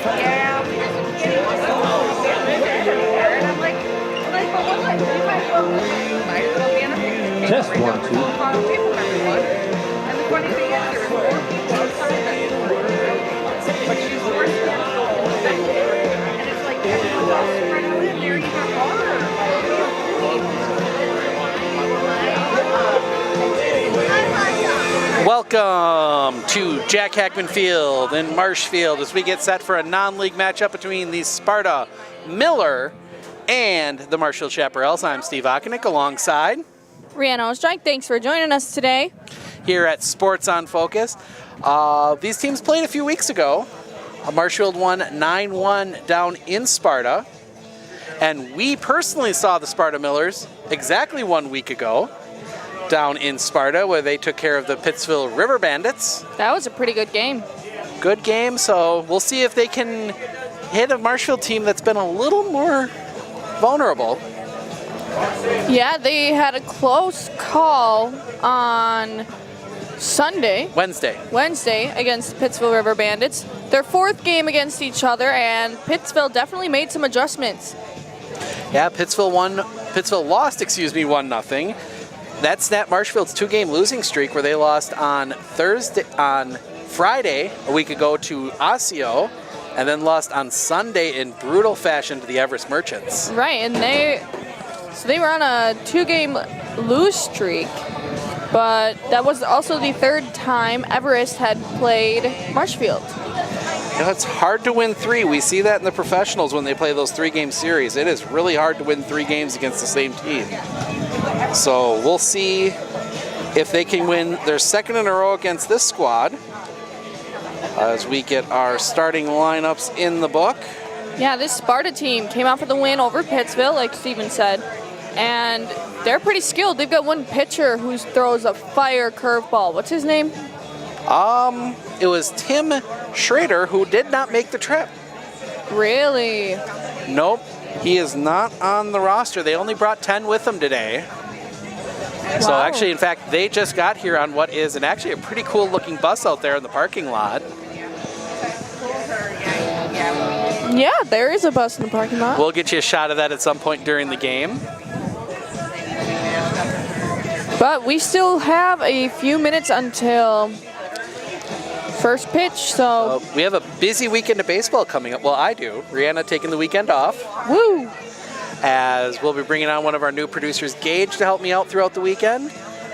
Yeah, we just and I'm like, but what's that? You might as well be in a Test 1, 2. And the funny thing is, there were 4 people outside that but she's forced to and it's like everyone else spread out in there even harder. Welcome to Jack Hackman Field in Marshfield as we get set for a non-league matchup between the Sparta Miller and the Marshfield Chaparrals. I'm Steve Ockenick alongside Rihanna Ostrike. Thanks for joining us today. Here at Sports on Focus. These teams played a few weeks ago. Marshfield won 9-1 down in Sparta. And we personally saw the Sparta Millers exactly 1 week ago down in Sparta, where they took care of the Pittsville River Bandits. That was a pretty good game. Good game, so we'll see if they can hit a Marshfield team that's been a little more vulnerable. Yeah, they had a close call on Wednesday against Pittsville River Bandits. Their 4th game against each other, and Pittsville definitely made some adjustments. Yeah, Pittsville lost 1-0. That snapped Marshfield's 2-game losing streak, where they lost on Friday a week ago to Osseo, and then lost on Sunday in brutal fashion to the Everest Merchants. Right, and they were on a 2-game lose streak, but that was also the 3rd time Everest had played Marshfield. You know, it's hard to win 3. We see that in the professionals when they play those 3-game series. It is really hard to win 3 games against the same team. So we'll see if they can win their 2nd in a row against this squad as we get our starting lineups in the book. Yeah, this Sparta team came out for the win over Pittsville, like Steven said, and they're pretty skilled. They've got one pitcher who throws a fire curveball. What's his name? It was Tim Schrader, who did not make the trip. Really? Nope, he is not on the roster. They only brought 10 with them today. Wow. So actually, in fact, they just got here on what is actually a pretty cool looking bus out there in the parking lot. Yeah, there is a bus in the parking lot. We'll get you a shot of that at some point during the game. But we still have a few minutes until first pitch, so... we have a busy weekend of baseball coming up. Well, I do. Rihanna taking the weekend off. Woo! As we'll be bringing on one of our new producers, Gage, to help me out throughout the weekend.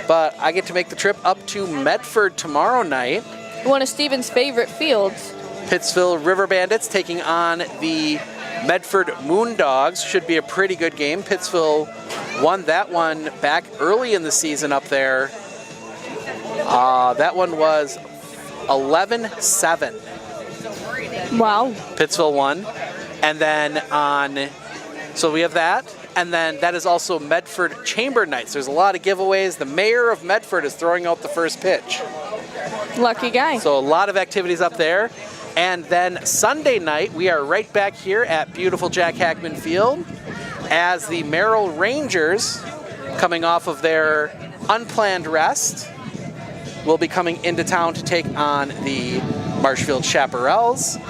But I get to make the trip up to Medford tomorrow night. One of Steven's favorite fields. Pittsville River Bandits taking on the Medford Moondogs. Should be a pretty good game. Pittsville won that one back early in the season up there. That one was 11-7. Wow. Pittsville won. And then so we have that. And then that is also Medford Chamber Nights. There's a lot of giveaways. The mayor of Medford is throwing out the first pitch. Lucky guy. So a lot of activities up there. And then Sunday night, we are right back here at beautiful Jack Hackman Field as the Merrill Rangers, coming off of their unplanned rest, will be coming into town to take on the Marshfield Chaparrals.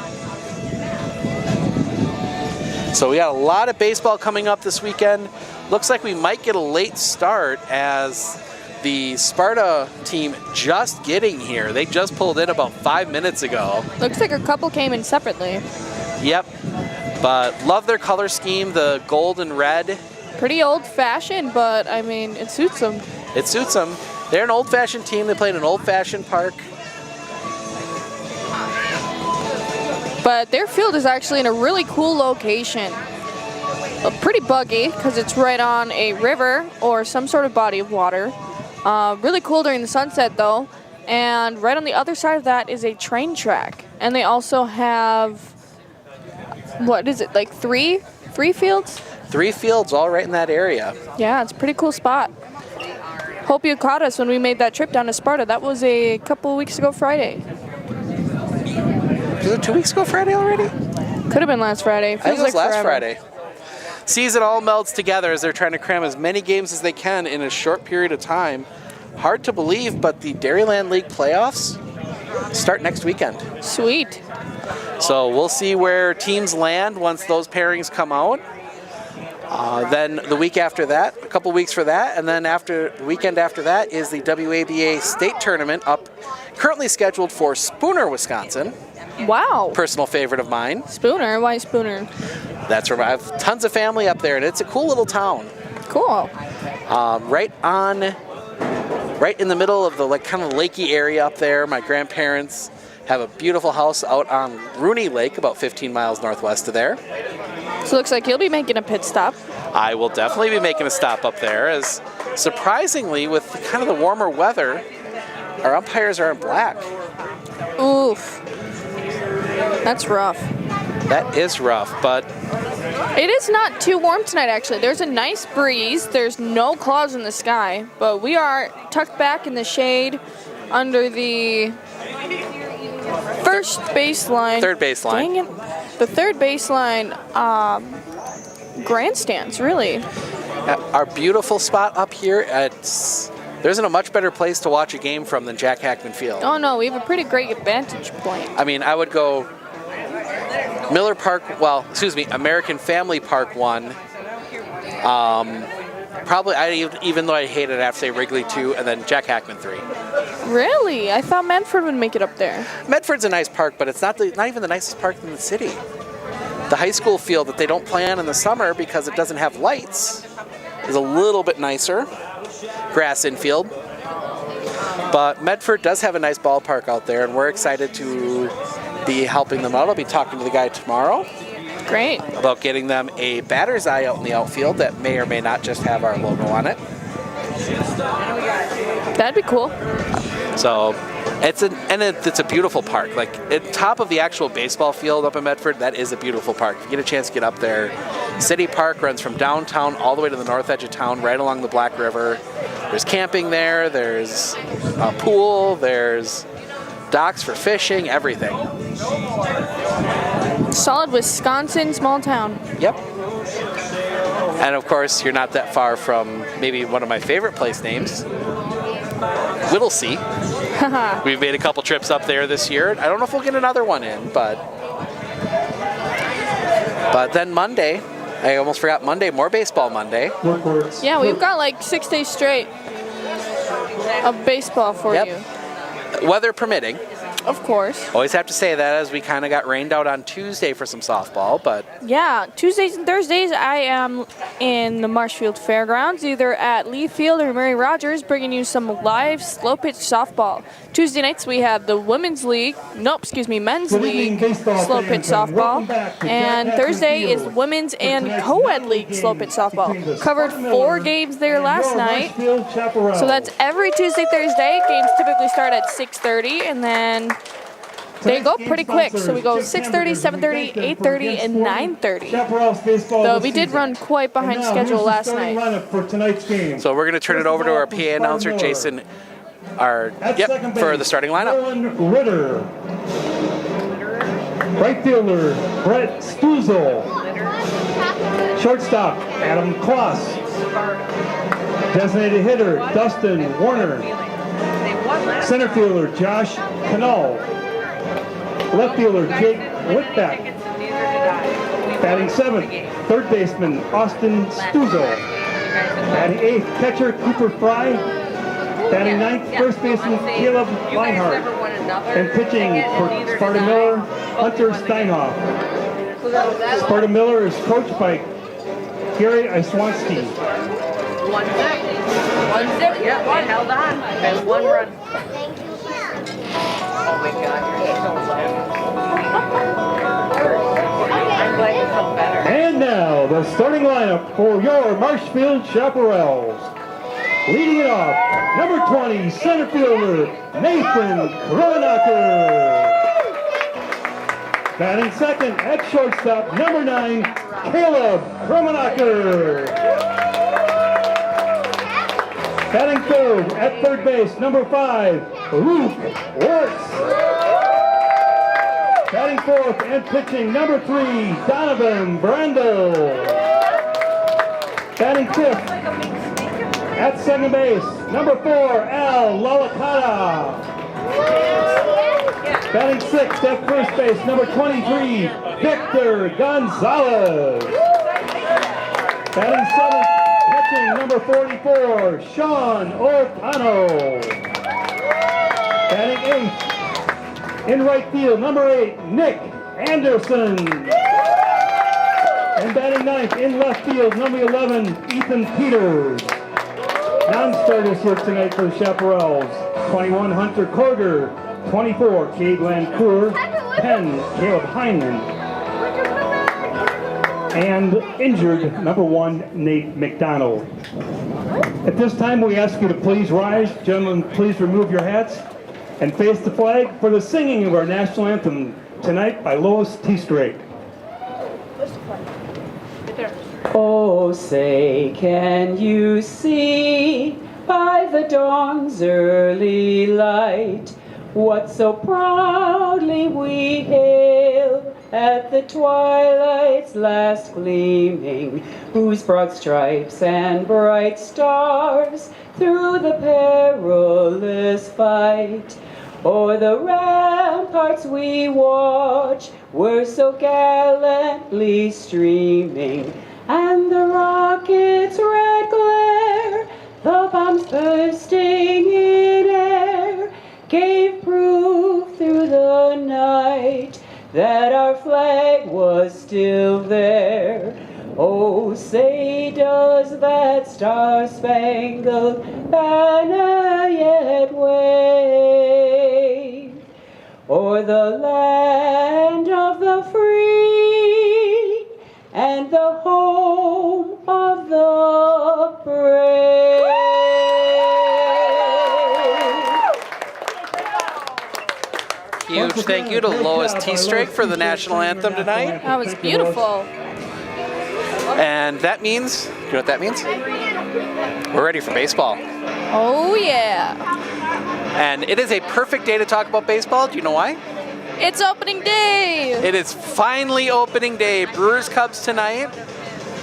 So we got a lot of baseball coming up this weekend. Looks like we might get a late start as the Sparta team just getting here. They just pulled in about 5 minutes ago. Looks like a couple came in separately. Yep, but love their color scheme, the gold and red. Pretty old-fashioned, but I mean, it suits them. It suits them. They're an old-fashioned team. They play in an old-fashioned park. But their field is actually in a really cool location. Pretty buggy because it's right on a river or some sort of body of water. Really cool during the sunset though. And right on the other side of that is a train track. And they also have, what is it, like three fields? 3 fields all right in that area. Yeah, it's a pretty cool spot. Hope you caught us when we made that trip down to Sparta. That was a couple weeks ago Friday. Was it 2 weeks ago Friday already? Could have been last Friday. I think it was like last forever. Friday. Season all melds together as they're trying to cram as many games as they can in a short period of time. Hard to believe, but the Dairyland League playoffs start next weekend. Sweet. So we'll see where teams land once those pairings come out. Then the week after that, a couple weeks for that, and then after the weekend after that is the WABA state tournament up, currently scheduled for Spooner, Wisconsin. Wow. Personal favorite of mine. Spooner? Why Spooner? That's where I have tons of family up there, and it's a cool little town. Cool. Right in the middle of the kind of lakey area up there. My grandparents have a beautiful house out on Rooney Lake, about 15 miles northwest of there. So it looks like you'll be making a pit stop. I will definitely be making a stop up there, as surprisingly, with kind of the warmer weather, our umpires are in black. Oof. That's rough. That is rough, but It is not too warm tonight, actually. There's a nice breeze. There's no clouds in the sky, but we are tucked back in the shade under the first baseline. Third baseline. Dang it. The third baseline grandstands, really. Our beautiful spot up here, there isn't a much better place to watch a game from than Jack Hackman Field. Oh, no, we have a pretty great vantage point. I mean, I would go American Family Park 1. Probably, even though I hate it, I have to say Wrigley 2, and then Jack Hackman 3. Really? I thought Medford would make it up there. Medford's a nice park, but it's not even the nicest park in the city. The high school field that they don't play on in the summer because it doesn't have lights is a little bit nicer. Grass infield. But Medford does have a nice ballpark out there, and we're excited to be helping them out. I'll be talking to the guy tomorrow. Great. About getting them a batter's eye out in the outfield that may or may not just have our logo on it. That'd be cool. So it's a beautiful park. Like at top of the actual baseball field up in Medford, that is a beautiful park. If you get a chance to get up there, City Park runs from downtown all the way to the north edge of town, right along the Black River. There's camping there. There's a pool. There's docks for fishing. Everything. Solid Wisconsin small town. Yep. And of course, you're not that far from maybe one of my favorite place names, Whittlesea. We've made a couple trips up there this year. I don't know if we'll get another one in, but then Monday, I almost forgot Monday, more baseball Monday. Yeah, we've got like 6 days straight of baseball for you. Weather permitting. Of course. Always have to say that, as we kind of got rained out on Tuesday for some softball, but... Yeah, Tuesdays and Thursdays I am in the Marshfield Fairgrounds, either at Lee Field or Mary Rogers, bringing you some live slow pitch softball. Tuesday nights we have the men's league slow pitch softball, and Thursday is women's and co-ed league slow pitch softball. Covered 4 games there last night, so that's every Tuesday, Thursday. Games typically start at 6:30, and then they go pretty quick, so we go 6:30, 7:30, 8:30, and 9:30. Though we did run quite behind schedule last night. So we're going to turn it over to our PA announcer, Jason, for the starting lineup. Ritter. Right fielder, Brett Stuzel. Shortstop, Adam Kloss. Designated hitter, Dustin Warner. Center fielder, Josh Canal. Left fielder, Jake Whitbeck. Batting 7th, third baseman, Austin Stuzel. Batting 8th, catcher, Cooper Fry. Batting 9th, first baseman, Caleb Leinhardt. And pitching for Sparta Miller, Hunter Steinhoff. Sparta Miller is coached by Gary Iswanski. 1-0. 1-0. Yeah, one held on. And 1 run. Oh my God, you're so I'm glad you felt better. And now, the starting lineup for your Marshfield Chaparrals. Leading it off, number 20, center fielder, Nathan Kronacher. Batting second at shortstop, number 9, Caleb Kronacher. Batting third at third base, number 5, Luke Wirtz. Batting fourth and pitching, number 3, Donovan Brandel. Batting fifth at second base, number 4, Al Lalakata. Batting 6th at first base, number 23, Victor Gonzalez. Batting 7th, pitching number 44, Sean O'Connell. Batting 8th, in right field, number 8, Nick Anderson. And batting 9th, in left field, number 11, Ethan Peters. Non-starters here tonight for the Chaparrals. 21, Hunter Koger. 24, Cade Lancour. 10, Caleb Heineman. And injured, number 1, Nate McDonald. At this time, we ask you to please rise. Gentlemen, please remove your hats and face the flag for the singing of our national anthem tonight by Lois T-Strake. Oh, say, can you see by the dawn's early light what so proudly we hail at the twilight's last gleaming, whose broad stripes and bright stars through the perilous fight o'er the ramparts we watch were so gallantly streaming, and the rocket's red glare, the bombs bursting in air, gave proof through the night that our flag was still there. Oh, say, does that star-spangled banner yet wave o'er the land of the free and the home of the brave? Huge thank you to Lois T-Strake for the national anthem tonight. That was beautiful. And that means, you know what that means? We're ready for baseball. Oh, yeah. And it is a perfect day to talk about baseball. Do you know why? It's opening day. It is finally opening day. Brewers Cubs tonight.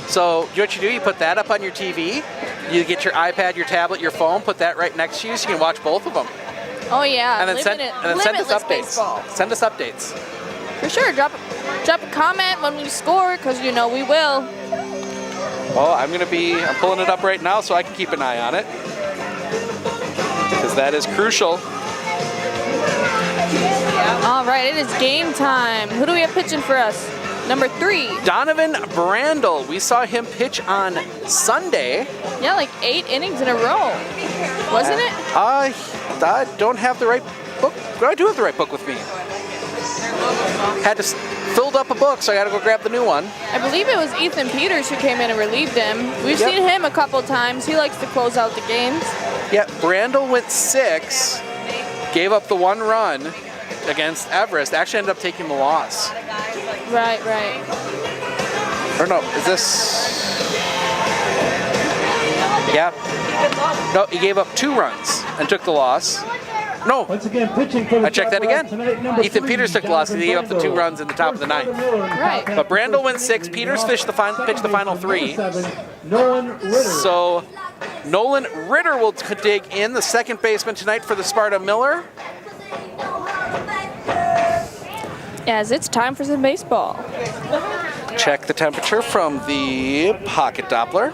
So you know what you do? You put that up on your TV. You get your iPad, your tablet, your phone, put that right next to you so you can watch both of them. Oh, yeah. And then send us updates. Baseball. Send us updates. For sure. Drop a comment when we score, because you know we will. Well, I'm pulling it up right now so I can keep an eye on it, because that is crucial. All right, it is game time. Who do we have pitching for us? Number 3. Donovan Brandel. We saw him pitch on Sunday. Yeah, like 8 innings in a row. Wasn't it? I don't have the right book. I do have the right book with me. Had to filled up a book, so I got to go grab the new one. I believe it was Ethan Peters who came in and relieved him. We've seen him a couple times. He likes to close out the games. Yeah, Brandel went 6, gave up the 1 run against Everest. Actually ended up taking the loss. Right. Or no, is this? Yeah. No, he gave up 2 runs and took the loss. No. Once again, pitching for the I checked that again. tonight, Ethan 3, Peters took the loss. He gave up the 2 Brandel. runs in the top of the 9th. Right. But Brandel went 6. Peters pitched the final 3. Nolan Ritter. So Nolan Ritter will dig in, the second baseman tonight for the Sparta Miller. As it's time for some baseball. Check the temperature from the pocket Doppler.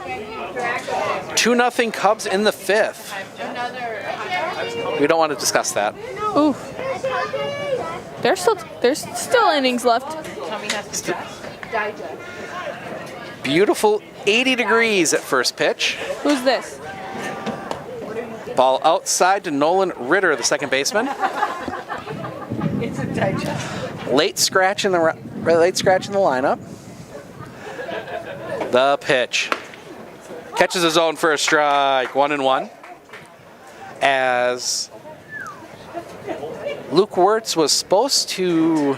2-0 Cubs in the 5th. We don't want to discuss that. Ooh. There's still innings left. Beautiful 80 degrees at first pitch. Who's this? Ball outside to Nolan Ritter, the second baseman. It's a digest. Late scratch in the lineup. The pitch. Catches his own for a strike, 1-1. As Luke Wirtz was supposed to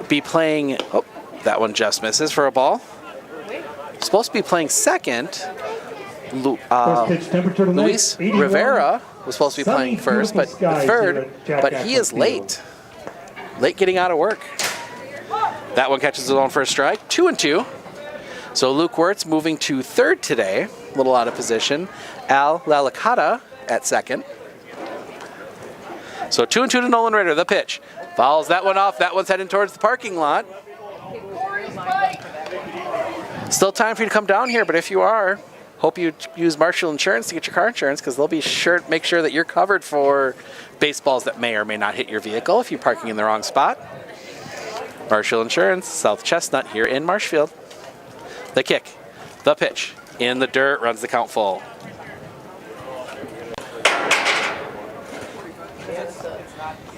be playing, oh, that one just misses for a ball. Supposed to be playing second. First pitch temperature tonight, Luis 81. Rivera was supposed to be Sunny, playing first, but beautiful skies third, here at Jack but he is Ackles late. Late getting out of work. That one catches his own for a strike, 2-2. So Luke Wirtz moving to third today, a little out of position. Al Lalicata at second. So 2-2 to Nolan Ritter. The pitch. Fouls that one off. That one's heading towards the parking lot. Still time for you to come down here, but if you are, hope you use Marshfield Insurance to get your car insurance, because they'll be sure to make sure that you're covered for baseballs that may or may not hit your vehicle if you're parking in the wrong spot. Marshfield Insurance, South Chestnut here in Marshfield. The kick, the pitch, in the dirt, runs the count full.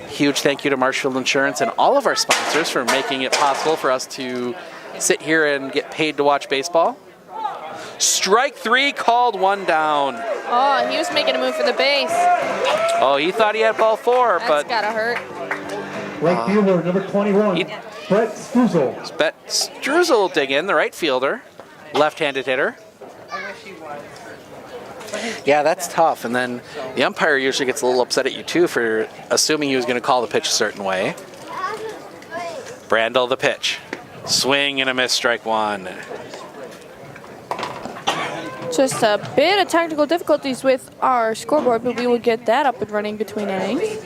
Huge thank you to Marshfield Insurance and all of our sponsors for making it possible for us to sit here and get paid to watch baseball. Strike 3 called, 1 down. Oh, he was making a move for the base. Oh, he thought he had ball 4, That's but gotta hurt. Right fielder, number 21, Brett Struzel. Bet Struzel will dig in, the right fielder, left-handed hitter. Yeah, that's tough. And then the umpire usually gets a little upset at you too for assuming he was going to call the pitch a certain way. Brandel, the pitch. Swing and a miss, strike 1. Just a bit of technical difficulties with our scoreboard, but we will get that up and running between innings.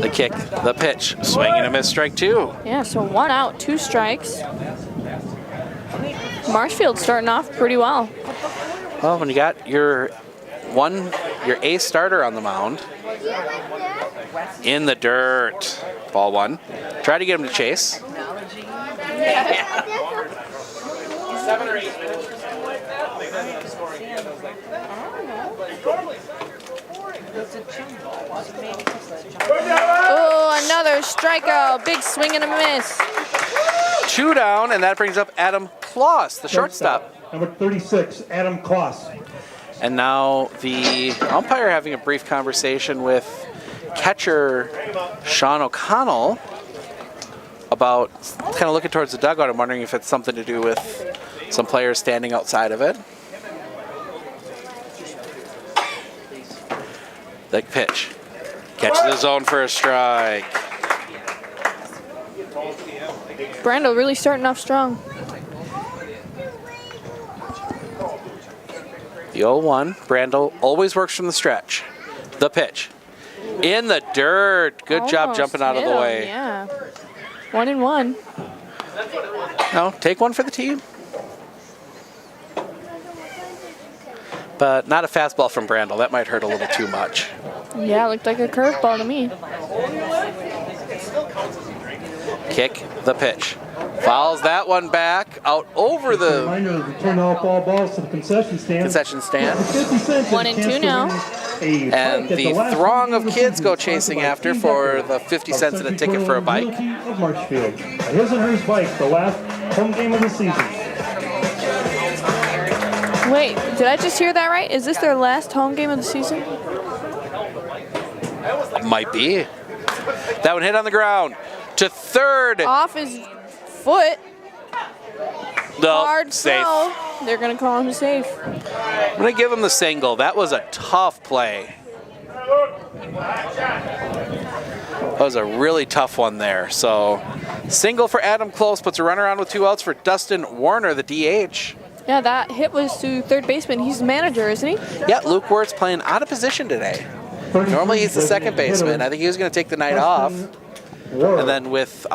The kick, the pitch. Swing and a miss, strike 2. Yeah, so 1 out, 2 strikes. Marshfield starting off pretty well. Well, when you got your ace starter on the mound, in the dirt, ball 1. Try to get him to chase. 7 or 8 minutes. Oh, another strikeout. Big swing and a miss. 2 down, and that brings up Adam Kloss, the shortstop. Number 36, Adam Kloss. And now the umpire having a brief conversation with catcher Sean O'Connell about kind of looking towards the dugout. I'm wondering if it's something to do with some players standing outside of it. The pitch. Catches the zone for a strike. Brando really starting off strong. The 0-1. Brandel always works from the stretch. The pitch. In the dirt. Good job Almost jumping out of the hit him, way. Yeah. 1-1. No, take one for the team. But not a fastball from Brandel. That might hurt a little too much. Yeah, looked like a curveball to me. Kick, the pitch. Fouls that one back out over the Reminder to return all foul balls to the concession stand. concession stand. 50 cents 1 and 2 now. And the throng of kids go chasing after for the 50 cents and a ticket for a bike. Of Marshfield. His and hers bike, the last home game of the season. Wait, did I just hear that right? Is this their last home game of the season? Might be. That one hit on the ground. To third. Off his foot. No, Hard safe. throw. They're going to call him safe. I'm going to give him the single. That was a tough play. That was a really tough one there. So, single for Adam Close puts a runner on with 2 outs for Dustin Warner, the DH. Yeah, that hit was to third baseman. He's the manager, isn't he? Yeah, Luke Wirtz playing out of position today. Normally he's the second baseman. I think he was going to take the night off. And then with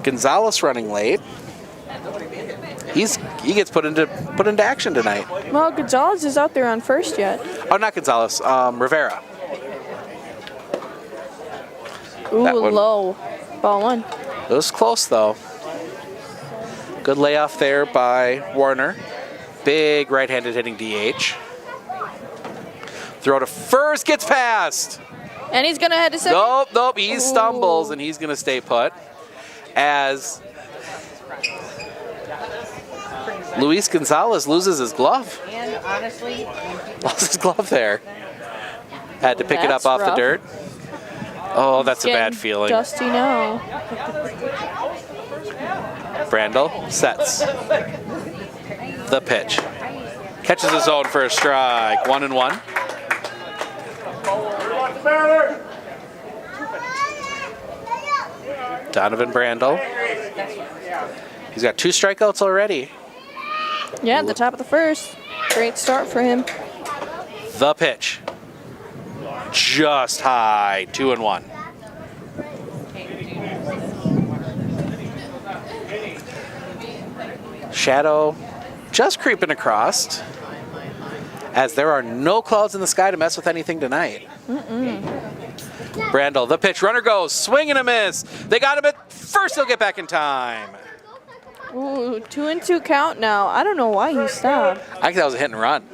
Gonzalez running late, he gets put into action tonight. Well, Gonzalez is out there on first yet. Oh, not Gonzalez, Rivera. Ooh, That one. low. Ball 1. It was close though. Good layoff there by Warner. Big right-handed hitting DH. Throw to first, gets past. And he's going to head to second. Nope, he stumbles and he's going to stay put. As Luis Gonzalez loses his glove. And honestly, Lost his glove there. Had to pick it up That's off the rough. dirt. Oh, that's a bad Getting feeling. Dusty now. Brandel sets. The pitch. Catches his zone for a strike. 1-1. Donovan Brandel. He's got 2 strikeouts already. Yeah, at the top of the first. Great start for him. The pitch. just high, 2-1. Shadow just creeping across, as there are no clouds in the sky to mess with anything tonight. Brandel, the pitch, runner goes, swing and a miss. They got him at first, he'll get back in time. Ooh, 2-2 count now. I don't know why he stopped. I think that was a hit and run.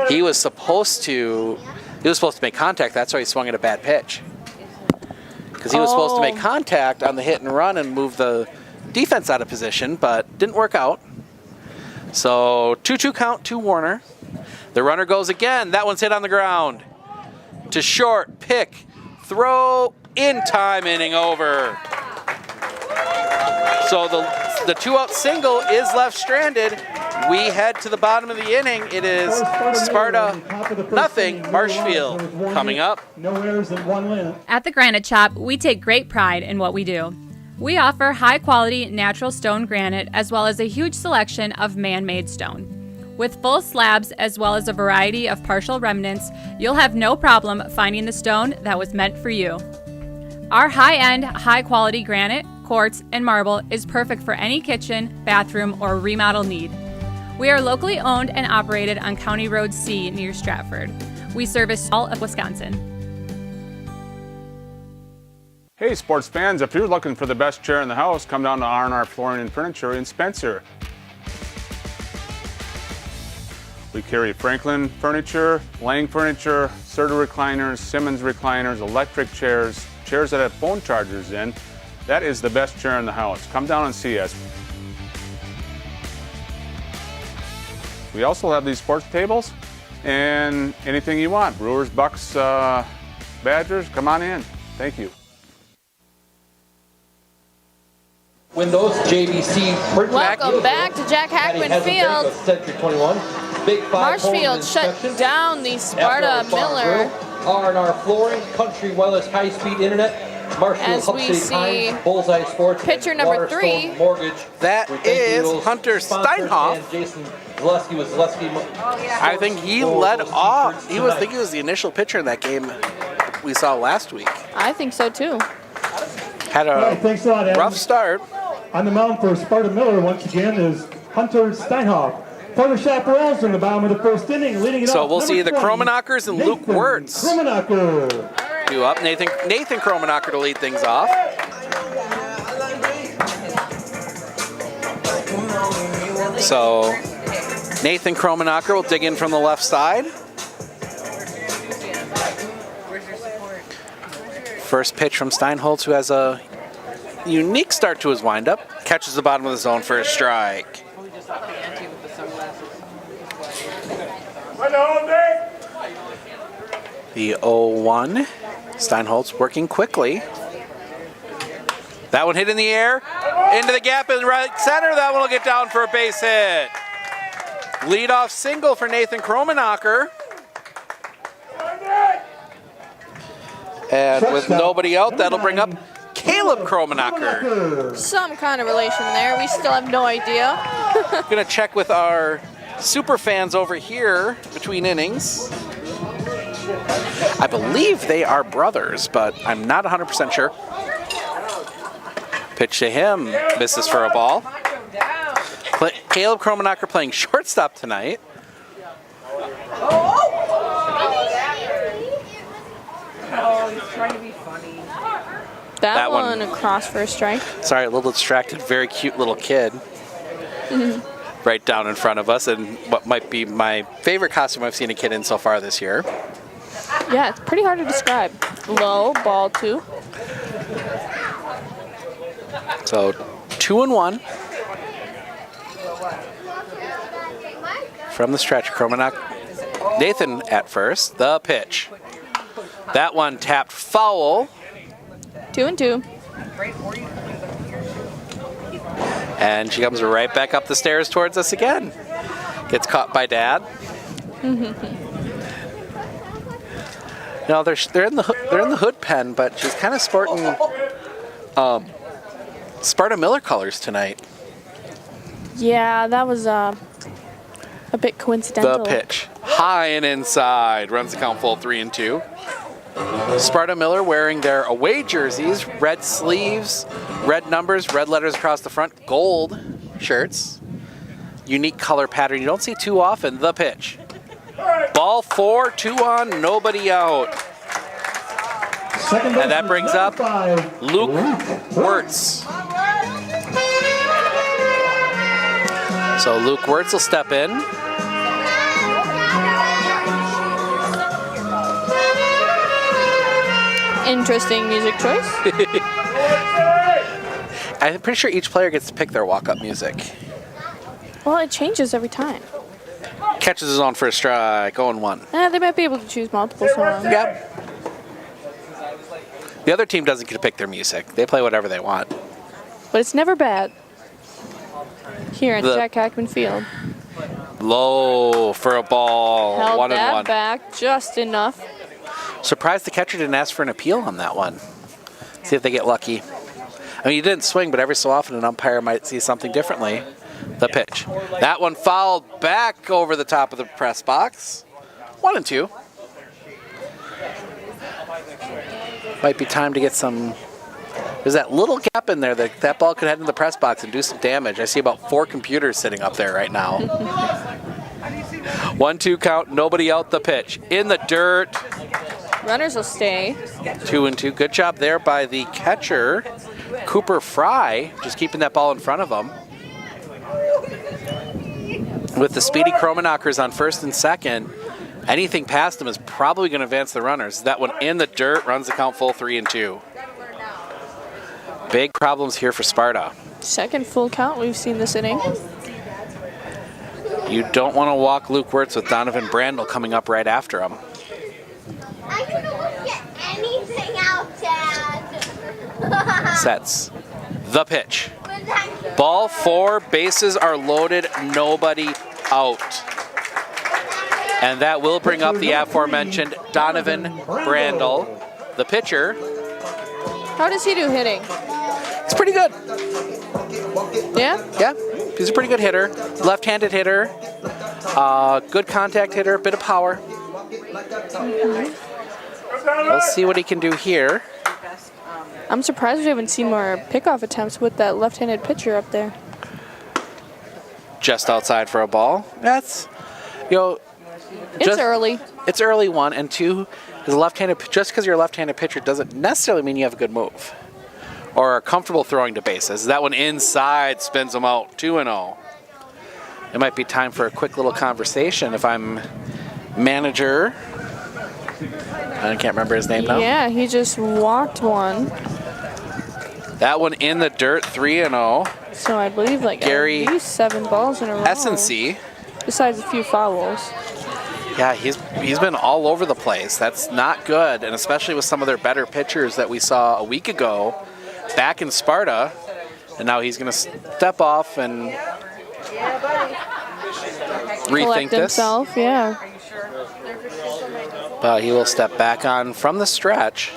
He was supposed to make contact, that's why he swung at a bad pitch. Because he was supposed to make contact on the hit and run and move the defense out of position, but didn't work out. So 2-2 count to Warner. The runner goes again. That one's hit on the ground. To short, pick, throw, in time, inning over. So the 2-out single is left stranded. We head to the bottom of the inning. It is Sparta nothing, Marshfield coming up. No errors and 1 win. At the Granite Shop, we take great pride in what we do. We offer high-quality natural stone granite as well as a huge selection of man-made stone. With full slabs as well as a variety of partial remnants, you'll have no problem finding the stone that was meant for you. Our high-end, high-quality granite, quartz, and marble is perfect for any kitchen, bathroom, or remodel need. We are locally owned and operated on County Road C near Stratford. We service all of Wisconsin. Hey sports fans, if you're looking for the best chair in the house, come down to R&R Flooring and Furniture in Spencer. We carry Franklin furniture, Lang furniture, Serta recliners, Simmons recliners, electric chairs, chairs that have phone chargers in. That is the best chair in the house. Come down and see us. We also have these sports tables and anything you want. Brewers, Bucks, Badgers, come on in. Thank you. Windows, JVC, print. Welcome back to Jack Hackman Field. Century 21. Big 5 Marshfield shut down the Sparta Miller. R&R Flooring, Country Wireless High-Speed Internet, Marshfield As Hub we City see Times, Bullseye Sports, pitcher and number Waterstone 3. Mortgage. That We thank is those Hunter sponsors Steinhoff. and Jason Zaleski was Zaleski. I think he led off. He was the initial pitcher in that game we saw last week. I think so too. Had All right, a thanks a lot, Adam. rough start. On the mound for Sparta Miller once again is Hunter Steinhoff. For the Chaparrals in the bottom of the first inning, leading it So off, we'll see number the 20, Kromenackers and Luke Nathan Wirtz Kromenacker. do up. Nathan Kromenacker to lead things off. So Nathan Kromenacker will dig in from the left side. First pitch from Steinholtz, who has a unique start to his windup. Catches the bottom of the zone for a strike. The 0-1. Steinholtz working quickly. That one hit in the air. Into the gap in right center. That one will get down for a base hit. Leadoff single for Nathan Kromenacker. And with nobody out, that'll bring up Caleb Kromenacker. Some kind of relation there. We still have no idea. Gonna check with our super fans over here between innings. I believe they are brothers, but I'm not 100% sure. Pitch to him, misses for a ball. Caleb Kromenacker playing shortstop tonight. Oh, he's trying to be funny. That one- one across for a strike. Sorry, a little distracted, very cute little kid. Right down in front of us, and what might be my favorite costume I've seen a kid in so far this year. Yeah, it's pretty hard to describe. Low, ball 2. So 2-1 from the stretch. Kromenacker, Nathan at first. The pitch. That one tapped foul. 2-2. And she comes right back up the stairs towards us again. Gets caught by Dad. No, they're in the hood pen, but she's kind of sporting Sparta Miller colors tonight. Yeah, that was a bit coincidental. The pitch. High and inside. Runs the count full 3-2. Sparta Miller wearing their away jerseys, red sleeves, red numbers, red letters across the front, gold shirts. Unique color pattern you don't see too often. The pitch. Ball 4, 2 on, nobody out. And that brings up Luke Wirtz. So Luke Wirtz will step in. Interesting music choice. I'm pretty sure each player gets to pick their walk-up music. Well, it changes every time. Catches his own first strike, 0-1. They might be able to choose multiple songs. Yep. The other team doesn't get to pick their music. They play whatever they want. But it's never bad. Here at Jack Hackman Field. Low for a ball. Held 1-1. that back just enough. Surprised the catcher didn't ask for an appeal on that one. See if they get lucky. I mean, he didn't swing, but every so often an umpire might see something differently. The pitch. That one fouled back over the top of the press box. 1-2. Might be time to get some... There's that little gap in there that that ball could head into the press box and do some damage. I see about 4 computers sitting up there right now. 1-2 count, nobody out. The pitch. In the dirt. Runners will stay. 2-2. Good job there by the catcher, Cooper Fry, just keeping that ball in front of him. With the speedy Kromenackers on first and second, anything past him is probably going to advance the runners. That one in the dirt runs the count full 3-2. Big problems here for Sparta. Second full count we've seen this inning. You don't want to walk Luke Wirtz with Donovan Brandel coming up right after him. I can look at anything out, Dad. Sets. The pitch. Ball 4, bases are loaded, nobody out. And that will bring up the aforementioned Donovan Brandel, the pitcher. How does he do hitting? He's pretty good. Yeah? Yeah, he's a pretty good hitter. Left-handed hitter. Good contact hitter, bit of power. We'll see what he can do here. I'm surprised we haven't seen more pickoff attempts with that left-handed pitcher up there. Just outside for a ball. That's, It's early. It's early, 1, and 2, is left-handed. Just because you're a left-handed pitcher doesn't necessarily mean you have a good move or are comfortable throwing to bases. That one inside spins them out, 2-0. It might be time for a quick little conversation if I'm manager. I can't remember his name now. Yeah, he just walked one. That one in the dirt, 3-0. So I believe like Gary at least 7 balls in a row. S&C. Besides a few fouls. Yeah, he's been all over the place. That's not good, and especially with some of their better pitchers that we saw a week ago back in Sparta. And now he's going to step off and rethink Collect this. himself, yeah. But he will step back on from the stretch.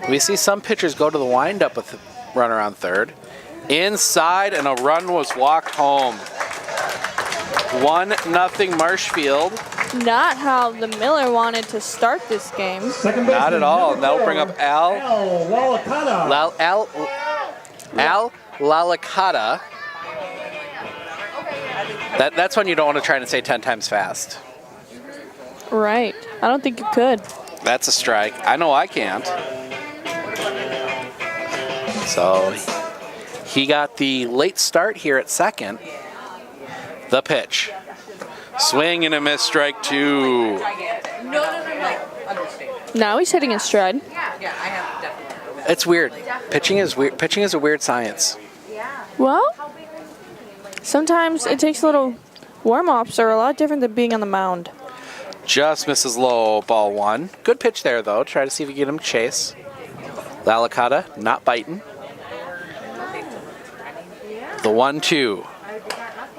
We see some pitchers go to the windup with the runner on third. Inside, and a run was walked home. 1-0 Marshfield. Not how the Miller wanted to start this game. Not at all. And that'll bring up Al Lalakata. That's when you don't want to try and say 10 times fast. Right. I don't think you could. That's a strike. I know I can't. So he got the late start here at second. The pitch. Swing and a miss, strike 2. Now he's hitting in stride. It's weird. Pitching is weird. Pitching is a weird science. Well, sometimes it takes a little warm-ups are a lot different than being on the mound. Just misses low, ball 1. Good pitch there, though. Try to see if you get him to chase. Lalakata not biting. The 1-2.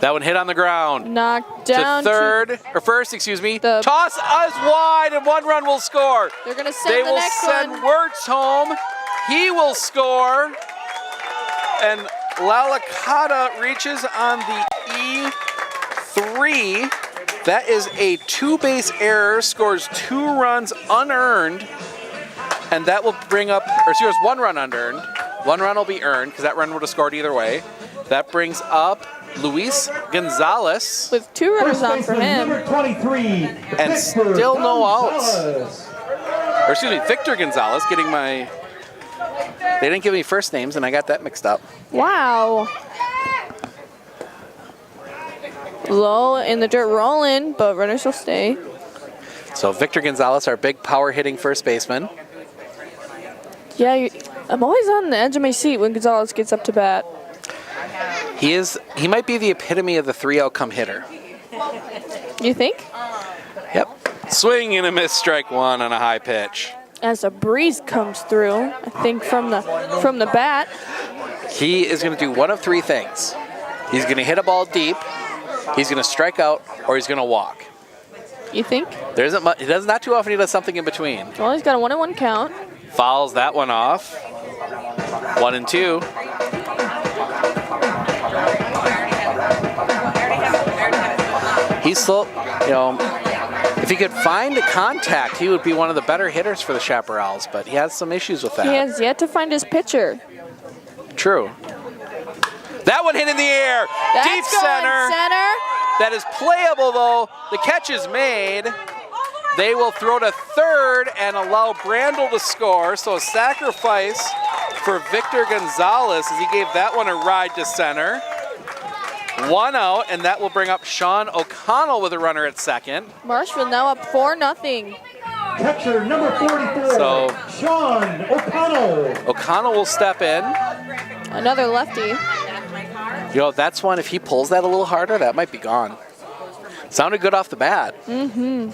That one hit on the ground. Knocked down to third, or first, excuse me. The toss is wide, and 1 run will score. They're going to send They the will next send one. Wirtz home. He will score. And Lalakata reaches on the E3. That is a 2 base error, scores 2 runs unearned, and that will bring up, or scores 1 run unearned. 1 run will be earned because that run would have scored either way. That brings up Luis Gonzalez. With 2 runners on for him. Number 23. And still no outs. Or excuse me, Victor Gonzalez getting my... They didn't give me first names, and I got that mixed up. Wow. Low in the dirt rolling, but runners will stay. So Victor Gonzalez, our big power hitting first baseman. Yeah, I'm always on the edge of my seat when Gonzalez gets up to bat. He might be the epitome of the 3-out come hitter. You think? Yep. Swing and a miss, strike 1 on a high pitch. As a breeze comes through, I think from the bat. He is going to do one of 3 things. He's going to hit a ball deep, he's going to strike out, or he's going to walk. You think? There isn't much. He does not too often. He does something in between. Well, he's got a 1-1 count. Fouls that one off. 1-2. He's slow. You know, if he could find a contact, he would be one of the better hitters for the Chaparrals. But he has some issues with that. He has yet to find his pitcher. True. That one hit in the air. That's Deep going center. That is playable, though. The catch is made. They will throw to third and allow Brandel to score. So a sacrifice for Victor Gonzalez as he gave that one a ride to center. 1 out, and that will bring up Sean O'Connell with a runner at second. Marshfield now up 4-0. Catcher number 44, So Sean O'Connell. O'Connell will step in. Another lefty. You know, that's one, if he pulls that a little harder, that might be gone. Sounded good off the bat. Mm-hmm.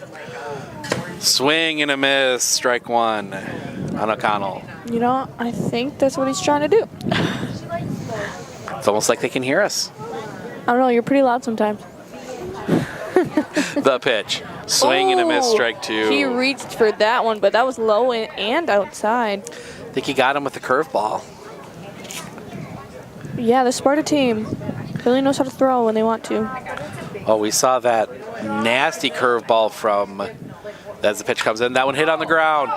Swing and a miss, strike 1 on O'Connell. You know, I think that's what he's trying to do. It's almost like they can hear us. I don't know, you're pretty loud sometimes. The pitch. Swing and a miss, strike 2. He reached for that one, but that was low and outside. I think he got him with the curveball. Yeah, the Sparta team really knows how to throw when they want to. Oh, we saw that nasty curveball from, as the pitch comes in. That one hit on the ground.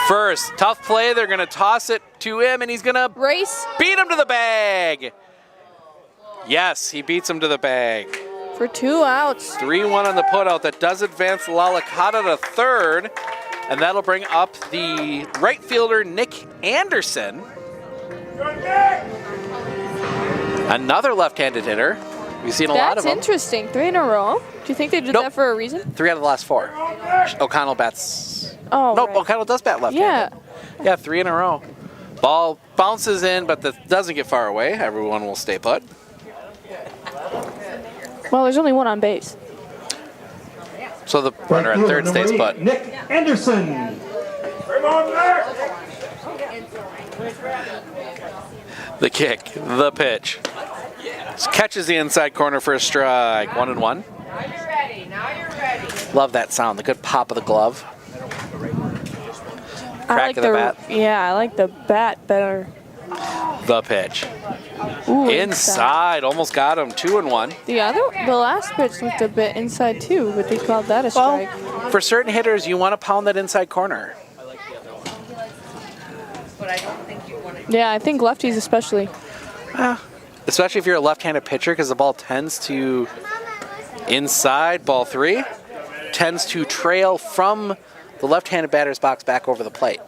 First, tough play. They're going to toss it to him, and he's going to race. Beat him to the bag. Yes, he beats him to the bag. For 2 outs. 3-1 on the putout. That does advance Lalicata to third, and that'll bring up the right fielder, Nick Anderson. Another left-handed hitter. We've seen a lot of them. That's interesting. 3 in a row. Do you think they did that for a reason? 3 out of the last 4. O'Connell bats. Oh, nope, right. O'Connell does bat left-handed. Yeah, 3 in a row. Ball bounces in, but that doesn't get far away. Everyone will stay put. Well, there's only 1 on base. So the runner at third stays put. Nick Anderson. The kick, the pitch. Catches the inside corner for a strike. 1-1. Love that sound, the good pop of the glove. Crack of the bat. Yeah, I like the bat better. The pitch. Ooh, inside, almost got him. 2-1. The last pitch looked a bit inside too, but they called that a strike. Well, for certain hitters, you want to pound that inside corner. Yeah, I think lefties especially. Especially if you're a left-handed pitcher, because the ball tends to inside, ball 3, tends to trail from the left-handed batter's box back over the plate.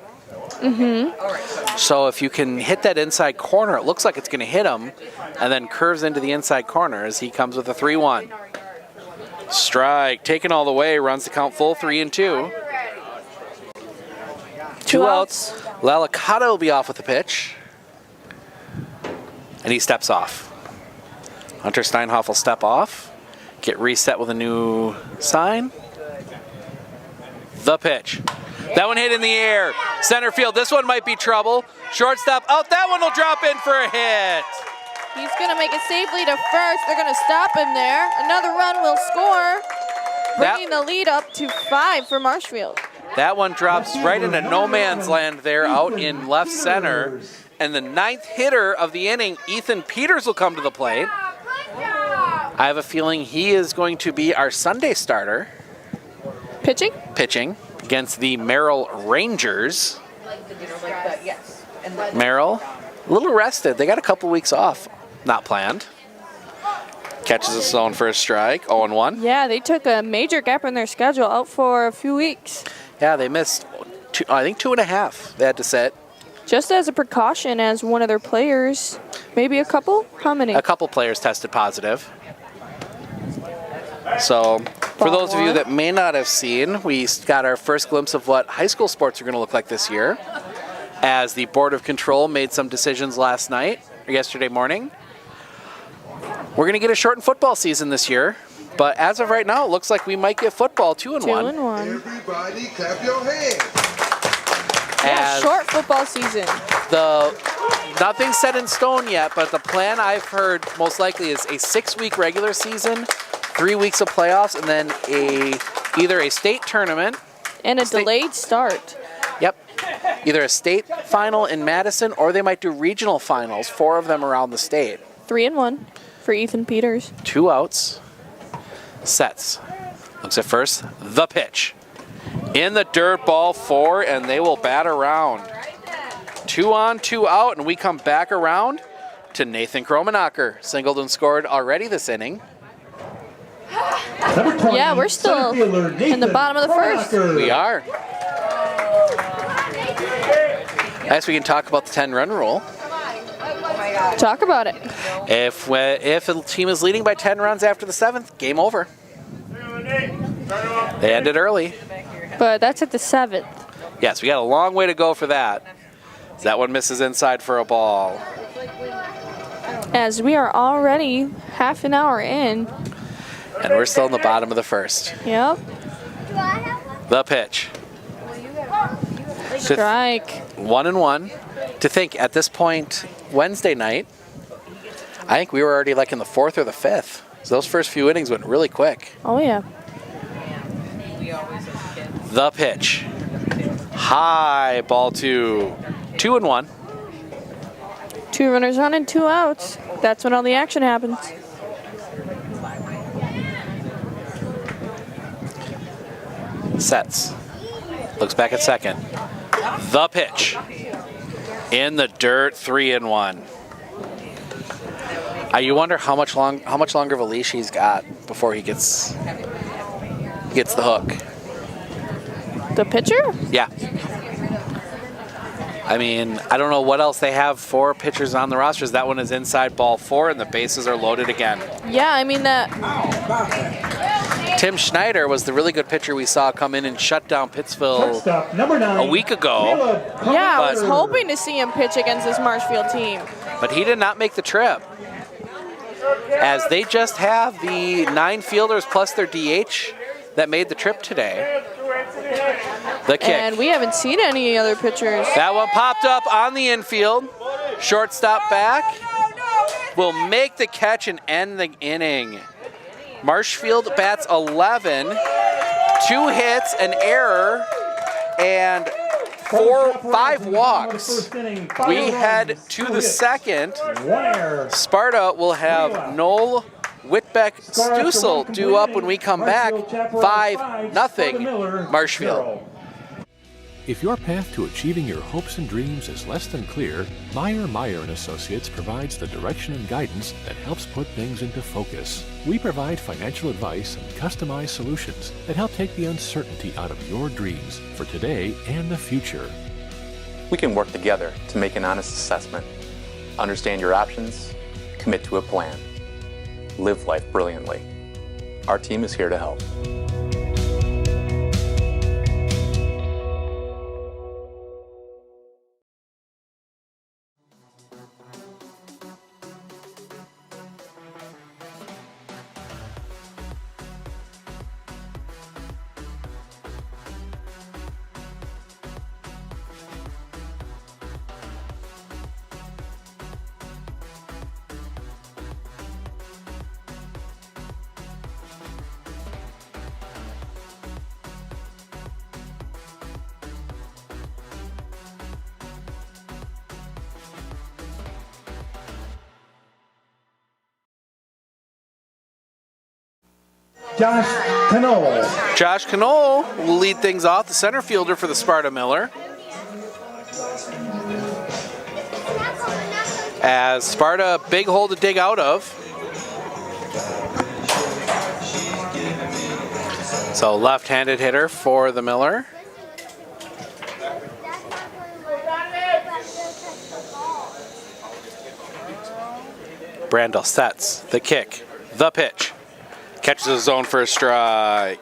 Mm-hmm. So if you can hit that inside corner, it looks like it's going to hit him, and then curves into the inside corner as he comes with a 3-1. Strike, taken all the way, runs the count full, 3-2. 2 outs. Lalicata will be off with the pitch. And he steps off. Hunter Steinhoff will step off. Get reset with a new sign. The pitch. That one hit in the air. Center field. This one might be trouble. Shortstop out. That one will drop in for a hit. He's going to make it safely to first. They're going to stop him there. Another run will score, bringing the lead up to 5 for Marshfield. That one drops right into no man's land there out in left center. And the 9th hitter of the inning, Ethan Peters, will come to the plate. I have a feeling he is going to be our Sunday starter. Pitching? Pitching against the Merrill Rangers. Merrill, a little rested. They got a couple weeks off. Not planned. Catches a zone for a strike, 0-1. Yeah, they took a major gap in their schedule, out for a few weeks. Yeah, they missed, I think 2.5 they had to sit. Just as a precaution, as one of their players, maybe a couple? How many? A couple players tested positive. So, for those of you that may not have seen, we got our first glimpse of what high school sports are going to look like this year, as the Board of Control made some decisions last night, or yesterday morning. We're going to get a shortened football season this year, but as of right now, it looks like we might get football 2-1. 2-1. Everybody clap your hands. Yeah, short football season. Nothing's set in stone yet, but the plan I've heard most likely is a 6-week regular season, 3 weeks of playoffs, and then either a state tournament. And a delayed start. Yep. Either a state final in Madison, or they might do regional finals, 4 of them around the state. 3-1 for Ethan Peters. 2 outs. Sets. Looks at first. The pitch. In the dirt, ball 4, and they will bat around. 2 on, 2 out, and we come back around to Nathan Kromenacher. Singled and scored already this inning. Number 20, Yeah, we're still center fielder, in the bottom of the first. Kromenacher. We are. I guess we can talk about the 10-run rule. Talk about it. If a team is leading by 10 runs after the 7th, game over. They ended early. But that's at the 7th. Yes, we got a long way to go for that. That one misses inside for a ball. As we are already half an hour in. And we're still in the bottom of the first. Yep. The pitch. Strike. 1-1. To think at this point, Wednesday night, I think we were already like in the 4th or the 5th. So those first few innings went really quick. Oh, yeah. The pitch. High, ball 2. 2-1. 2 runners on and 2 outs. That's when all the action happens. Sets. Looks back at second. The pitch. In the dirt, 3-1. You wonder how much longer of a leash he's got before he gets the hook. The pitcher? Yeah. I mean, I don't know what else they have for pitchers on the rosters. That one is inside, ball 4, and the bases are loaded again. Yeah, I mean that. Tim Schneider was the really good pitcher we saw come in and shut down Pittsville Number 9, a week ago. Yeah, I was hoping to see him pitch against this Marshfield team. But he did not make the trip, as they just have the 9 fielders plus their DH that made the trip today. The kick. And we haven't seen any other pitchers. That one popped up on the infield. Shortstop back. Will make the catch and end the inning. Marshfield bats 11. 2 hits, an error, and 5 walks. We head to the second. Sparta will have Noel Whitbeck Stusel due up when we come back. 5-0 Marshfield. If your path to achieving your hopes and dreams is less than clear, Meyer & Associates provides the direction and guidance that helps put things into focus. We provide financial advice and customized solutions that help take the uncertainty out of your dreams for today and the future. We can work together to make an honest assessment, understand your options, commit to a plan. Live life brilliantly. Our team is here to help. Josh Cano. Josh Cano will lead things off, the center fielder for the Sparta Miller. As Sparta, big hole to dig out of. So left-handed hitter for the Miller. Brandel sets the kick, the pitch. Catches the zone for a strike.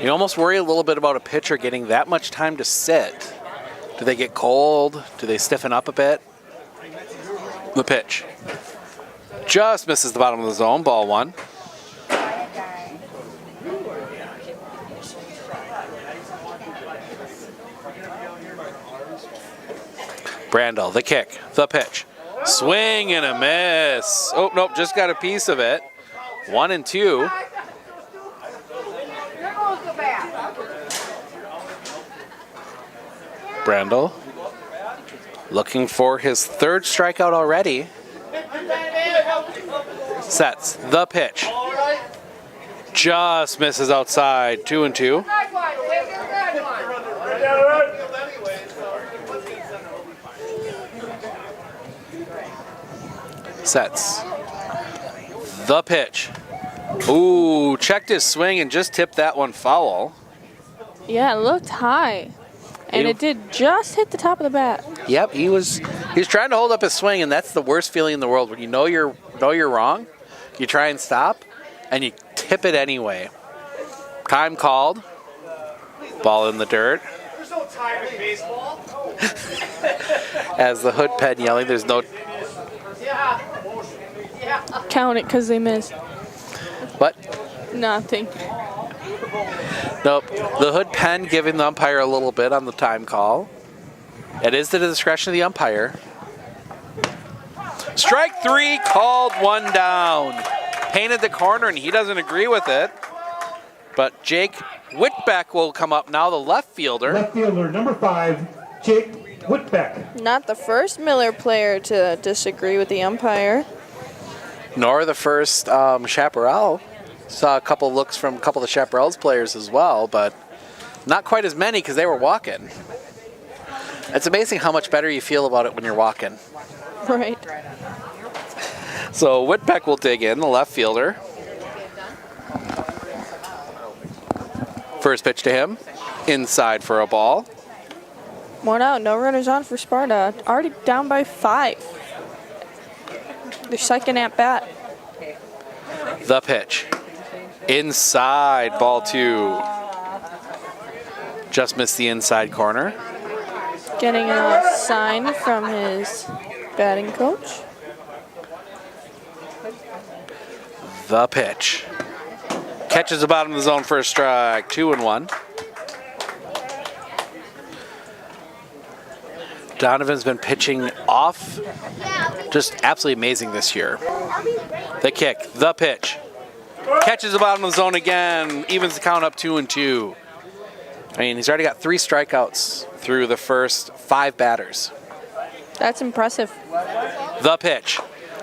You almost worry a little bit about a pitcher getting that much time to sit. Do they get cold? Do they stiffen up a bit? The pitch. Just misses the bottom of the zone, ball one. Brandel, the kick, the pitch. Swing and a miss. Oh, nope, just got a piece of it. 1-2. Brandel looking for his third strikeout already. Sets the pitch. Just misses outside. 2-2. Sets the pitch. Ooh, checked his swing and just tipped that one foul. Yeah, it looked high. And it did just hit the top of the bat. Yep, he's trying to hold up his swing, and that's the worst feeling in the world when you know you're wrong. You try and stop, and you tip it anyway. Time called. Ball in the dirt. There's no time in baseball. As the hood pen yelling, there's no. Count it because they missed. What? Nothing. Nope. The hood pen giving the umpire a little bit on the time call. It is to the discretion of the umpire. Strike three, called, one down. Painted the corner, and he doesn't agree with it. But Jake Whitbeck will come up now, the left fielder. Left fielder, number 5, Jake Whitbeck. Not the first Miller player to disagree with the umpire. Nor the first Chaparral. Saw a couple looks from a couple of the Chaparral's players as well, but not quite as many because they were walking. It's amazing how much better you feel about it when you're walking. Right. So Whitbeck will dig in, the left fielder. First pitch to him, inside for a ball. 1 out, no runners on for Sparta. Already down by 5. Their second at bat. The pitch. Inside, ball 2. Just missed the inside corner. Getting a sign from his batting coach. The pitch. Catches the bottom of the zone for a strike. 2-1. Donovan's been pitching off. Just absolutely amazing this year. The kick, the pitch. Catches the bottom of the zone again. Evens the count up 2-2. I mean, he's already got 3 strikeouts through the first 5 batters. That's impressive. The pitch.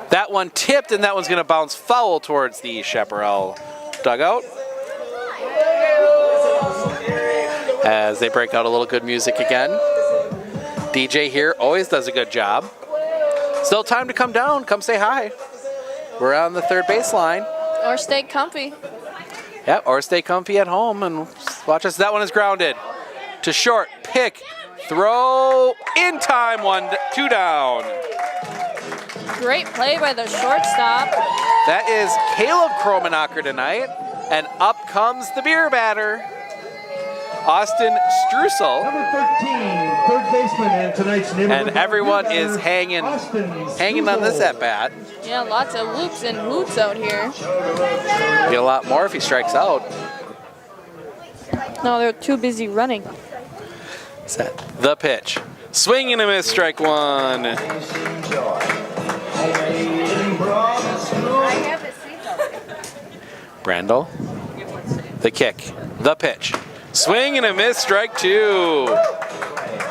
That one tipped, and that one's going to bounce foul towards the Chaparral dugout. As they break out a little good music again. DJ here always does a good job. Still time to come down. Come say hi. We're on the third baseline. Or stay comfy. Yep, or stay comfy at home and watch us. That one is grounded to short. Pick, throw, in time. 1-2 down. Great play by the shortstop. That is Caleb Kromenacher tonight. And up comes the beer batter, Austin Strussel. Number 13, third baseman and tonight's neighborhood. And everyone is hanging on this at bat. Yeah, lots of whoops and hoots out here. Get a lot more if he strikes out. No, they're too busy running. Set the pitch. Swing and a miss, strike 1. Brandel. The kick. The pitch. Swing and a miss, strike 2.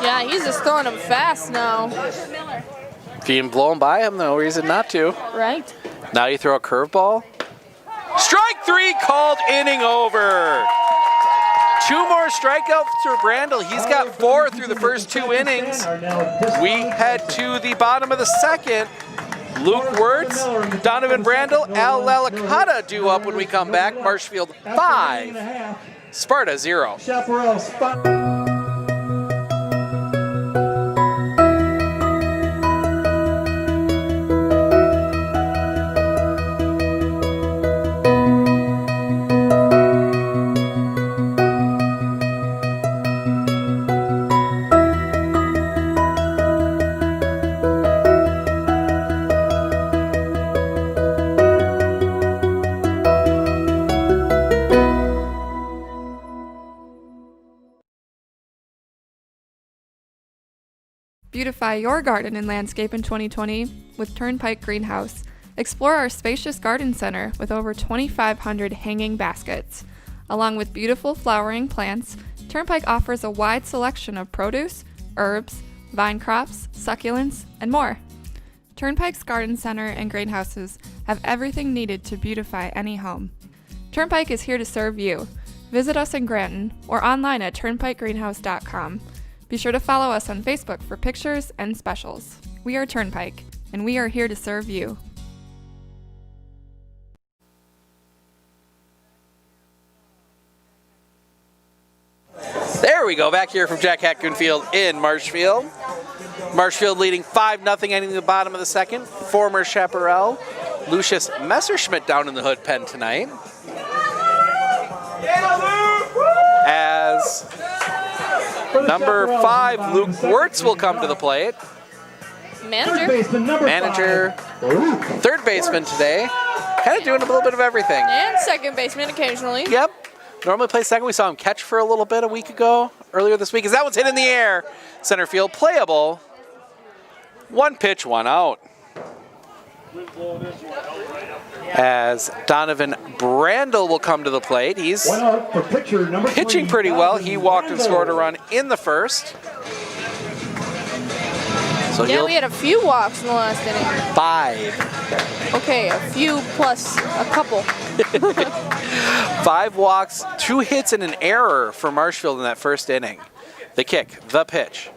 Yeah, he's just throwing them fast now. If you can blow him by him, no reason not to. Right. Now you throw a curveball. Strike 3 called, inning over. 2 more strikeouts for Brandel. He's got 4 through the first 2 innings. We head to the bottom of the second. Luke Wirtz, Donovan Brandel, Al Lalicata due up when we come back. Marshfield 5, Sparta 0. Chaparral spot. Beautify your garden and landscape in 2020 with Turnpike Greenhouse. Explore our spacious garden center with over 2,500 hanging baskets. Along with beautiful flowering plants, Turnpike offers a wide selection of produce, herbs, vine crops, succulents, and more. Turnpike's garden center and greenhouses have everything needed to beautify any home. Turnpike is here to serve you. Visit us in Granton or online at turnpikegreenhouse.com. Be sure to follow us on Facebook for pictures and specials. We are Turnpike, and we are here to serve you. There we go, back here from Jack Hatcoon Field in Marshfield. Marshfield leading 5-0 ending the bottom of the second. Former Chaparral, Lucius Messerschmidt down in the hood pen tonight. As number 5, Luke Wirtz will come to the plate. Manager, third baseman today. Kind of doing a little bit of everything. And second baseman occasionally. Yep. Normally plays second. We saw him catch for a little bit a week ago, earlier this week. As that one's hit in the air. Center field playable. 1 pitch, 1 out. As Donovan Brandel will come to the plate. He's pitching pretty well. He walked and scored a run in the first. So yeah, we had a few walks in the last inning. 5. Okay, a few plus a couple. 5 walks, 2 hits, and an error for Marshfield in that first inning. The kick, the pitch.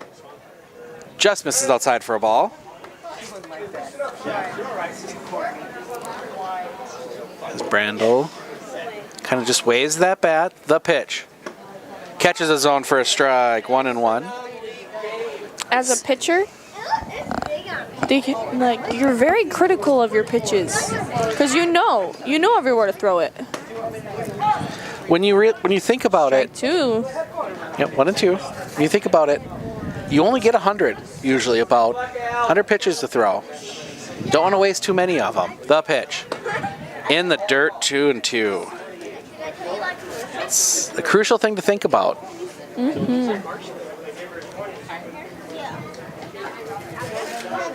Just misses outside for a ball. As Brandel kind of just waves that bat, the pitch. Catches a zone for a strike, 1-1. As a pitcher, you're very critical of your pitches because you know everywhere to throw it. When you think about it, 2. Yep, 1 and 2. When you think about it, you only get 100 usually, about 100 pitches to throw. Don't want to waste too many of them. The pitch in the dirt, 2-2. It's a crucial thing to think about.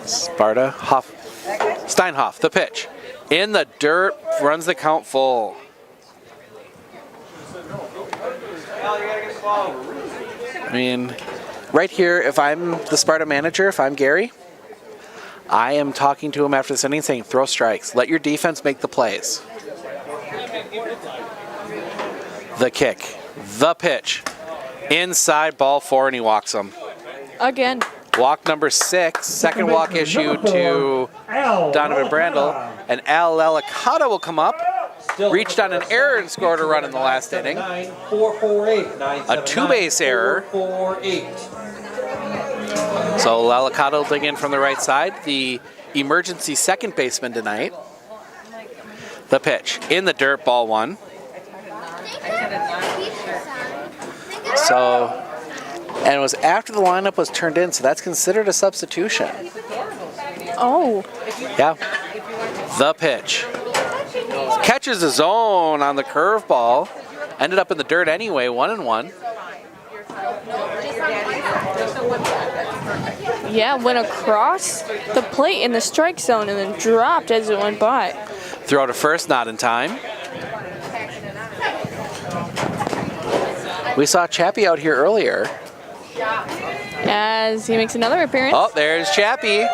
Sparta, Steinhoff, the pitch. In the dirt, runs the count full. I mean, right here, if I'm the Sparta manager, if I'm Gary, I am talking to him after this inning saying, throw strikes. Let your defense make the plays. The kick, the pitch. Inside, ball 4, and he walks him. Again. Walk number 6, second walk issued to Donovan Brandel. And Al Lalicata will come up. Reached on an error and scored a run in the last inning. A 2-base error. So Lalicata will dig in from the right side. The emergency second baseman tonight. The pitch in the dirt, ball 1. So, and it was after the lineup was turned in, so that's considered a substitution. Oh. Yeah. The pitch. Catches the zone on the curveball. Ended up in the dirt anyway, 1-1. Yeah, went across the plate in the strike zone and then dropped as it went by. Throw to first, not in time. We saw Chappie out here earlier. As he makes another appearance. Oh, there's Chappie.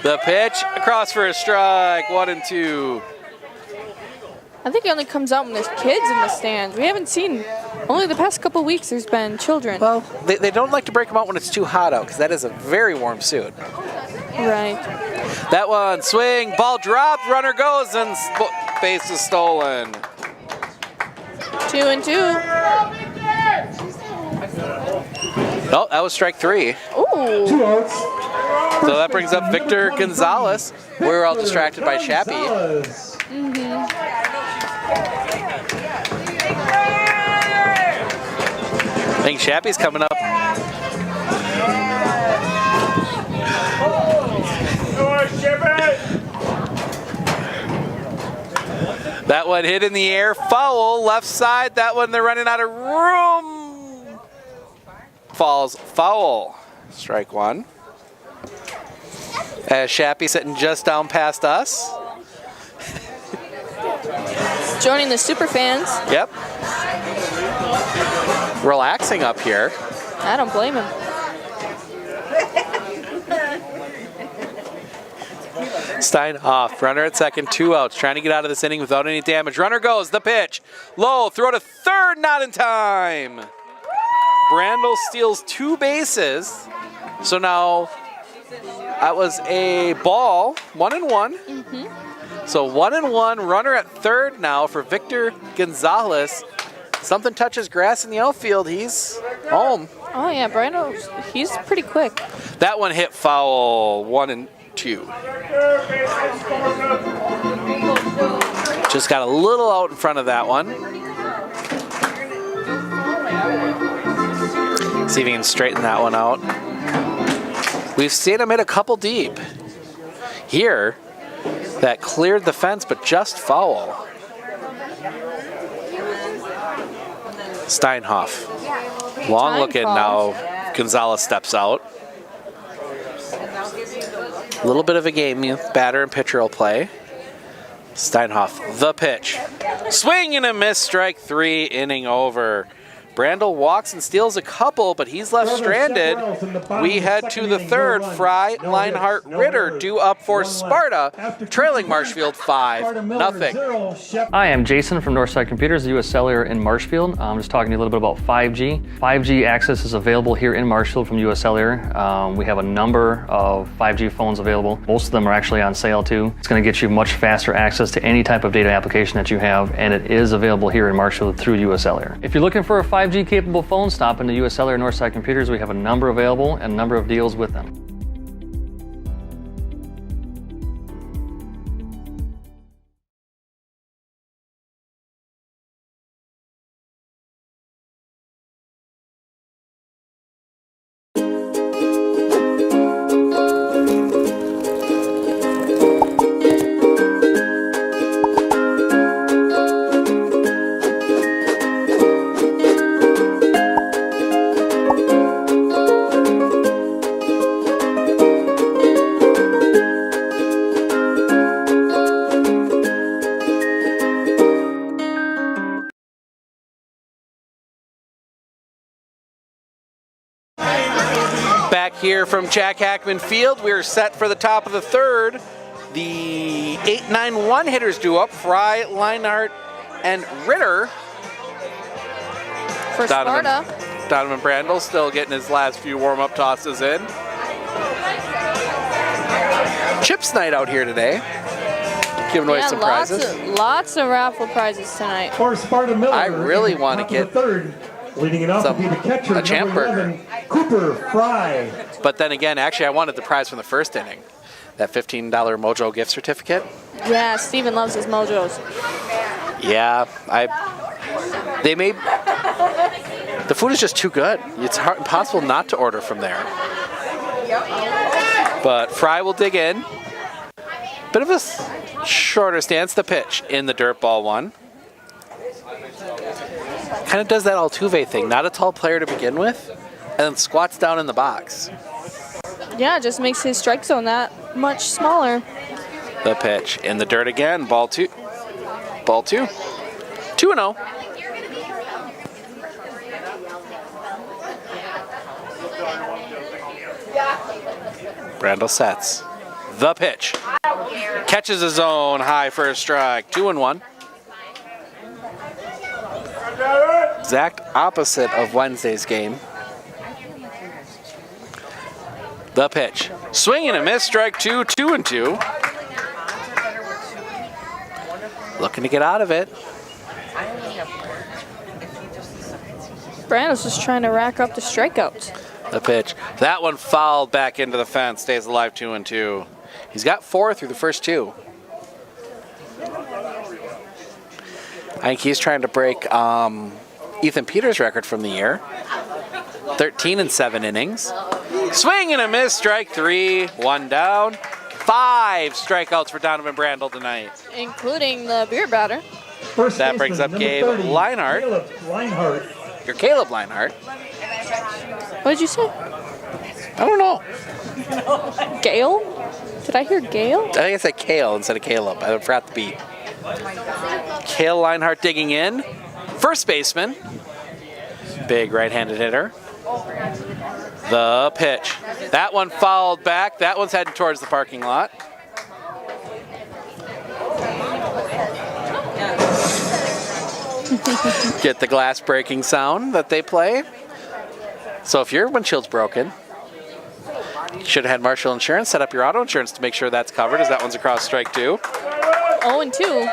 The pitch across for a strike. 1-2. I think it only comes out when there's kids in the stands. We haven't seen, only the past couple weeks there's been children. Well, they don't like to break them out when it's too hot out because that is a very warm suit. Right. That one, swing, ball dropped, runner goes, and base is stolen. 2-2. Oh, that was strike 3. Ooh. 2 outs. So that brings up Victor Gonzalez. We were all distracted by Chappie. I think Chappie's coming up. That one hit in the air, foul, left side. That one, they're running out of room. Falls foul. Strike 1. As Chappie sitting just down past us. Joining the super fans. Yep. Relaxing up here. I don't blame him. Steinhoff, runner at second, 2 outs, trying to get out of this inning without any damage. Runner goes, the pitch, low, throw to third, not in time. Brandel steals 2 bases, so now that was a ball, 1-1. So 1-1, runner at third now for Victor Gonzalez. Something touches grass in the outfield, he's home. Oh yeah, Brandel, he's pretty quick. That one hit foul, 1-2. Just got a little out in front of that one. See if he can straighten that one out. We've seen him hit a couple deep. Here, that cleared the fence, but just foul. Steinhoff. Long looking now. Gonzalez steps out. A little bit of a game, batter and pitcher will play. Steinhoff, the pitch. Swing and a miss, strike 3, inning over. Brandel walks and steals a couple, but he's left stranded. We head to the third. Fry, Leinhart, Ritter due up for Sparta, trailing Marshfield 5-0. Hi, I'm Jason from Northside Computers, the U.S. Cellular in Marshfield. I'm just talking to you a little bit about 5G. 5G access is available here in Marshfield from U.S. Cellular. We have a number of 5G phones available. Most of them are actually on sale too. It's going to get you much faster access to any type of data application that you have, and it is available here in Marshfield through U.S. Cellular. If you're looking for a 5G capable phone, stop into U.S. Cellular Northside Computers. We have a number available and a number of deals with them. Back here from Jack Hackman Field, we're set for the top of the third. The 8-9-1 hitters due up, Fry, Leinart, and Ritter. For Sparta. Donovan Brandel still getting his last few warm-up tosses in. Chips night out here today. Giving away some prizes. Lots of raffle prizes tonight. For Sparta Miller. I really want to get third. Leading it off to be the catcher, a champ burger. Cooper Fry. But then again, actually, I wanted the prize from the first inning. That $15 Mojo gift certificate. Yeah, Steven loves his Mojos. Yeah, the food is just too good. It's impossible not to order from there. But Fry will dig in. Bit of a shorter stance, the pitch in the dirt, ball 1. Kind of does that Altuve thing. Not a tall player to begin with, and then squats down in the box. Yeah, it just makes his strike zone that much smaller. The pitch in the dirt again, ball 2. Ball 2. 2-0. Brandel sets. The pitch. Catches his own high for a strike. 2-1. Exact opposite of Wednesday's game. The pitch. Swing and a miss. Strike 2. 2-2. Looking to get out of it. Brandon's just trying to rack up the strikeouts. The pitch. That one fouled back into the fence. Stays alive. 2-2. He's got 4 through the first 2. I think he's trying to break Ethan Peters' record from the year. 13 in 7 innings. Swing and a miss. Strike 3. 1 down. 5 strikeouts for Donovan Brandel tonight, including the beer batter. That brings up Gabe Leinart. Caleb Leinart. You're Caleb Leinart. What did you say? I don't know. Gale? Did I hear Gale? I think I said Kale instead of Caleb. I forgot the beat. Cale Leinart digging in. First baseman. Big right-handed hitter. The pitch. That one fouled back. That one's heading towards the parking lot. Get the glass breaking sound that they play. So if your windshield's broken, you should have had Marshall Insurance set up your auto insurance to make sure that's covered, as that one's across strike 2. 0-2.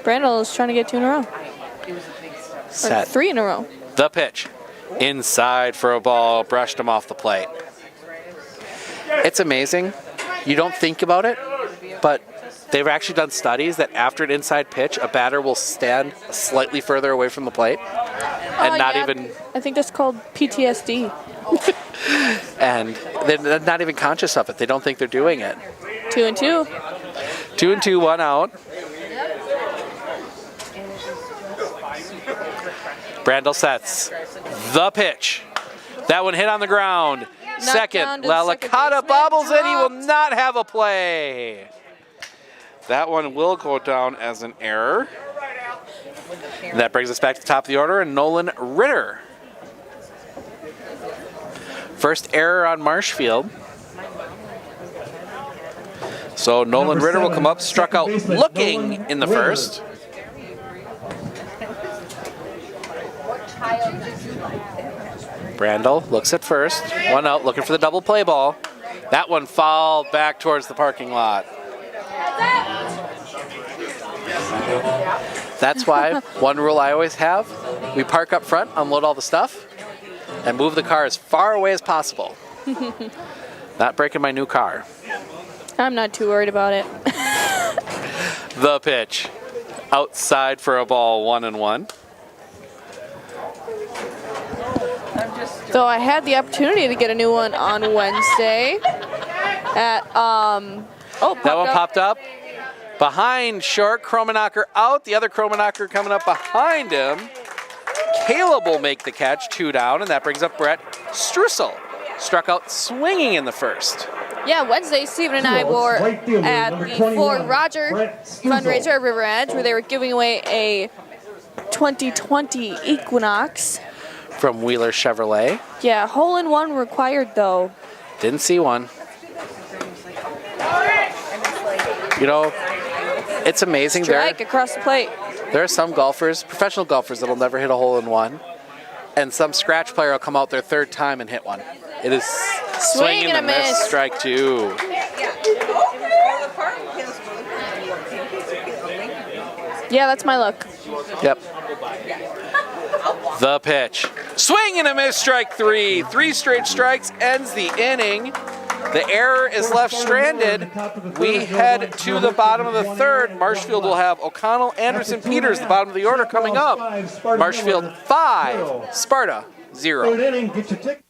Brandel is trying to get 2 in a row. Set. Or 3 in a row. The pitch. Inside for a ball. Brushed him off the plate. It's amazing. You don't think about it, but they've actually done studies that after an inside pitch, a batter will stand slightly further away from the plate and not even... I think that's called PTSD. And they're not even conscious of it. They don't think they're doing it. 2-2. 2-2, 1 out. Brandel sets. The pitch. That one hit on the ground. Second. Lalicata bobbles it. He will not have a play. That one will go down as an error. And that brings us back to the top of the order, and Nolan Ritter. First error on Marshfield. So Nolan Ritter will come up, struck out looking in the first. Brandel looks at first. 1 out, looking for the double play ball. That one fouled back towards the parking lot. That's why one rule I always have, we park up front, unload all the stuff, and move the car as far away as possible. Not breaking my new car. I'm not too worried about it. The pitch. Outside for a ball, 1-1. So I had the opportunity to get a new one on Wednesday at, that one popped up. Behind short, Kromanacher out. The other Kromanacher coming up behind him. Caleb will make the catch, 2 down, and that brings up Brett Strussel. Struck out swinging in the first. Yeah, Wednesday, Steven and I were at the Fort Roger fundraiser at River Edge, where they were giving away a 2020 Equinox. From Wheeler Chevrolet. Yeah, hole-in-one required, though. Didn't see one. You know, it's amazing. Strike across the plate. There are some golfers, professional golfers, that'll never hit a hole-in-one. And some scratch player will come out their 3rd time and hit one. It is swing and a miss. Strike 2. Yeah, that's my luck. Yep. The pitch. Swing and a miss, strike 3. 3 straight strikes ends the inning. The error is left stranded. We head to the bottom of the 3rd. Marshfield will have O'Connell, Anderson, Peters, the bottom of the order coming up. Marshfield 5, Sparta 0. 3rd inning, get your ticket.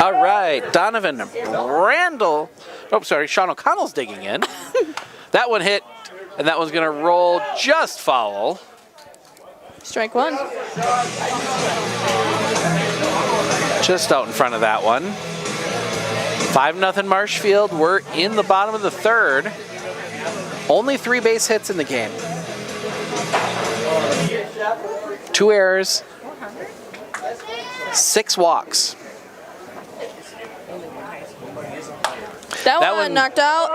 All right, Donovan Randall. Oh, sorry, Sean O'Connell's digging in. That one hit, and that one's going to roll just foul. Strike one. Just out in front of that one. 5-0 Marshfield. We're in the bottom of the third. Only 3 base hits in the game. 2 errors. 6 walks. That one knocked out.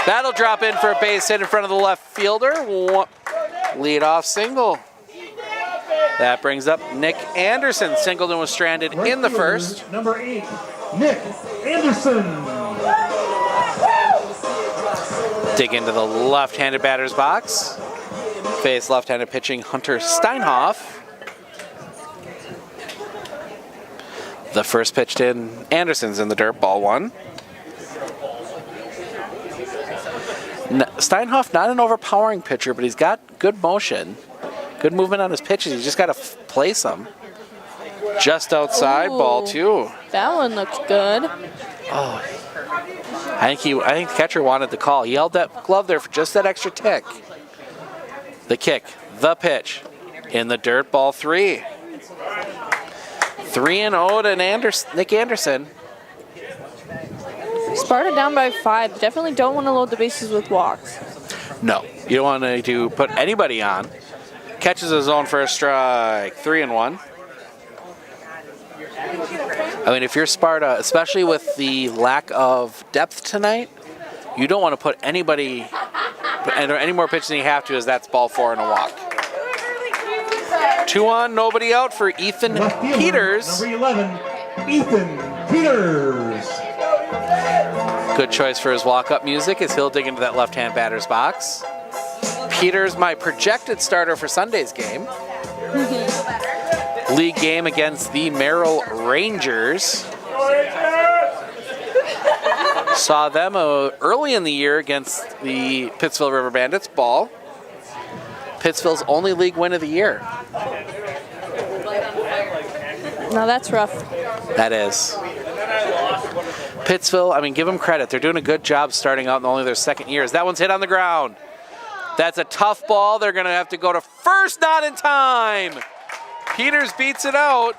That'll drop in for a base hit in front of the left fielder. Lead-off single. That brings up Nick Anderson. Singleton was stranded in the first. Number 8, Nick Anderson. Dig into the left-handed batter's box. Face left-handed pitching Hunter Steinhoff. The first pitched in, Anderson's in the dirt, ball 1. Steinhoff, not an overpowering pitcher, but he's got good motion. Good movement on his pitches. You just got to place them. Just outside, ball 2. That one looks good. Oh, I think the catcher wanted the call. He held that glove there for just that extra tick. The kick, the pitch, in the dirt, ball 3. 3-0 to Nick Anderson. Sparta down by 5. Definitely don't want to load the bases with walks. No, you don't want to put anybody on. Catches his own for a strike. 3-1. I mean, if you're Sparta, especially with the lack of depth tonight, you don't want to put anybody any more pitches than you have to, as that's ball 4 and a walk. 2 on, nobody out for Ethan Peters. Number 11, Ethan Peters. Good choice for his walk-up music as he'll dig into that left-hand batter's box. Peters, my projected starter for Sunday's game. League game against the Merrill Rangers. Saw them early in the year against the Pittsville River Bandits. Ball. Pittsville's only league win of the year. Now that's rough. That is. Pittsville, I mean, give them credit. They're doing a good job starting out in only their second years. That one's hit on the ground. That's a tough ball. They're going to have to go to first, not in time. Peters beats it out.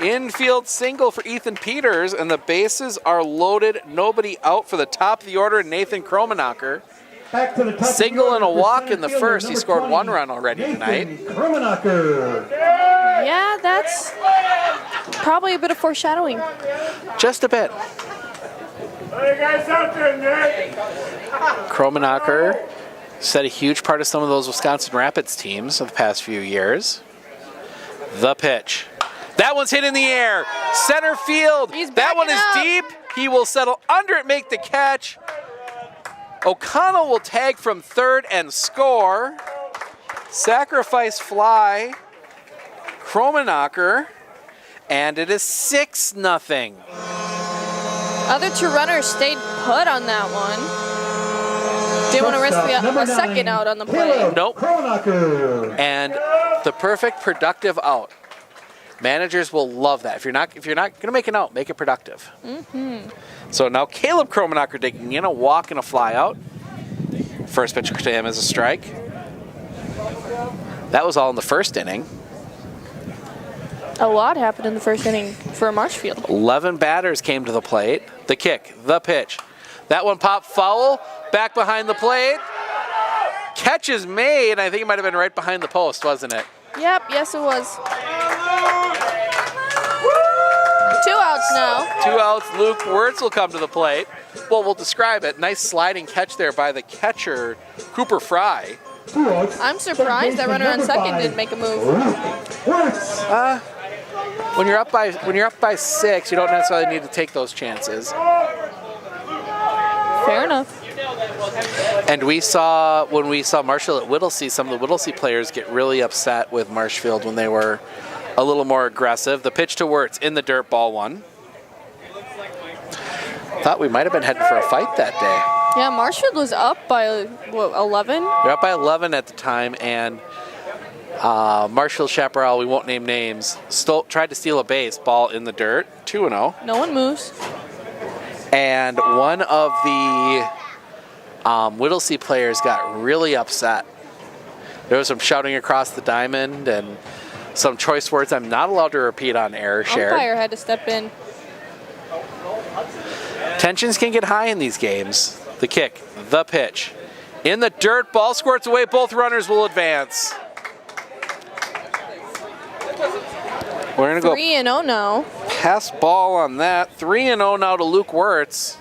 Infield single for Ethan Peters, and the bases are loaded. Nobody out for the top of the order, Nathan Kromenacher. Back to the top Single and a walk in the fielder, first. He scored 1 run already tonight. Kromenacher. Yeah, that's probably a bit of foreshadowing. Just a bit. Kromenacher set a huge part of some of those Wisconsin Rapids teams of the past few years. The pitch. That one's hit in the air. Center field. That one is deep. He will settle under it, make the catch. O'Connell will tag from third and score. Sacrifice fly. Kromenacher. And it is 6-0. Other 2 runners stayed put on that one. Didn't want to risk a second out on the play. Nope. And the perfect productive out. Managers will love that. If you're not going to make an out, make it productive. Mm-hmm. So now Caleb Kromenacher digging in, a walk and a fly out. First pitch to him is a strike. That was all in the first inning. A lot happened in the first inning for Marshfield. 11 batters came to the plate. The kick, the pitch. That one popped foul, back behind the plate. Catch is made. I think it might have been right behind the post, wasn't it? Yep, yes it was. 2 outs now. 2 outs. Luke Wirtz will come to the plate. Well, we'll describe it. Nice sliding catch there by the catcher, Cooper Fry. I'm surprised that runner on second didn't make a move. When you're up by 6, you don't necessarily need to take those chances. Fair enough. And when we saw Marshfield at Whittlesea, some of the Whittlesea players get really upset with Marshfield when they were a little more aggressive. The pitch to Wirtz in the dirt, ball 1. Thought we might have been heading for a fight that day. Yeah, Marshfield was up by, what, 11? They're up by 11 at the time, and Marshfield Chaparral, we won't name names, tried to steal a base, ball in the dirt, 2-0. No one moves. And one of the Whittlesey players got really upset. There was some shouting across the diamond and some choice words I'm not allowed to repeat on air shared. Umpire had to step in. Tensions can get high in these games. The kick, the pitch. In the dirt, ball squirts away, both runners will advance. We're going to go 3-0 now. pass ball on that. 3-0 now to Luke Wirtz.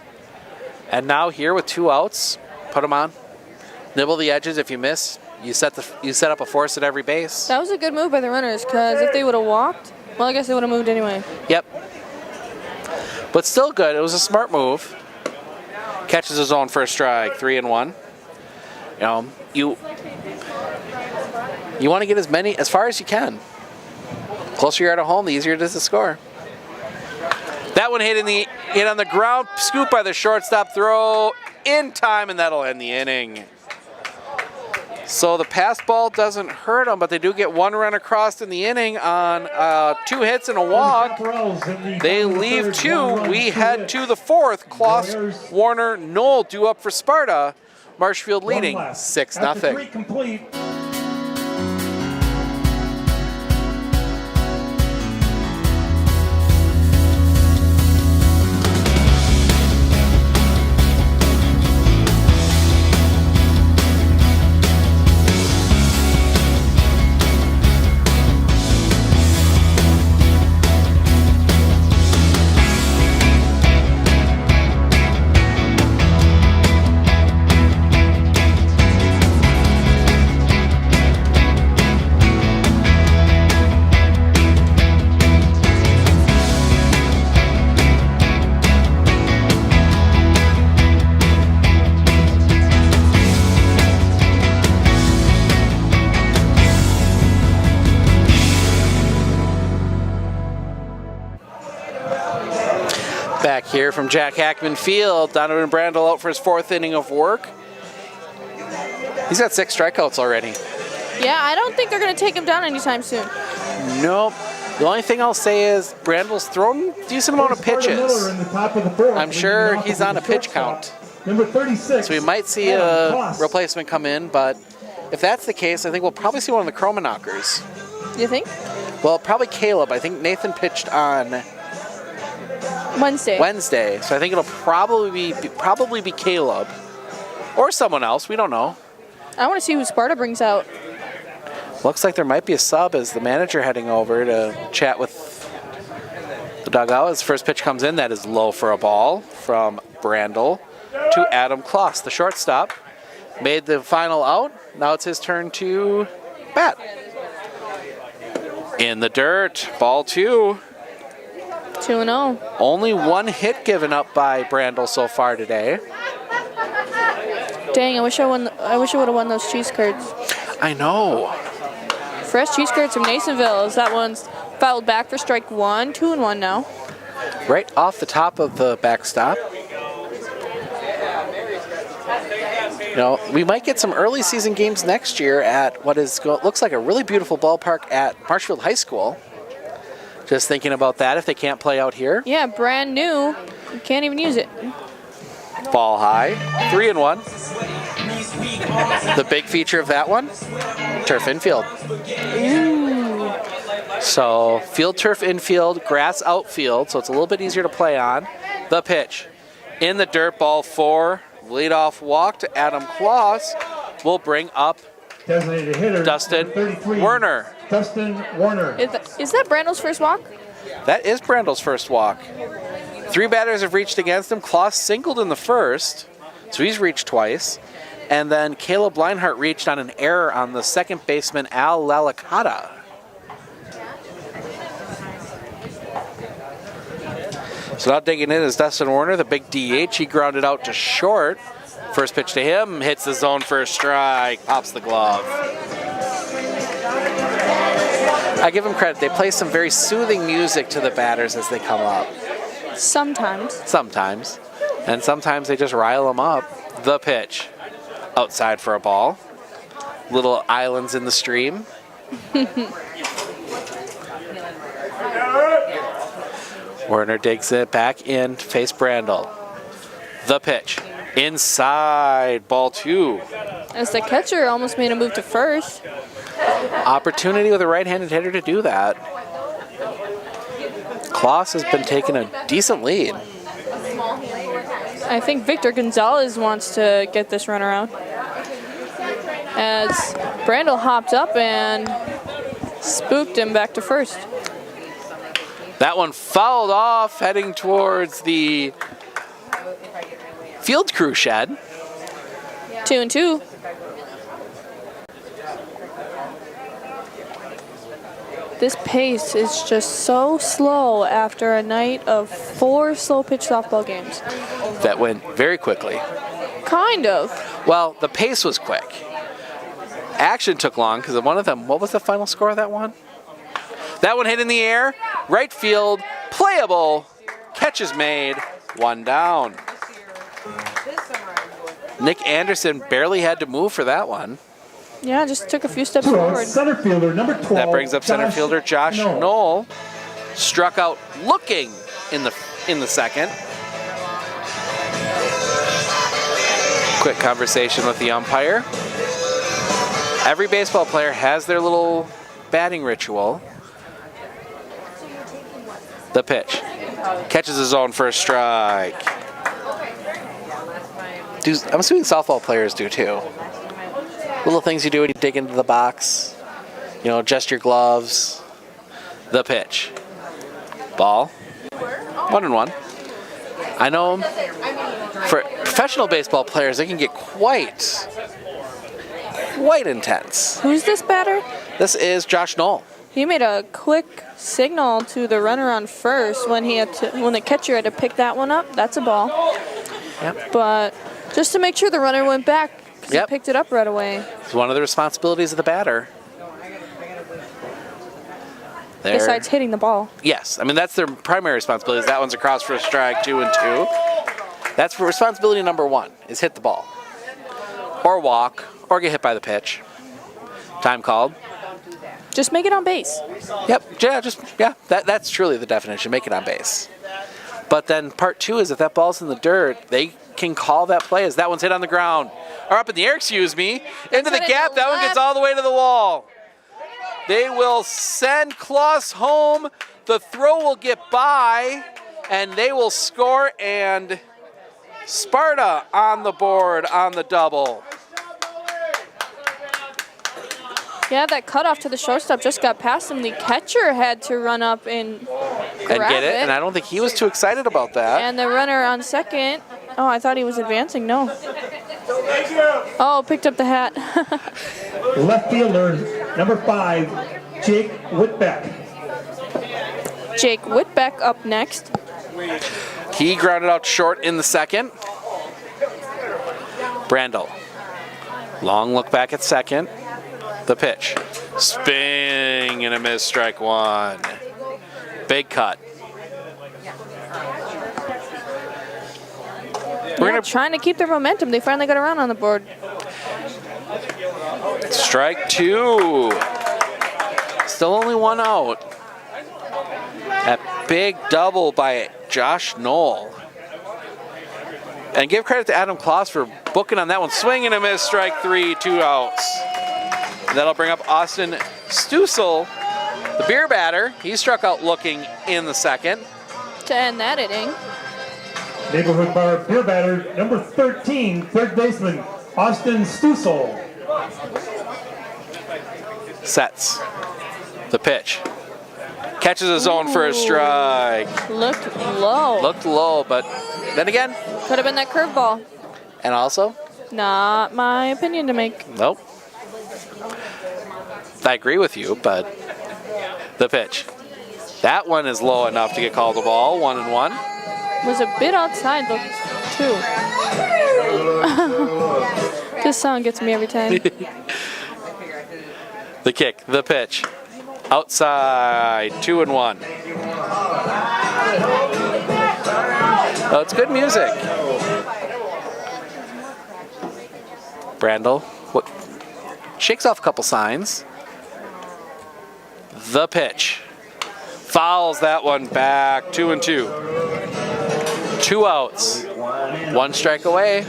And now here with 2 outs, put them on. Nibble the edges if you miss. You set up a force at every base. That was a good move by the runners, because if they would have walked, well, I guess they would have moved anyway. Yep. But still good. It was a smart move. Catches his own first strike, 3-1. You want to get as far as you can. Closer you're at home, the easier it is to score. That one hit on the ground, scoop by the shortstop, throw in time, and that'll end the inning. So the pass ball doesn't hurt them, but they do get 1 run across in the inning on 2 hits and a walk. They leave 2. We head to the 4th. Kloss, Warner, Knoll due up for Sparta. Marshfield leading 6-0. Back here from Jack Hackman Field, Donovan Brandel out for his 4th inning of work. He's got 6 strikeouts already. Yeah, I don't think they're going to take him down anytime soon. Nope. The only thing I'll say is Brandel's thrown a decent amount of pitches. I'm sure he's on a pitch count. Number 36. So we might see a replacement come in, but if that's the case, I think we'll probably see one of the Chroma knockers. You think? Well, probably Caleb. I think Nathan pitched on Wednesday. So I think it'll probably be Caleb or someone else. We don't know. I want to see who Sparta brings out. Looks like there might be a sub as the manager heading over to chat with the dugout. As first pitch comes in, that is low for a ball from Brandel to Adam Kloss, the shortstop. Made the final out. Now it's his turn to bat. In the dirt, ball 2. 2-0. Only 1 hit given up by Brandel so far today. Dang, I wish I would have won those cheese curds. I know. Fresh cheese curds from Nasonville. As that one's fouled back for strike 1. 2-1 now. Right off the top of the backstop. We might get some early season games next year at what looks like a really beautiful ballpark at Marshfield High School. Just thinking about that if they can't play out here. Yeah, brand new. You can't even use it. Ball high, 3-1. The big feature of that one, turf infield. Ooh. So field turf infield, grass outfield, so it's a little bit easier to play on. The pitch, in the dirt, ball 4, leadoff walk to Adam Kloss will bring up designated hitter, Dustin Werner. Dustin Werner. Is that Brandel's first walk? That is Brandel's first walk. 3 batters have reached against him. Kloss singled in the first, so he's reached twice. And then Caleb Leinhart reached on an error on the second baseman, Al Lalicata. So now digging in is Dustin Werner, the big DH. He grounded out to short. First pitch to him, hits the zone for a strike, pops the glove. I give them credit. They play some very soothing music to the batters as they come up. Sometimes. Sometimes. And sometimes they just rile them up. The pitch. Outside for a ball. Little islands in the stream. Werner digs it back in to face Brandel. The pitch. Inside, ball 2. As the catcher almost made a move to first. Opportunity with a right-handed hitter to do that. Klaus has been taking a decent lead. I think Victor Gonzalez wants to get this run around. As Brandel hopped up and spooked him back to first. That one fouled off, heading towards the field crew shed. 2-2. This pace is just so slow after a night of 4 slow-pitch softball games. That went very quickly. Kind of. Well, the pace was quick. Action took long because one of them, what was the final score of that one? That one hit in the air, right field, playable, catch is made, 1 down. Nick Anderson barely had to move for that one. Yeah, just took a few steps forward. Center fielder, number 12. That brings up center fielder Josh Knoll. Struck out looking in the second. Quick conversation with the umpire. Every baseball player has their little batting ritual. The pitch. Catches his own first strike. I'm assuming softball players do too. Little things you do when you dig into the box. You know, adjust your gloves. The pitch. Ball. 1-1. I know for professional baseball players, they can get quite intense. Who's this batter? This is Josh Knoll. He made a quick signal to the runner on first when when the catcher had to pick that one up. That's a ball. Yep. But just to make sure the runner went back, because Yep. he picked it up right away. It's one of the responsibilities of the batter. There. Besides hitting the ball. Yes, I mean that's their primary responsibility. That one's across for a strike, 2-2. That's for responsibility number 1, is hit the ball. Or walk, or get hit by the pitch. Time called. Just make it on base. Yep, yeah, that's truly the definition, make it on base. But then part 2 is if that ball's in the dirt, they can call that play as that one's hit on the ground. Or up in the air, excuse me. Into the gap, that one gets all the way to the wall. They will send Klaus home. The throw will get by, and they will score, and Sparta on the board on the double. Yeah, that cutoff to the shortstop just got past him. The catcher had to run up and grab get it, and I don't think he was too excited about that. And the runner on second, oh, I thought he was advancing. No. Oh, picked up the hat. Left fielder, number 5, Jake Whitbeck. Jake Whitbeck up next. He grounded out short in the second. Brandel. Long look back at second. The pitch. Spin and a miss, strike 1. Big cut. We're trying to keep their momentum. They finally got around on the board. Strike 2. Still only 1 out. That big double by Josh Knoll. And give credit to Adam Klaus for booking on that one. Swing and a miss, strike 3, 2 outs. And that'll bring up Austin Stussel, the beer batter. He struck out looking in the second. To end that inning. Neighborhood bar beer batter, number 13, third baseman, Austin Stussel. Sets. The pitch. Catches his own for a strike. Looked low. Looked low, but then again. Could have been that curveball. And also? Not my opinion to make. Nope. I agree with you, but the pitch. That one is low enough to get called a ball, 1-1. Was a bit outside though, too. This song gets me every time. The kick, the pitch. Outside, 2-1. Oh, it's good music. Brandel shakes off a couple signs. The pitch. Fouls that one back. 2-2. 2 outs. 1 strike away.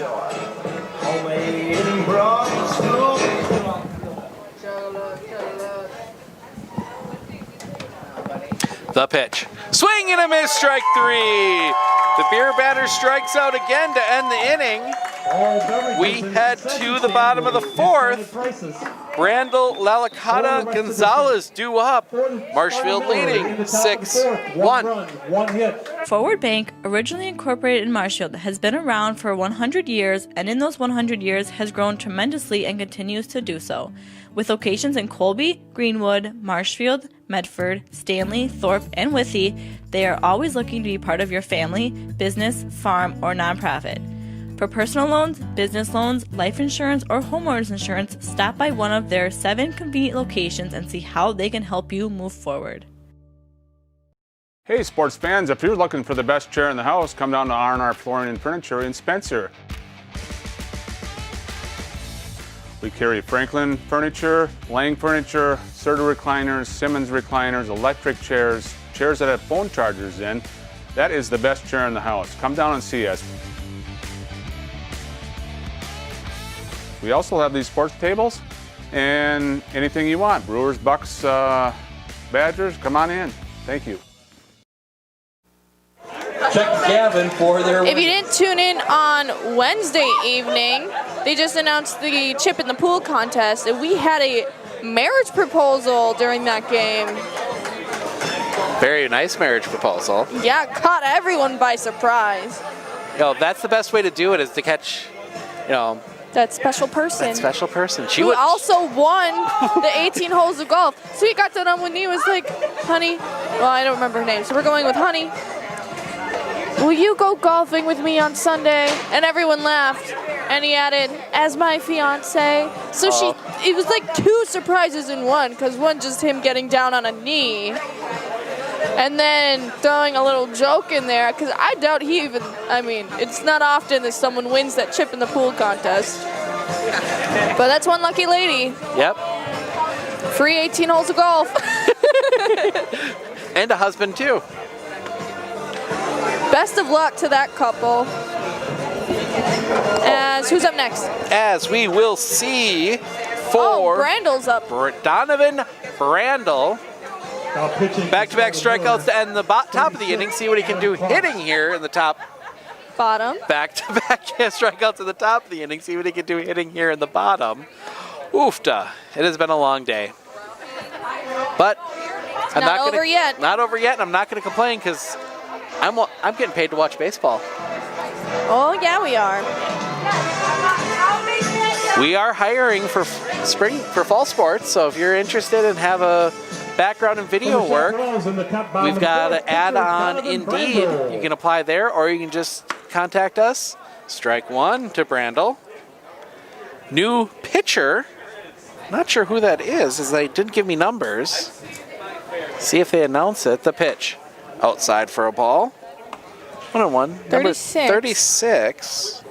The pitch. Swing and a miss, strike 3. The beer batter strikes out again to end the inning. We head to the bottom of the 4th. Brandel, Lalicata, Gonzalez due up. Marshfield leading 6-1. Forward Bank, originally incorporated in Marshfield, has been around for 100 years, and in those 100 years has grown tremendously and continues to do so. With locations in Colby, Greenwood, Marshfield, Medford, Stanley, Thorpe, and Withee, they are always looking to be part of your family, business, farm, or nonprofit. For personal loans, business loans, life insurance, or homeowners insurance, stop by one of their 7 convenient locations and see how they can help you move forward. Hey sports fans, if you're looking for the best chair in the house, come down to R&R Flooring and Furniture in Spencer. We carry Franklin furniture, Lang furniture, Serta recliners, Simmons recliners, electric chairs, chairs that have phone chargers in. That is the best chair in the house. Come down and see us. We also have these sports tables and anything you want. Brewers, Bucks, Badgers, come on in. Thank you. Check Gavin for their. If you didn't tune in on Wednesday evening, they just announced the chip in the pool contest, and we had a marriage proposal during that game. Very nice marriage proposal. Yeah, caught everyone by surprise. That's the best way to do it, is to catch, that special person. That special person. She also won the 18 holes of golf. So he got done on when he was like, honey, well, I don't remember her name, so we're going with honey. Will you go golfing with me on Sunday? And everyone laughed. And he added, as my fiance. So it was like 2 surprises in one, because one just him getting down on a knee. And then throwing a little joke in there, because I doubt it's not often that someone wins that chip in the pool contest. But that's one lucky lady. Yep. Free 18 holes of golf. And a husband, too. Best of luck to that couple. As who's up next? As we will see for Brandel's up. Donovan Brandel. Back-to-back strikeouts to end the top of the inning. See what he can do hitting here in the top. Bottom. Back-to-back strikeouts at the top of the inning. See what he can do hitting here in the bottom. Oofta. It has been a long day. But I'm not over yet. Not over yet, and I'm not going to complain because I'm getting paid to watch baseball. Oh, yeah, we are. We are hiring for fall sports, so if you're interested and have a background in video work, we've got an ad on Indeed. You can apply there, or you can just contact us. Strike 1 to Brandel. New pitcher. Not sure who that is, as they didn't give me numbers. See if they announce it. The pitch. Outside for a ball. 1-1. 36. Number 36.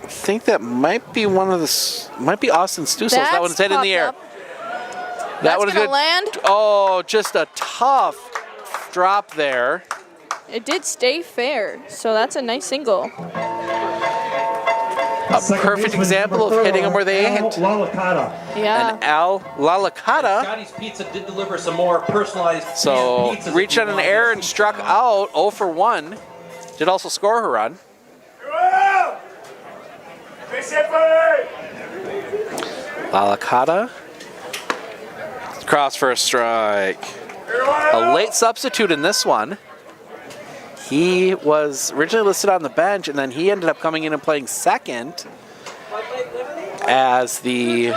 I think that might be might be Austin Stusels. That one's head in the air. Up. That one's going to land. Oh, just a tough drop there. It did stay fair, so that's a nice single. A perfect example of hitting them where they ain't. Yeah. And Al Lalicata. Scotty's Pizza did deliver some more personalized So pizzas reached on an air and struck out 0 for 1. Did also score her run. Lalicata. Cross for a strike. A late substitute in this one. He was originally listed on the bench, and then he ended up coming in and playing second as the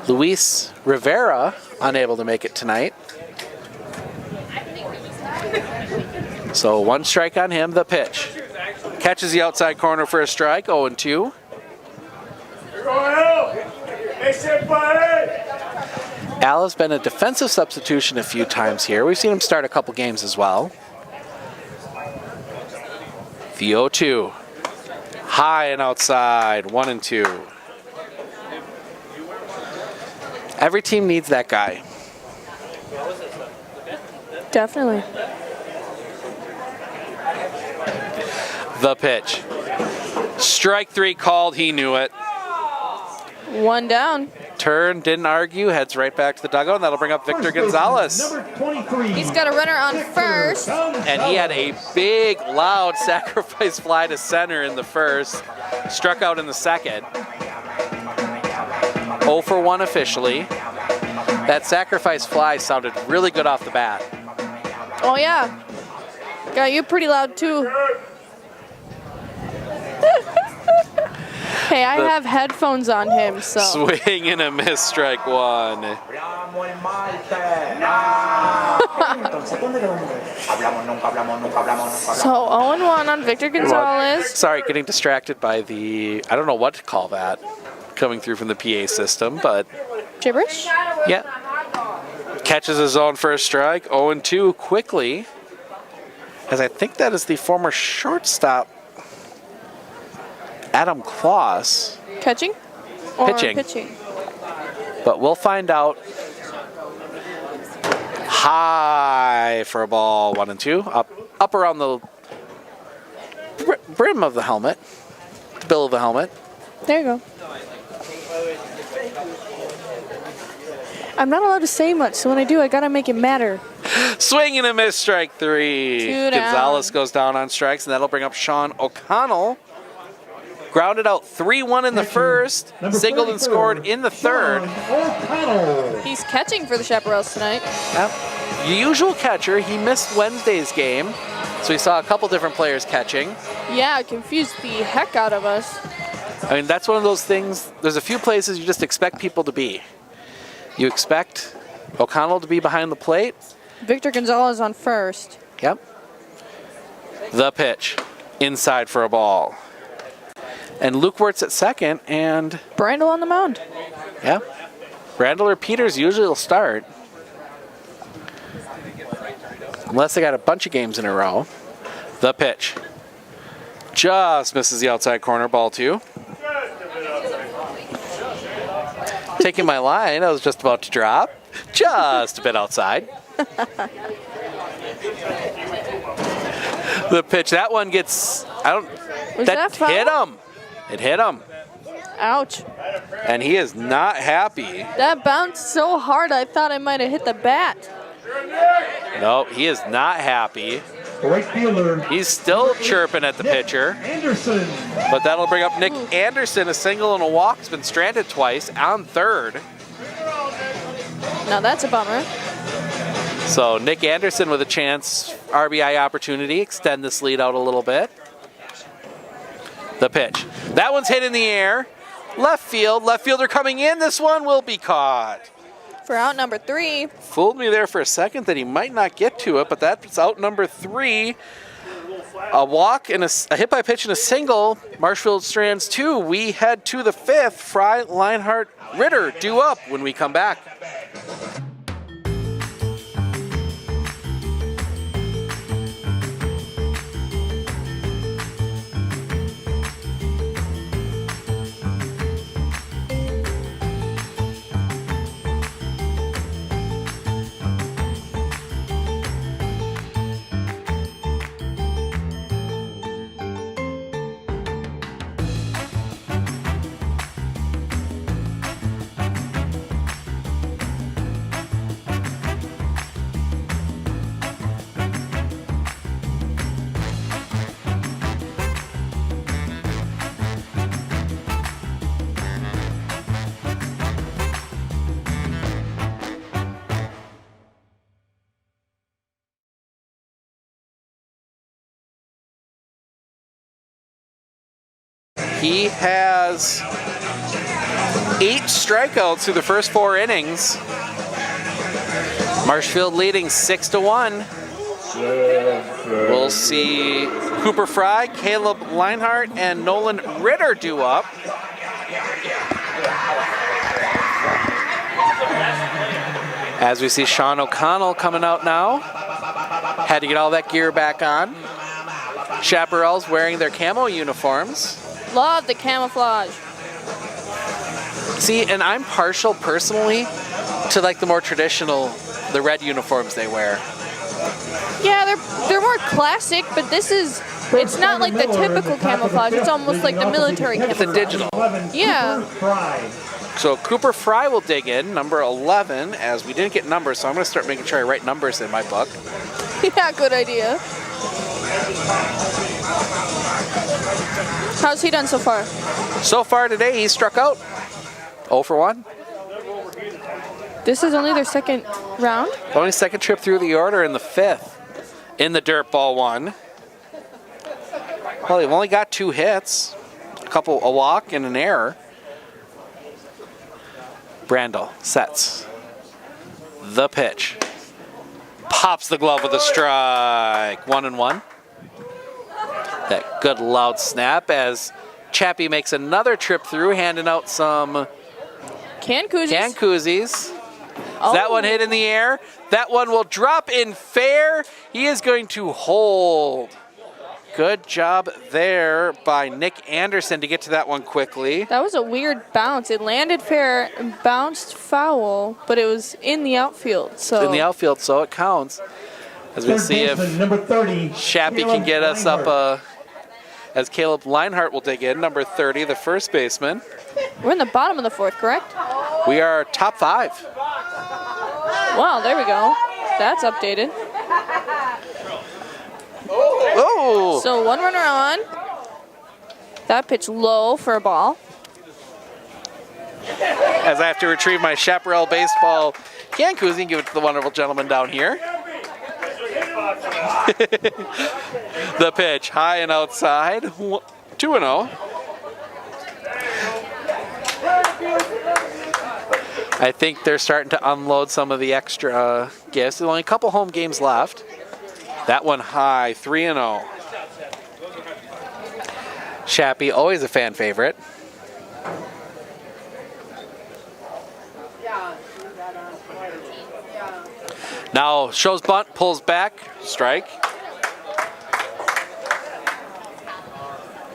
Luis Rivera, unable to make it tonight. So 1 strike on him, the pitch. Catches the outside corner for a strike, 0-2. Al has been a defensive substitution a few times here. We've seen him start a couple games as well. The 0-2. High and outside, 1 and 2. Every team needs that guy. Definitely. The pitch. Strike 3 called, he knew it. 1 down. Turn, didn't argue, heads right back to the dugout, and that'll bring up Victor Gonzalez. Number 23. He's got a runner on first. And he had a big, loud sacrifice fly to center in the first. Struck out in the second. 0 for 1 officially. That sacrifice fly sounded really good off the bat. Oh, yeah. Got you pretty loud, too. Hey, I have headphones on him, so. Swing and a miss, strike 1. So 0-1 on Victor Gonzalez. Sorry, getting distracted by the, I don't know what to call that, coming through from the PA system, but. Gibberish? Yeah. Catches his own first strike, 0-2 quickly, as I think that is the former shortstop, Adam Kloss. Catching? Or Pitching. pitching? But we'll find out. High for a ball, 1 and 2. Up around the brim of the helmet, the bill of the helmet. There you go. I'm not allowed to say much, so when I do, I gotta make it matter. Swing and a miss, strike 3. 2 down. Gonzalez goes down on strikes, and that'll bring up Sean O'Connell. Grounded out 3-1 in the first, singled and scored in the third. He's catching for the Chaparrals tonight. Yep. Usual catcher. He missed Wednesday's game, so we saw a couple different players catching. Yeah, it confused the heck out of us. I mean, that's one of those things. There's a few places you just expect people to be. You expect O'Connell to be behind the plate. Victor Gonzalez on first. Yep. The pitch. Inside for a ball. And Luke Wirtz at second, and Brandel on the mound. Yeah. Brandel or Peters usually will start. Unless they got a bunch of games in a row. The pitch. Just misses the outside corner, ball 2. Taking my line, I was just about to drop. Just a bit outside. The pitch, that one gets, that foul? hit him. It hit him. Ouch. And he is not happy. That bounced so hard, I thought I might have hit the bat. No, he is not happy. Right fielder. He's still chirping at the pitcher. Anderson. But that'll bring up Nick Anderson, a single and a walk. He's been stranded twice on third. Now that's a bummer. So Nick Anderson with a chance, RBI opportunity, extend this lead out a little bit. The pitch. That one's hit in the air. Left field. Left fielder coming in. This one will be caught. For out number 3. Fooled me there for a second that he might not get to it, but that's out number 3. A walk and a hit by pitch and a single. Marshfield strands 2. We head to the 5th. Fry, Leinhart, Ritter due up when we come back. He has 8 strikeouts through the first 4 innings. Marshfield leading 6-1. We'll see Cooper Fry, Caleb Leinhart, and Nolan Ritter due up. As we see Sean O'Connell coming out now. Had to get all that gear back on. Chaparrals wearing their camo uniforms. Love the camouflage. See, and I'm partial personally to like the more traditional, the red uniforms they wear. Yeah, they're more classic, but this is, it's not like the typical camouflage. It's almost like the military It's camouflage. a digital. Yeah. So Cooper Fry will dig in, number 11, as we didn't get numbers, so I'm going to start making sure I write numbers in my book. Yeah, good idea. How's he done so far? So far today, he struck out 0 for 1. This is only their second round? Only second trip through the order in the 5th in the dirt ball one. Well, they've only got 2 hits, a walk and an error. Brandel sets the pitch. Pops the glove with a strike. 1-1. That good loud snap as Chappie makes another trip through, handing out some can koozies. Oh. That one hit in the air. That one will drop in fair. He is going to hold. Good job there by Nick Anderson to get to that one quickly. That was a weird bounce. It landed fair and bounced foul, but it was in the outfield. So in the outfield, so it counts. As we see if number 30, Chappie can get us up. As Caleb Leinhart will dig in, number 30, the first baseman. We're in the bottom of the 4th, correct? We are top 5. Wow, there we go. That's updated. Oh! So 1 runner on. That pitch low for a ball. As I have to retrieve my Chaparral baseball can koozie and give it to the wonderful gentleman down here. The pitch, high and outside, 2-0. I think they're starting to unload some of the extra gifts. There's only a couple home games left. That one high, 3-0. Chappie, always a fan favorite. Now shows bunt, pulls back, strike.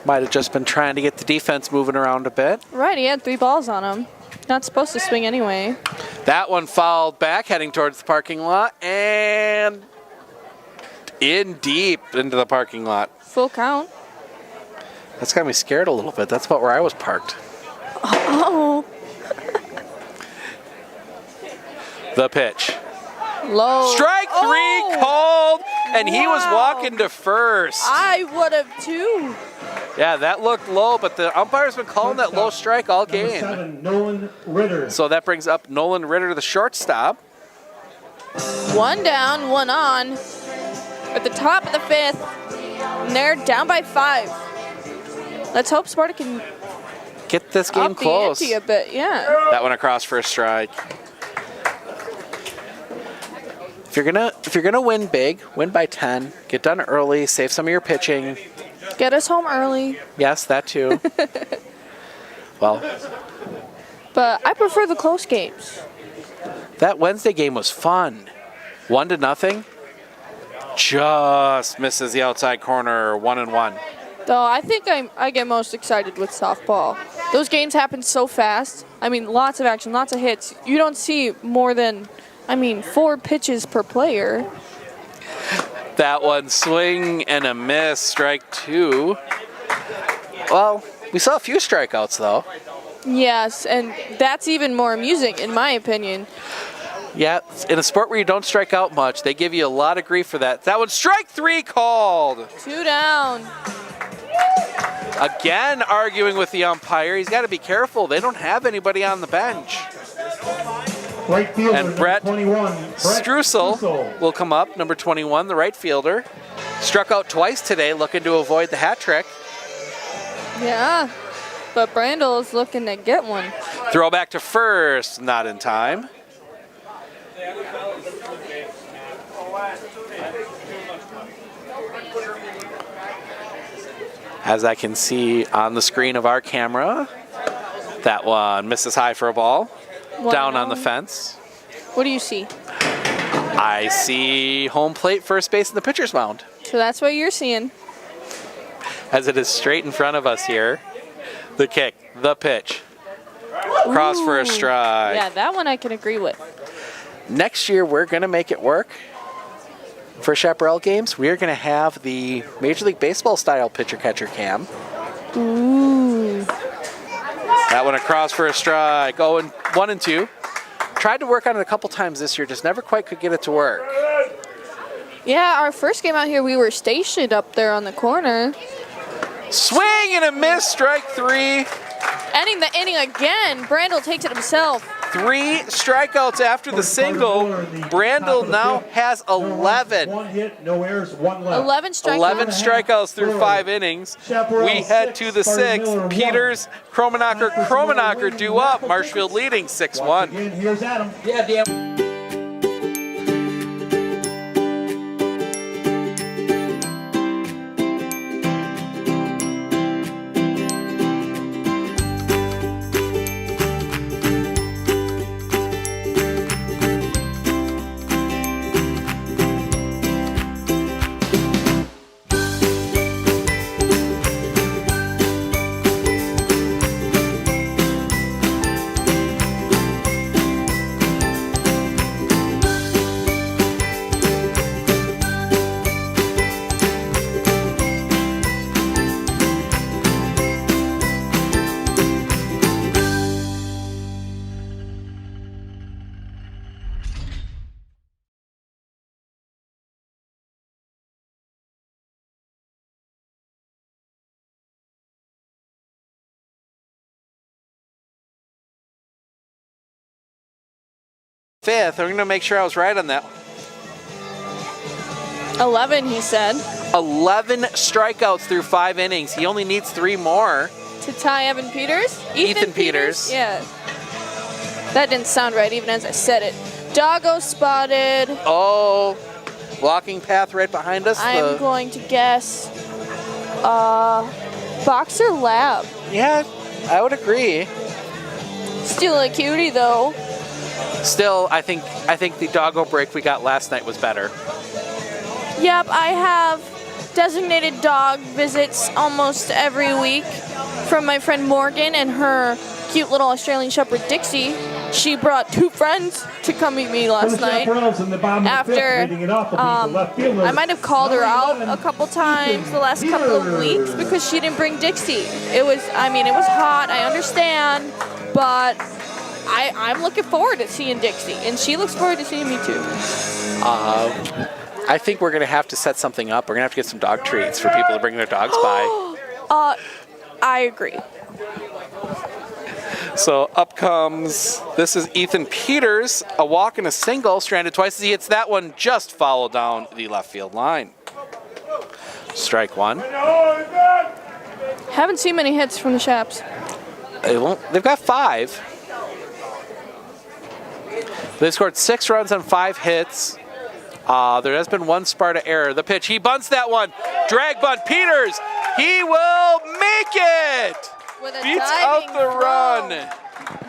Might have just been trying to get the defense moving around a bit. Right, he had 3 balls on him. Not supposed to swing anyway. That one fouled back, heading towards the parking lot, and in deep into the parking lot. Full count. That's got me scared a little bit. That's about where I was parked. Uh-oh. The pitch. Low. Strike 3 called, and he was walking to first. I would have too. Yeah, that looked low, but the umpire's been calling that low strike all game. 7, Nolan Ritter. So that brings up Nolan Ritter, the shortstop. 1 down, 1 on. At the top of the 5th, and they're down by 5. Let's hope Sparta can get this game close. The ante a bit, yeah. That one across for a strike. If you're gonna win big, win by 10. Get done early. Save some of your pitching. Get us home early. Yes, that too. Well, but I prefer the close games. That Wednesday game was fun. 1-0. Just misses the outside corner. 1-1. Though I think I get most excited with softball. Those games happen so fast. I mean, lots of action, lots of hits. You don't see more than, 4 pitches per player. That one swing and a miss, strike 2. Well, we saw a few strikeouts though. Yes, and that's even more amusing in my opinion. Yeah, in a sport where you don't strike out much, they give you a lot of grief for that. That one's strike 3 called. 2 down. Again, arguing with the umpire. He's got to be careful. They don't have anybody on the bench. Right fielder, and Brett 21, Strussel will come up, number 21, the right fielder. Struck out twice today, looking to avoid the hat trick. Yeah, but Brandel is looking to get one. Throw back to first, not in time. As I can see on the screen of our camera, that one misses high for a ball. Down on the fence. What do you see? I see home plate, first base, and the pitcher's mound. So that's what you're seeing. As it is straight in front of us here. The kick, the pitch. Cross for a strike. Yeah, that one I can agree with. Next year, we're going to make it work. For Chaparral games, we are going to have the Major League Baseball style pitcher-catcher cam. Ooh. That one across for a strike. Going 1 and 2. Tried to work on it a couple times this year, just never quite could get it to work. Yeah, our first game out here, we were stationed up there on the corner. Swing and a miss, strike 3. Ending the inning again. Brandel takes it himself. 3 strikeouts after the single. Brandel now has 11. 1 hit, no errors, 1 left. 11 strikeouts. 11 strikeouts through 5 innings. We head to the 6th. Peters, Kromenacher due up. Marshfield leading 6-1. Here's Adam. Yeah, damn. Fifth, I'm going to make sure I was right on that. 11, he said. 11 strikeouts through 5 innings. He only needs 3 more. To tie Evan Peters? Ethan Peters. Yeah. That didn't sound right even as I said it. Doggo spotted. Oh, walking path right behind us. I'm going to guess Boxer Lab. Yeah, I would agree. Still a cutie though. Still, I think the doggo break we got last night was better. Yep, I have designated dog visits almost every week from my friend Morgan and her cute little Australian Shepherd Dixie. She brought 2 friends to come meet me last night. After I might have called her out a couple times the last couple of weeks because she didn't bring Dixie. It was hot, I understand, but I'm looking forward to seeing Dixie, and she looks forward to seeing me too. I think we're going to have to set something up. We're going to have to get some dog treats for people to bring their dogs by. I agree. So up comes, this is Ethan Peters, a walk and a single, stranded twice as he hits that one, just foul down the left field line. Strike 1. Haven't seen many hits from the Chaps. They've got 5. They've scored 6 runs on 5 hits. There has been 1 Sparta error. The pitch, he bunts that one. Drag bunt, Peters. He will make it. With a beats out the run.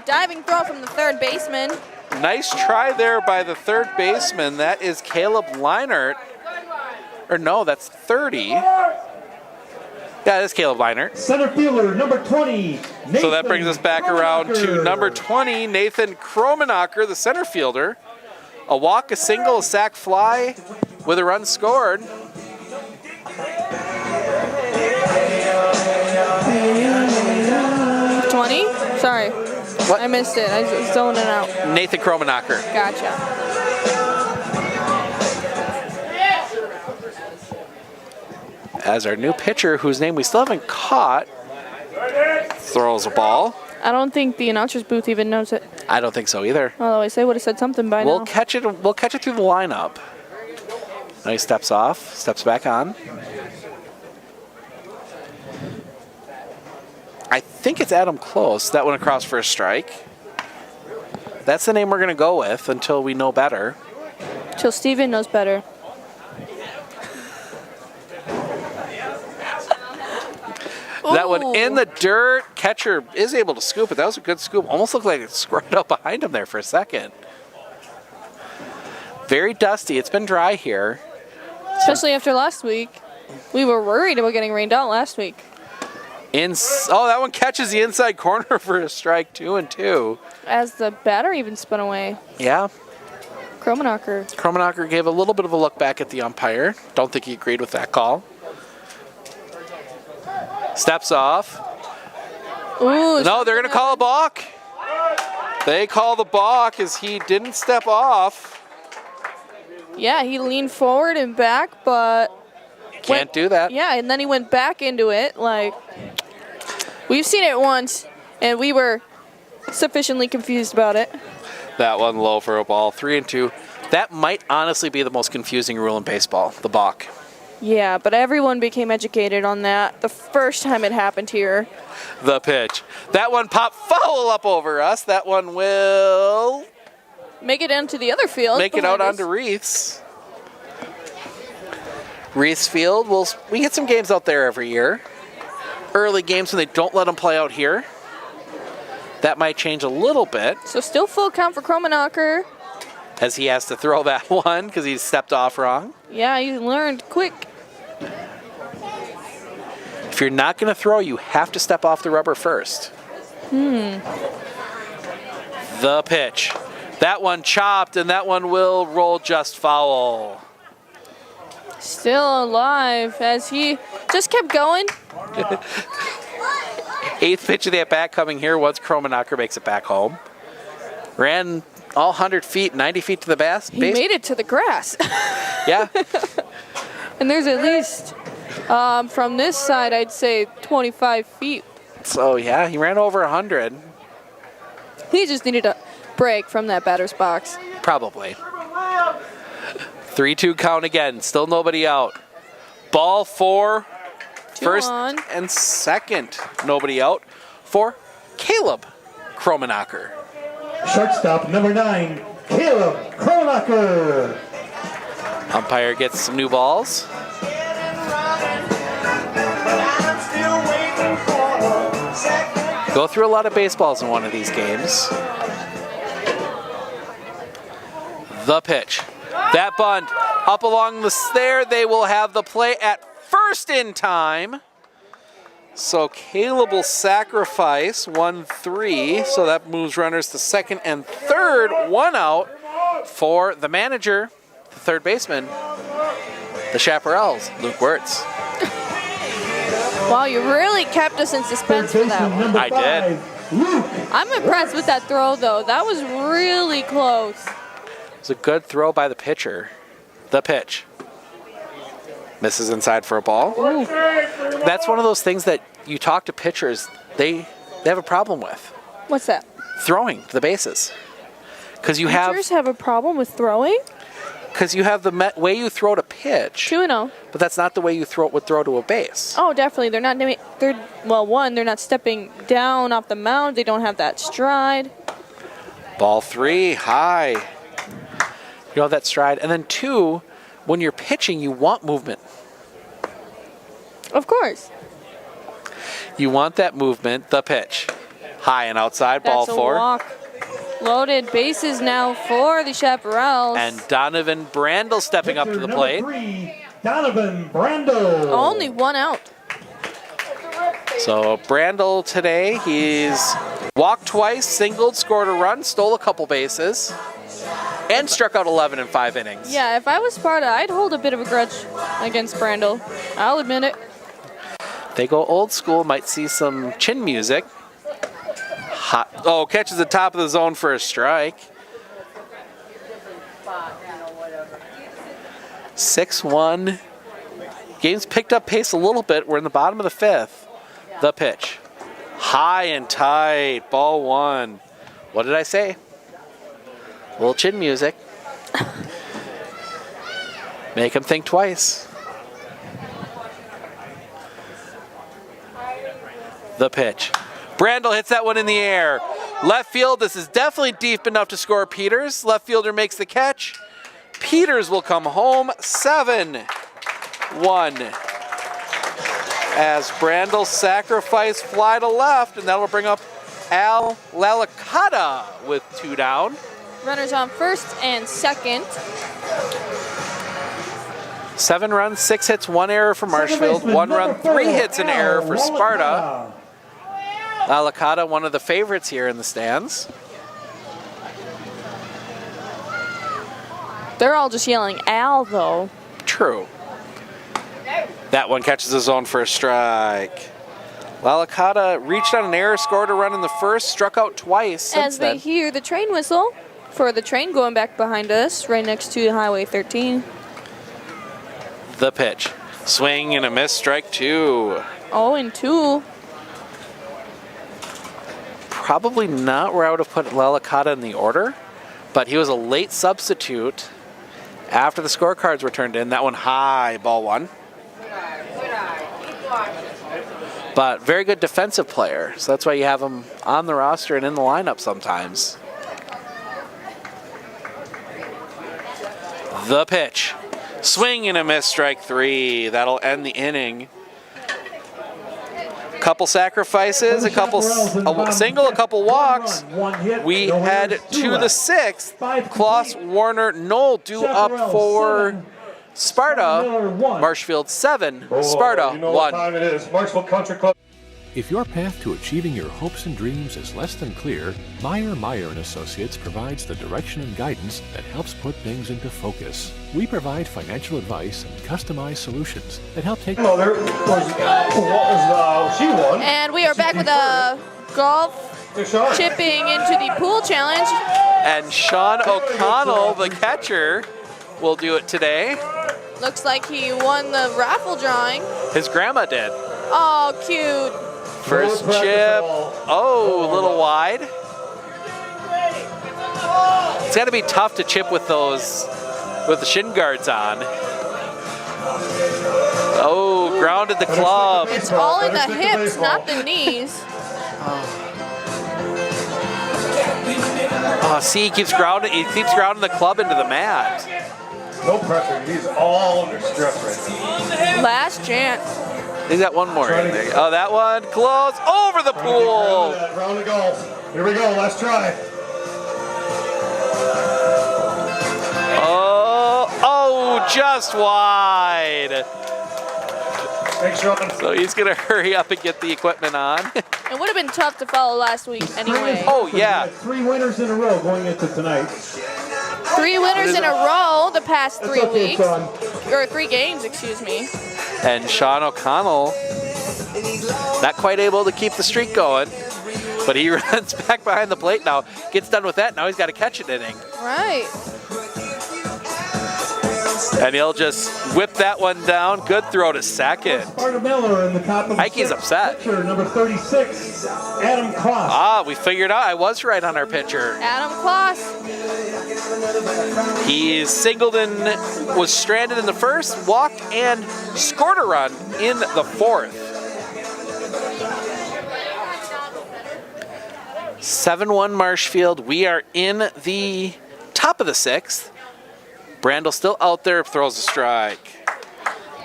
Diving throw from the third baseman. Nice try there by the third baseman. That is Caleb Leinert. Or no, that's 30. Yeah, that's Caleb Leinert. Center fielder, number 20. Nathan So that brings us back around to number 20, Nathan Kromenacher, the center fielder. A walk, a single, a sac fly with a run scored. Sorry. What? I missed it. I was zoning out. Nathan Kromenacher. Gotcha. As our new pitcher, whose name we still haven't caught, throws a ball. I don't think the announcer's booth even knows it. I don't think so either. Otherwise, they would have said something by We'll now. catch it. We'll catch it through the lineup. Now he steps off, steps back on. I think it's Adam Close. That one across for a strike. That's the name we're going to go with until we know better. Till Steven knows better. That one in the dirt. Catcher is able to scoop it. That was a good scoop. Almost looked like it squirted up behind him there for a second. Very dusty. It's been dry here. Especially after last week. We were worried about getting rained out last week. Oh, that one catches the inside corner for a strike, 2-2. As the batter even spun away. Yeah. Kromenacher gave a little bit of a look back at the umpire. Don't think he agreed with that call. Steps off. Ooh, no, they're going to call a balk. They call the balk as he didn't step off. Yeah, he leaned forward and back, but... Can't do that. Yeah, and then he went back into it. Like, we've seen it once, and we were sufficiently confused about it. That one low for a ball, 3-2. That might honestly be the most confusing rule in baseball, the balk. Yeah, but everyone became educated on that the first time it happened here. The pitch. That one popped foul up over us. That one will... Make it into the other field. Make it out onto Wreaths. Wreaths Field, we get some games out there every year. Early games when they don't let them play out here. That might change a little bit. So still full count for Kromenacher. As he has to throw that one because he stepped off wrong. Yeah, he learned quick. If you're not going to throw, you have to step off the rubber first. The pitch. That one chopped, and that one will roll just foul. Still alive as he just kept going. 8th pitch of the at-bat coming here once Kromenacher makes it back home. Ran all 100 feet, 90 feet to the base. He made it to the grass. Yeah. And there's at least, from this side, I'd say 25 feet. So, yeah, he ran over 100. He just needed a break from that batter's box. Probably. 3-2 count again. Still nobody out. Ball 4. First and second. Nobody out for Caleb Kromenacher. Shortstop number 9, Caleb Kromenacher. Umpire gets some new balls. Go through a lot of baseballs in one of these games. The pitch. That bunt up along the stair. They will have the play at first in time. So Caleb will sacrifice 1-3. So that moves runners to second and third. 1 out for the manager, the third baseman, the Chaparrals, Luke Wirtz. Wow, you really kept us in suspense for that one. I did. I'm impressed with that throw, though. That was really close. It's a good throw by the pitcher. The pitch. Misses inside for a ball. Ooh. That's one of those things that you talk to pitchers, they have a problem with. What's that? Throwing to the bases. Because you Pitchers have a problem with throwing? Because you have the way you throw to pitch. 2-0. But that's not the way you would throw to a base. Oh, definitely. They're not. They're not stepping down off the mound. They don't have that stride. Ball 3, high. You don't have that stride. And then 2, when you're pitching, you want movement. Of course. You want that movement. The pitch. High and outside. Ball 4. That's a walk. Loaded bases now for the Chaparrals. And Donovan Brandel stepping up to the plate. Number 3, Donovan Brandel. Only 1 out. So Brandel today, he's walked twice, singled, scored a run, stole a couple bases, and struck out 11 in 5 innings. Yeah, if I was Sparta, I'd hold a bit of a grudge against Brandel. I'll admit it. They go old school, might see some chin music. Hot. Oh, catches the top of the zone for a strike. 6-1. Game's picked up pace a little bit. We're in the bottom of the 5th. The pitch. High and tight. Ball 1. What did I say? A little chin music. Make him think twice. The pitch. Brandel hits that one in the air. Left field, this is definitely deep enough to score Peters. Left fielder makes the catch. Peters will come home 7-1. As Brandel sacrifice fly to left, and that'll bring up Al Lalicata with 2 down. Runners on first and second. 7 runs, 6 hits, 1 error for Marshfield. 1 run, 3 hits, an error for Sparta. Licata, one of the favorites here in the stands. They're all just yelling Al, though. True. That one catches the zone for a strike. Licata reached on an error, scored a run in the first, struck out twice As they hear the train whistle for the train going back behind us, right next to Highway 13. The pitch. Swing and a miss, strike 2. 0-2. Probably not where I would have put Licata in the order, but he was a late substitute after the scorecards were turned in. That one high, ball 1. But very good defensive player, so that's why you have him on the roster and in the lineup sometimes. The pitch. Swing and a miss, strike 3. That'll end the inning. Couple sacrifices, a single, a couple walks. We head to the 6th. Kloss, Warner, Knoll due up for Sparta. Marshfield 7, Sparta 1. Time it is. Marshfield Country Club. If your path to achieving your hopes and dreams is less than clear, Meyer & Associates provides the direction and guidance that helps put things into focus. We provide financial advice and customized solutions that help take... Oh, there was, she won. And we are back with a golf chipping into the pool challenge. And Sean O'Connell, the catcher, will do it today. Looks like he won the raffle drawing. His grandma did. Oh, cute. First chip. Oh, a little wide. It's got to be tough to chip with those, with the shin guards on. Oh, grounded the club. It's all in the hips, not the knees. Oh, see, he keeps grounding the club into the mat. No pressure. He's all under stress right now. Last chance. He's got one more in there. Oh, that one close over the pool. Round of golf. Here we go. Last try. Oh, just wide. Thanks, Sean. So he's going to hurry up and get the equipment on. It would have been tough to follow last week anyway. Oh, yeah. 3 winners in a row going into tonight. 3 winners in a row the past 3 weeks. Or 3 games, excuse me. And Sean O'Connell, not quite able to keep the streak going, but he runs back behind the plate now. Gets done with that, now he's got to catch an inning. Right. And he'll just whip that one down. Good throw to second. Sparta Miller in the top of the Ike's upset. pitcher, number 36, Adam Kloss. Ah, we figured out I was right on our pitcher. Adam Kloss. He singled and was stranded in the first, walked and scored a run in the 4th. 7-1 Marshfield. We are in the top of the 6th. Brandel still out there, throws a strike.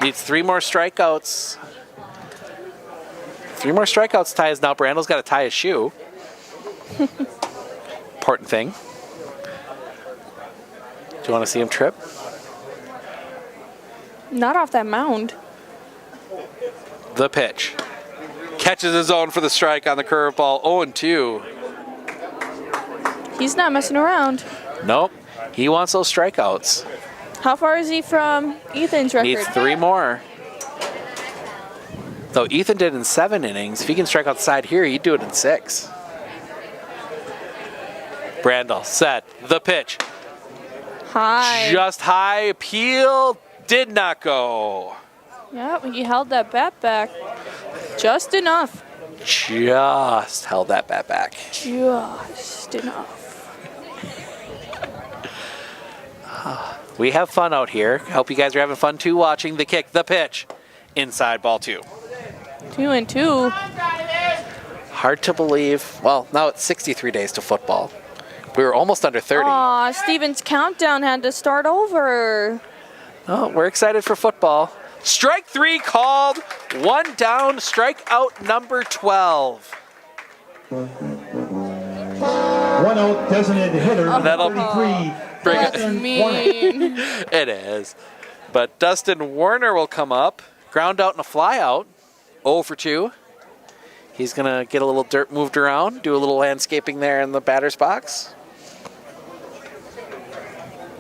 Needs 3 more strikeouts. 3 more strikeouts ties now. Brandel's got to tie his shoe. Important thing. Do you want to see him trip? Not off that mound. The pitch. Catches his own for the strike on the curveball. 0-2. He's not messing around. Nope. He wants those strikeouts. How far is he from Ethan's record? Needs 3 more. Though Ethan did in 7 innings. If he can strike outside here, he'd do it in 6. Brandel set. The pitch. High. Just high. Appeal. Did not go. Yep, he held that bat back just enough. Just held that bat back. Just enough. We have fun out here. Hope you guys are having fun too watching the kick, the pitch. Inside ball 2. 2-2. Hard to believe. Well, now it's 63 days to football. We were almost under 30. Aw, Steven's countdown had to start over. Oh, we're excited for football. Strike 3 called. 1 down. Strikeout number 12. 1 out, designated hitter, That'll 33. bring That's it. mean. It is. But Dustin Warner will come up, ground out and a fly out, 0 for 2. He's going to get a little dirt moved around, do a little landscaping there in the batter's box.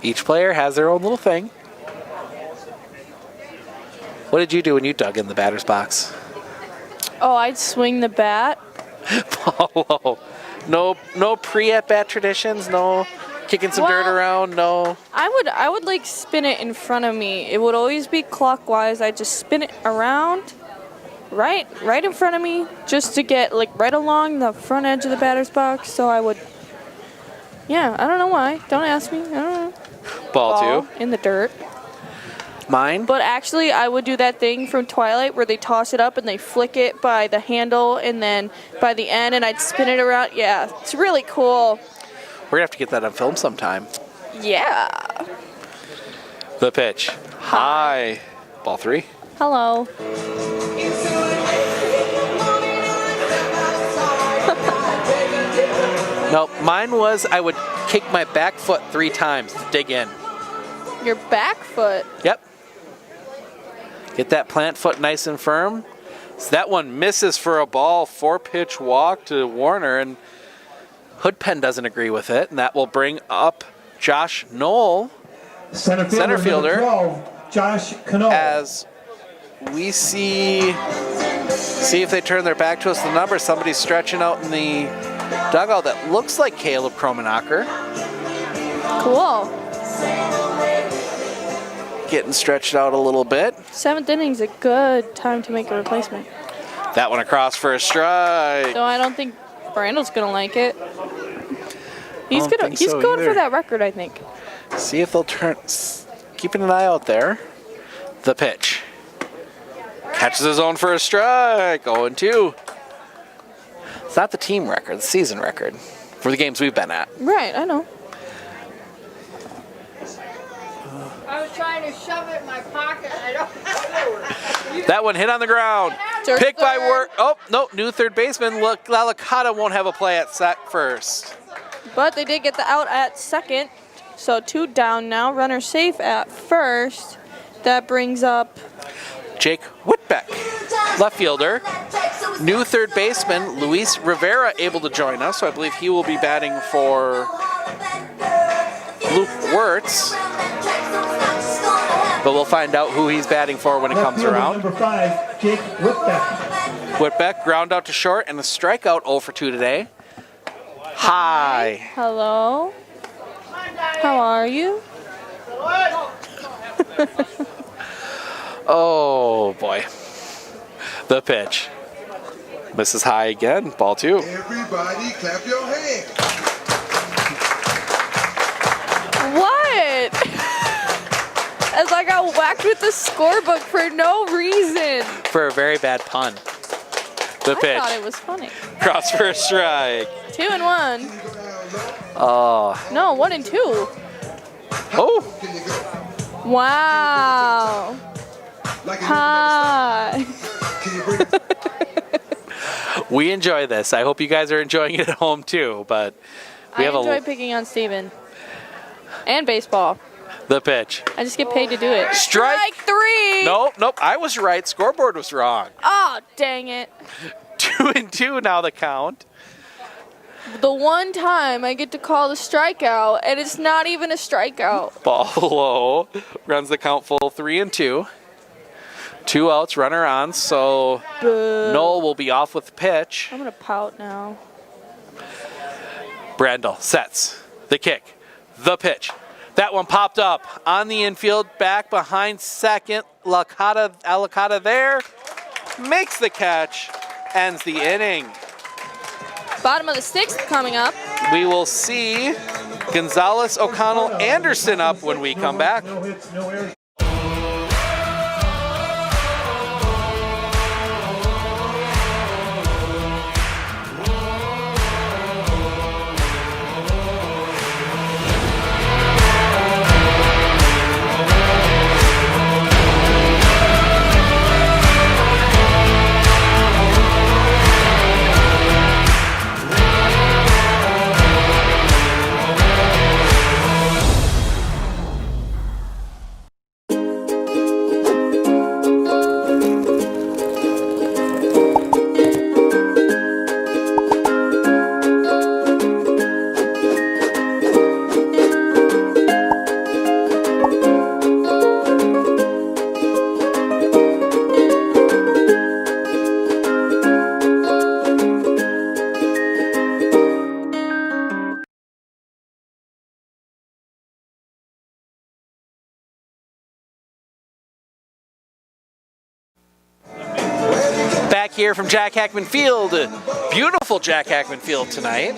Each player has their own little thing. What did you do when you dug in the batter's box? Oh, I'd swing the bat. Paulo, no pre-at-bat traditions, no kicking some dirt around, no. I would like spin it in front of me. It would always be clockwise. I just spin it around, right in front of me, just to get like right along the front edge of the batter's box. So I would, yeah, I don't know why. Don't ask me. I don't know. Ball 2 in the dirt. Mine? But actually, I would do that thing from Twilight where they toss it up and they flick it by the handle and then by the end, and I'd spin it around. Yeah, it's really cool. We're going to have to get that on film sometime. Yeah. The pitch. High. Ball 3. Hello. No, mine was I would kick my back foot 3 times to dig in. Your back foot? Yep. Get that plant foot nice and firm. So that one misses for a ball, 4-pitch walk to Warner, and Hoodpen doesn't agree with it, and that will bring up Josh Knoll, center fielder, 12, Josh Cano. As we see if they turn their back to us. The number, somebody's stretching out in the dugout that looks like Caleb Kromenacher. Cool. Getting stretched out a little bit. 7th inning's a good time to make a replacement. That one across for a strike. So I don't think Brandle's gonna like it. He's going either. for that record, I think. See if they'll turn. Keeping an eye out there. The pitch. Catches his own for a strike. 0-2. It's not the team record, the season record for the games we've been at. Right, I know. I was trying to shove it in my pocket. I don't. That one hit on the ground. Picked by Work. Oh, no, new third baseman. Look, Lalicata won't have a play at first. But they did get the out at second. So 2 down now. Runner safe at first. That brings up Jake Whitbeck, left fielder. New third baseman, Luis Rivera, able to join us. So I believe he will be batting for Luke Wirtz. But we'll find out who he's batting for when it comes around. Number 5, Jake Whitbeck. Whitbeck, ground out to short, and a strikeout 0 for 2 today. Hi. Hello. How are you? Oh, boy. The pitch. Misses high again. Ball 2. Everybody clap your hands. What? As I got whacked with the scorebook for no reason. For a very bad pun. The pitch. I thought it was funny. Cross for a strike. 2 and 1. Oh. No, 1 and 2. Oh. Wow. Hi. We enjoy this. I hope you guys are enjoying it at home too. But we have enjoy picking on Steven. And baseball. The pitch. I just get paid to do it. Strike 3. Nope. I was right. Scoreboard was wrong. Oh, dang it. 2 and 2 now the count. The one time I get to call the strikeout, and it's not even a strikeout. Ball low. Runs the count full. 3 and 2. 2 outs, runner on, so Knoll will be off with the pitch. I'm going to pout now. Brandel sets the kick, the pitch. That one popped up on the infield, back behind second. Alicata there, makes the catch, ends the inning. Bottom of the 6th coming up. We will see Gonzalez, O'Connell, Anderson up when we come back. No hits, no errors. here from Jack Hackman Field. Beautiful Jack Hackman Field tonight.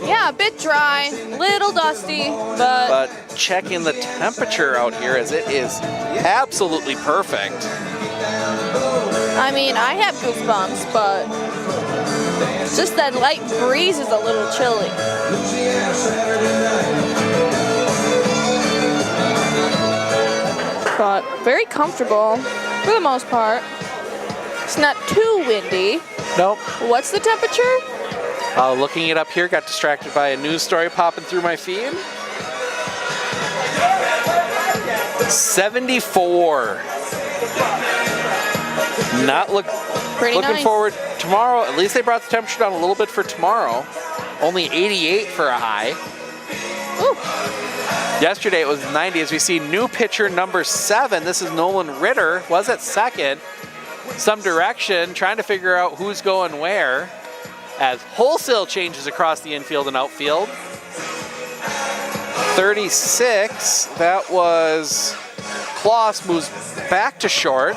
Yeah, a bit dry, little dusty, But checking the temperature out here as it is absolutely perfect. I mean, I have goosebumps, but just that light breeze is a little chilly. But very comfortable for the most part. It's not too windy. Nope. What's the temperature? Looking it up here, got distracted by a news story popping through my feed. 74. Not Pretty looking nice. forward tomorrow. At least they brought the temperature down a little bit for tomorrow. Only 88 for a high. Ooh. Yesterday it was 90 as we see new pitcher number 7. This is Nolan Ritter. Was at second. Some direction, trying to figure out who's going where as wholesale changes across the infield and outfield. 36, that was Kloss moves back to short.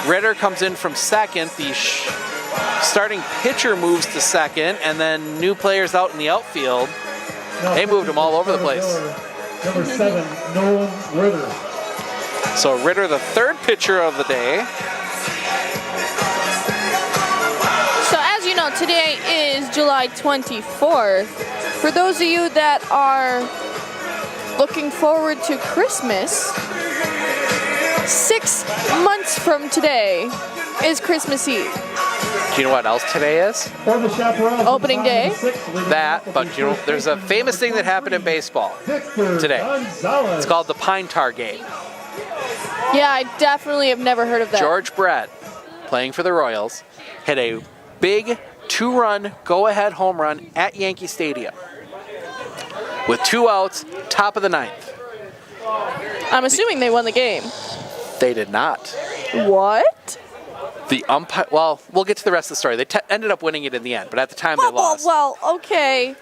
Ritter comes in from second. The starting pitcher moves to second, and then new players out in the outfield. They moved them all over the place. Number 7, Nolan Ritter. So Ritter, the third pitcher of the day. So as you know, today is July 24th. For those of you that are looking forward to Christmas, 6 months from today is Christmas Eve. Do you know what else today is? Opening day. That, but you know, there's a famous thing that happened in baseball today. It's called the Pine Tar Game. Yeah, I definitely have never heard of that. George Brett, playing for the Royals, hit a big 2-run go-ahead home run at Yankee Stadium with 2 outs, top of the 9th. I'm assuming they won the game. They did not. What? The umpire, well, we'll get to the rest of the story. They ended up winning it in the end, but at the time they lost. Well, okay.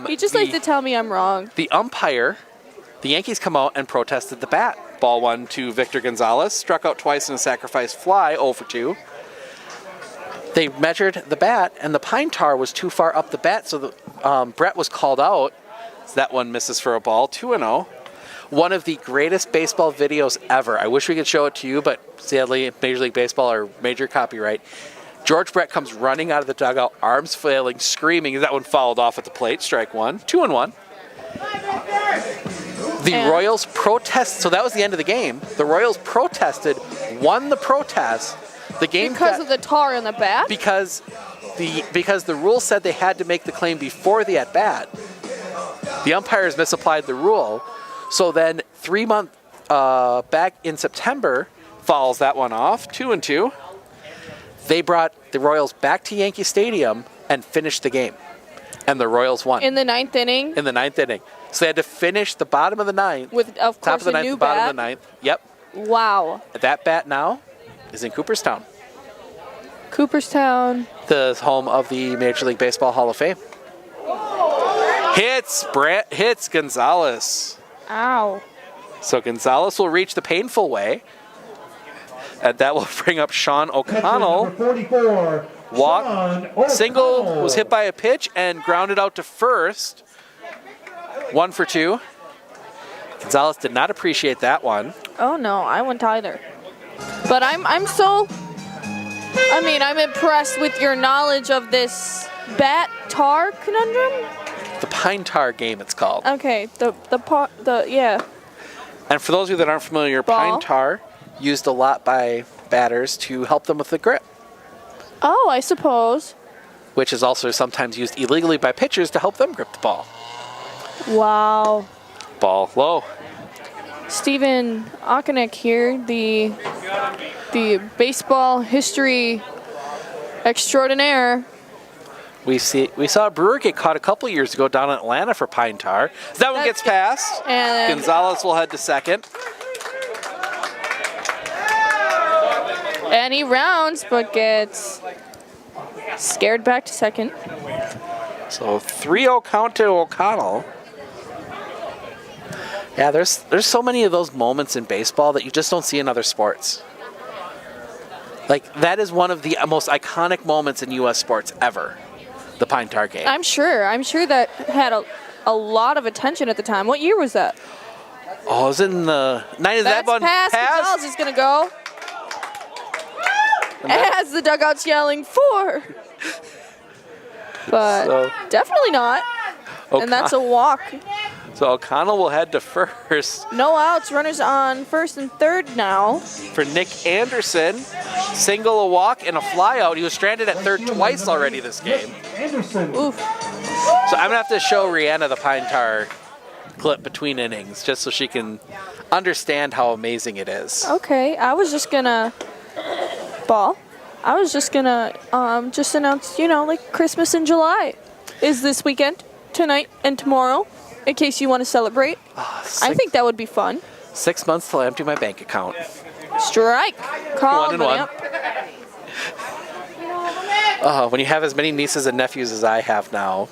He just likes to tell me I'm wrong. The umpire, the Yankees come out and protested the bat. Ball 1 to Victor Gonzalez, struck out twice in a sacrifice fly, 0 for 2. They measured the bat, and the pine tar was too far up the bat, so the, Brett was called out. So that one misses for a ball, 2-0. One of the greatest baseball videos ever. I wish we could show it to you, but sadly, Major League Baseball or major copyright. George Brett comes running out of the dugout, arms flailing, screaming. That one fouled off at the plate, strike 1, 2-1. The Royals protest, so that was the end of the game. The Royals protested, won the protest. The game because of the tar in the bat? Because the rule said they had to make the claim before the at-bat. The umpires misapplied the rule. So then 3 months back in September, fouls that one off, 2-2. They brought the Royals back to Yankee Stadium and finished the game. And the Royals won. In the 9th inning? In the 9th inning. So they had to finish the bottom of the 9th. With, of course, top of the 9th, new the bottom bat? of the 9th. Yep. Wow. That bat now is in Cooperstown. Cooperstown. The home of the Major League Baseball Hall of Fame. Hits Gonzalez. Ow. So Gonzalez will reach the painful way. And that will bring up Sean O'Connell. 44. Single was hit by a pitch and grounded out to first. 1 for 2. Gonzalez did not appreciate that one. Oh no, I wouldn't either. But I'm impressed with your knowledge of this bat tar conundrum. The pine tar game, it's called. Okay, yeah. And for those of you that aren't familiar, pine tar used a lot by batters to help them with the grip. Oh, I suppose. Which is also sometimes used illegally by pitchers to help them grip the ball. Wow. Ball low. Stephen Okonek here, the baseball history extraordinaire. We saw a brewer get caught a couple years ago down in Atlanta for pine tar. That one gets passed. And Gonzalez will head to second. And he rounds, but gets scared back to second. So 3-0 count to O'Connell. Yeah, there's so many of those moments in baseball that you just don't see in other sports. Like, that is one of the most iconic moments in U.S. sports ever, the Pine Tar game. I'm sure that had a lot of attention at the time. What year was that? Oh, it was in the 90s. That one passed. Gonzalez is going to go. As the dugout's yelling, 4. But definitely not. And that's a walk. So O'Connell will head to first. No outs, runners on first and third now. For Nick Anderson, single, a walk, and a fly out. He was stranded at third twice already this game. Anderson. Oof. So I'm going to have to show Rihanna the Pine Tar clip between innings just so she can understand how amazing it is. Okay, I was just going to just announce, like Christmas in July is this weekend, tonight and tomorrow, in case you want to celebrate. I think that would be fun. 6 months till I empty my bank account. Strike. Call 1-1. When you have as many nieces and nephews as I have now,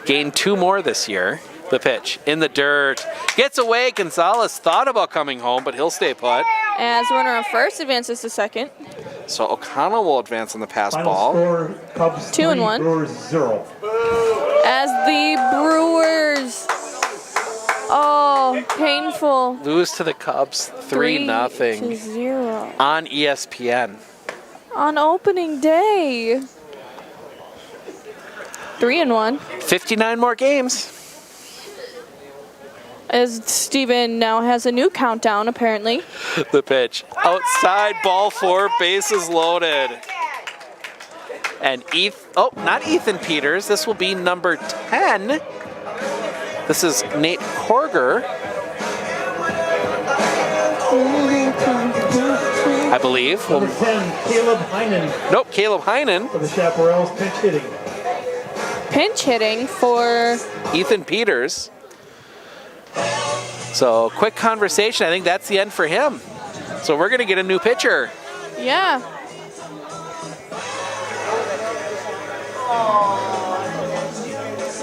gained 2 more this year. The pitch in the dirt. Gets away. Gonzalez thought about coming home, but he'll stay put. As runner on first advances to second. So O'Connell will advance on the pass Final ball. Score, Cubs 2-1. Brewers 0. As the Brewers, painful. Lose to the Cubs 3-0 3-0 on ESPN. on opening day. 3-1. 59 more games. As Steven now has a new countdown, apparently. The pitch. Outside, ball 4, bases loaded. And not Ethan Peters. This will be number 10. This is Nate Korger, I believe. Number 10, Caleb Heinen. Nope, Caleb Heinen. For the Chaparrals, pinch hitting. Pinch hitting for Ethan Peters. So, quick conversation. I think that's the end for him. So, we're going to get a new pitcher. Yeah.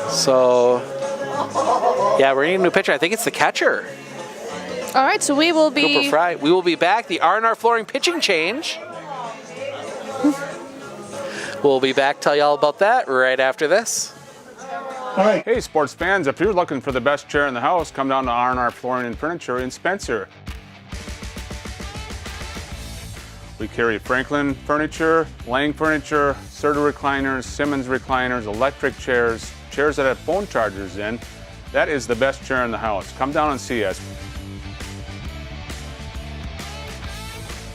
So, yeah, we're getting a new pitcher. I think it's the catcher. All right, so we will be... Cooper Fry. We will be back. The R&R Flooring pitching change. We'll be back, tell you all about that right after this. All right. Hey, sports fans, if you're looking for the best chair in the house, come down to R&R Flooring and Furniture in Spencer. We carry Franklin furniture, Lang furniture, Serta recliners, Simmons recliners, electric chairs, chairs that have phone chargers in. That is the best chair in the house. Come down and see us.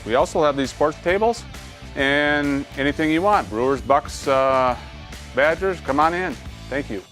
We also have these sports tables and anything you want. Brewers, Bucks, Badgers, come on in. Thank you.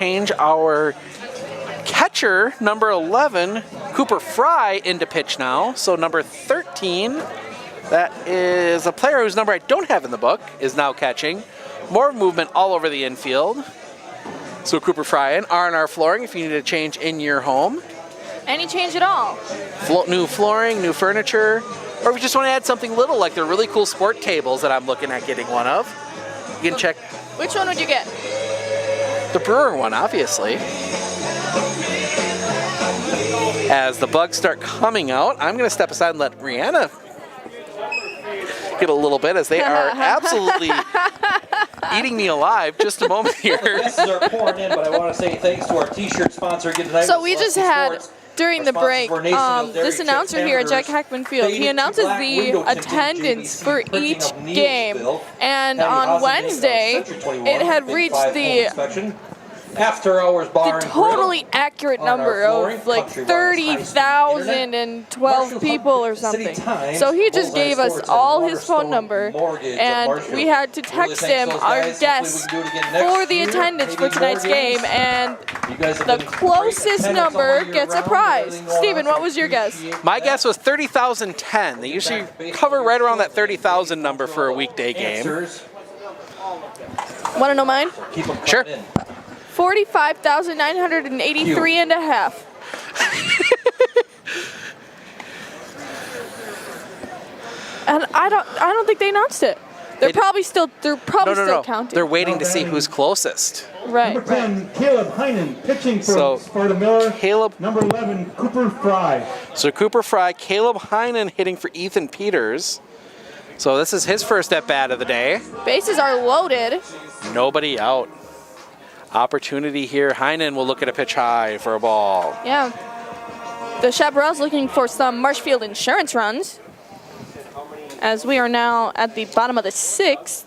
Change our catcher, number 11, Cooper Fry, into pitch now. So number 13, that is a player whose number I don't have in the book, is now catching. More movement all over the infield. So Cooper Fry in R&R Flooring if you need a change in your home. Any change at all? New flooring, new furniture, or if you just want to add something little like the really cool sport tables that I'm looking at getting one of, you can check. Which one would you get? The Brewer one, obviously. As the bugs start coming out, I'm going to step aside and let Rihanna get a little bit as they are absolutely eating me alive. Just a moment here. Guesses are pouring in, but I want to say thanks to our T-shirt sponsor again tonight. So we just had, during the break, this announcer here at Jack Heckman Field, he announces the attendance for each game. And on Wednesday, it had reached the After Hours Bar and totally Grill accurate on our number flooring, of like Country Wireless High-Speed 30,012 people or something. So he just gave us all his phone number, and we had to text him our guess for the attendance for tonight's game, and the closest number gets a prize. Steven, what was your guess? My guess was 30,010. They usually cover right around that 30,000 number for a weekday game. Want to know mine? Sure. 45,983 and a half. And I don't think they announced it. They're probably still counting. They're waiting to see who's closest. Right. Number 10, Caleb Heinen, pitching for Sparta Miller. Caleb. Number 11, Cooper Fry. So Cooper Fry, Caleb Heinen hitting for Ethan Peters. So this is his first at bat of the day. Bases are loaded. Nobody out. Opportunity here. Heinen will look at a pitch high for a ball. Yeah. The Chaparral's looking for some Marshfield insurance runs, as we are now at the bottom of the 6th.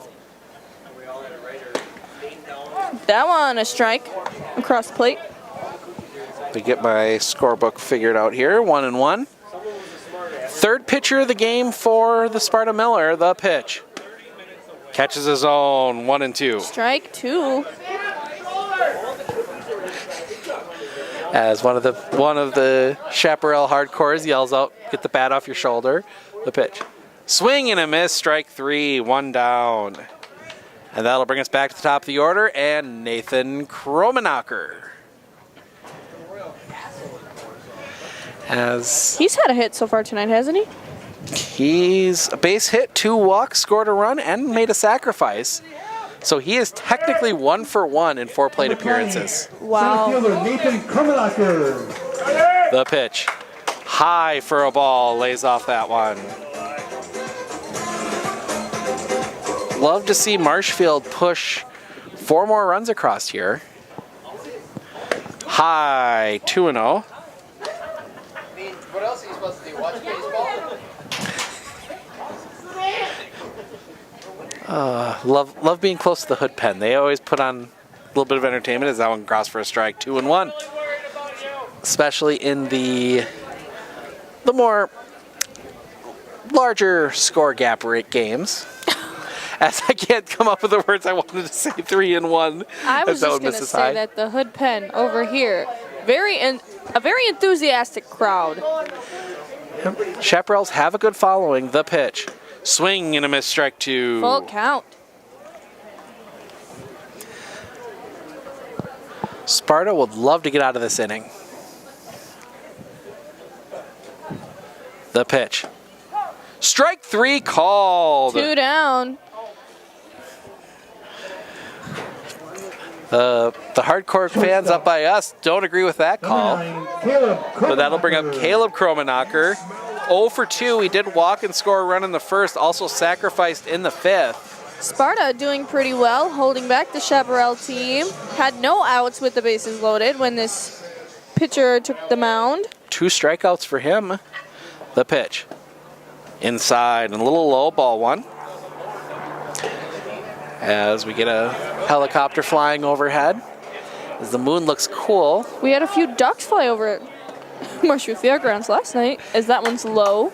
That one a strike across the plate. To get my scorebook figured out here, 1-1. Third pitcher of the game for the Sparta Miller, the pitch. Catches his own, 1-2. Strike 2. As one of the Chaparral hardcores yells out, "Get the bat off your shoulder." The pitch. Swing and a miss, strike 3, 1 down. And that'll bring us back to the top of the order, and Nathan Kromenacher. As he's had a hit so far tonight, hasn't he? He's a base hit, 2 walks, scored a run, and made a sacrifice. So he is technically 1 for 1 in 4 plate appearances. Wow. Nathan Kromenacher. The pitch. High for a ball, lays off that one. Love to see Marshfield push 4 more runs across here. High, 2-0. What else are you supposed to do? Watch baseball? Love being close to the hood pen. They always put on a little bit of entertainment as that one crossed for a strike, 2-1. Especially in the more larger score gap rate games. As I can't come up with the words I wanted to say, 3-1. I was just going to say that the hood pen over here, a very enthusiastic crowd. Chaparrals have a good following. The pitch. Swing and a miss, strike 2. Full count. Sparta would love to get out of this inning. The pitch. Strike 3 called. 2 down. The hardcore fans up by us don't agree with that call. But that'll bring up Caleb Kromenacher. 0 for 2. He did walk and score a run in the first, also sacrificed in the 5th. Sparta doing pretty well, holding back the Chaparral team. Had no outs with the bases loaded when this pitcher took the mound. 2 strikeouts for him. The pitch. Inside and a little low, ball 1. As we get a helicopter flying overhead. As the moon looks cool. We had a few ducks fly over it. Marshfield Fairgrounds last night, as that one's low.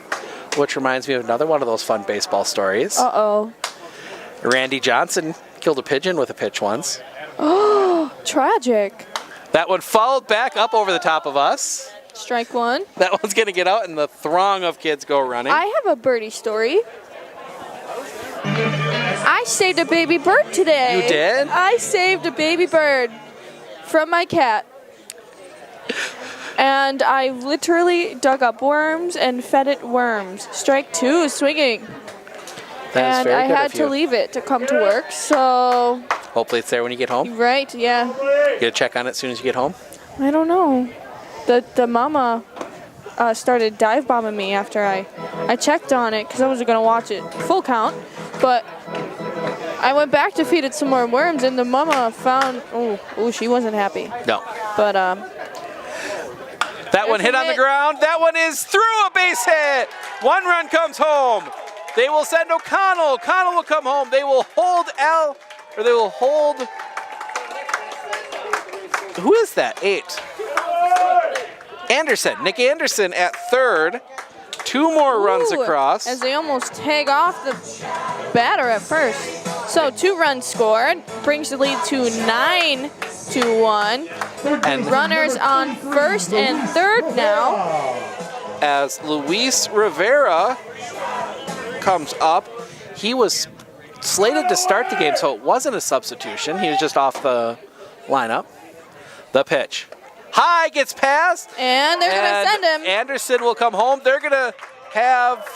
Which reminds me of another one of those fun baseball stories. Uh-oh. Randy Johnson killed a pigeon with a pitch once. Oh, tragic. That one followed back up over the top of us. Strike 1. That one's going to get out and the throng of kids go running. I have a birdie story. I saved a baby bird today. You did? I saved a baby bird from my cat. And I literally dug up worms and fed it worms. Strike 2, swinging. That is very I good had of you. to leave it to come to work, so... Hopefully it's there when you get home. Right, yeah. You gonna check on it as soon as you get home? I don't know. The mama started dive bombing me after I checked on it because I wasn't going to watch it full count. But I went back to feed it some more worms, and the mama found... Oh, she wasn't happy. No. But... That one hit on the ground. That one is through a base hit. 1 run comes home. They will send O'Connell. O'Connell will come home. They will hold who is that? 8. Anderson. Nick Anderson at third. 2 more runs across. As they almost tag off the batter at first. So 2 runs scored. Brings the lead to 9-1. And runners on first and third now. As Luis Rivera comes up, he was slated to start the game, so it wasn't a substitution. He was just off the lineup. The pitch. High, gets past. And they're going to send him. Anderson will come home. They're going to have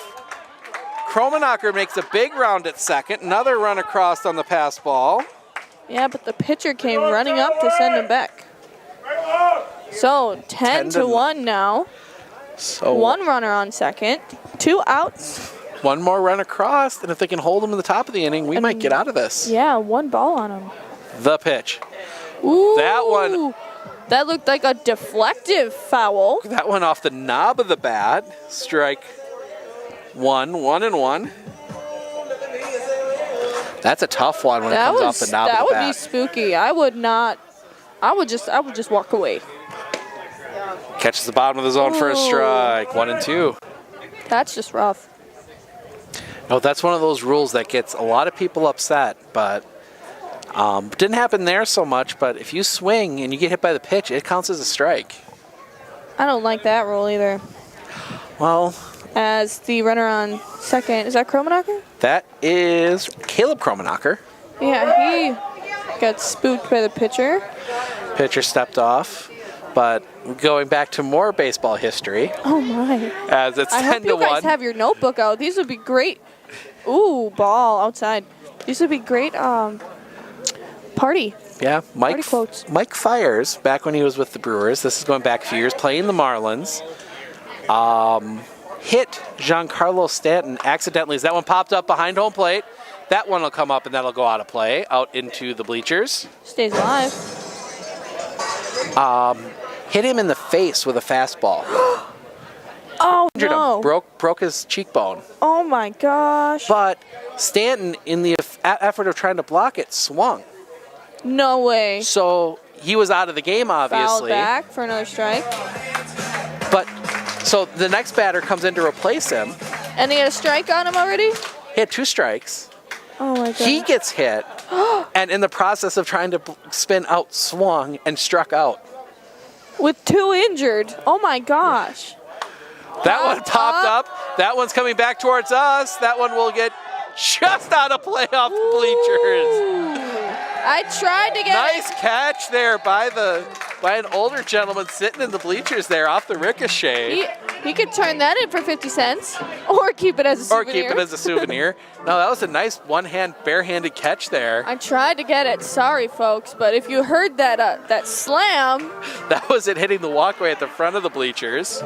Kromenacher makes a big round at second. Another run across on the pass ball. Yeah, but the pitcher came running up to send him back. So 10-1 now. So 1 runner on second. 2 outs. 1 more run across, and if they can hold him in the top of the inning, we might get out of this. Yeah, 1 ball on him. The pitch. Ooh. That one. That looked like a deflective foul. That one off the knob of the bat. Strike 1, 1-1. That's a tough one when it comes off the knob of the bat. That would be spooky. I would just walk away. Catches the bottom of the zone for a strike. 1-2. That's just rough. No, that's one of those rules that gets a lot of people upset, but didn't happen there so much. But if you swing and you get hit by the pitch, it counts as a strike. I don't like that rule either. Well, as the runner on second, is that Kromenacher? That is Caleb Kromenacher. Yeah, he got spooked by the pitcher. Pitcher stepped off. But going back to more baseball history. Oh my! As it's 10-1. I hope you guys have your notebook out. These would be great. Ooh, ball outside. These would be great. Party. Yeah, Party quotes. Mike Fires, back when he was with the Brewers. This is going back a few years, playing the Marlins. Hit Giancarlo Stanton accidentally as that one popped up behind home plate. That one will come up and that'll go out of play, out into the bleachers. Stays alive. Hit him in the face with a fastball. Oh, Injured no. him, broke his cheekbone. Oh, my gosh. But Stanton, in the effort of trying to block it, swung. No way. So he was out of the game, obviously. Fouled back for another strike. But so the next batter comes in to replace him. And he had a strike on him already? He had 2 strikes. Oh, my God. He gets hit, and in the process of trying to spin out, swung and struck out. With 2 injured. Oh, my gosh. That one popped up. That one's coming back towards us. That one will get just out of play off the bleachers. I tried to get Nice catch there by an older gentleman sitting in the bleachers there off the ricochet. He could turn that in for 50 cents or keep it as a souvenir. Or keep it as a souvenir. No, that was a nice barehanded catch there. I tried to get it. Sorry, folks, but if you heard that slam. That was it hitting the walkway at the front of the bleachers.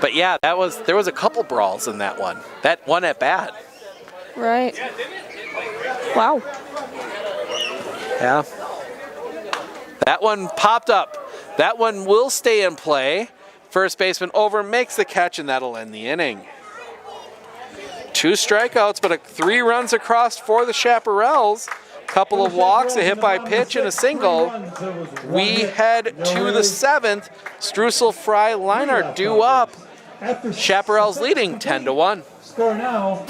But yeah, there was a couple brawls in that one. That one at bat. Right. Wow. Yeah. That one popped up. That one will stay in play. First baseman over, makes the catch, and that'll end the inning. 2 strikeouts, but 3 runs across for the Chaparrals. Couple of walks, a hit by pitch, and a single. We head to the 7th. Streusel, Fry, Leinart due up. Chaparrals leading 10-1. Score now.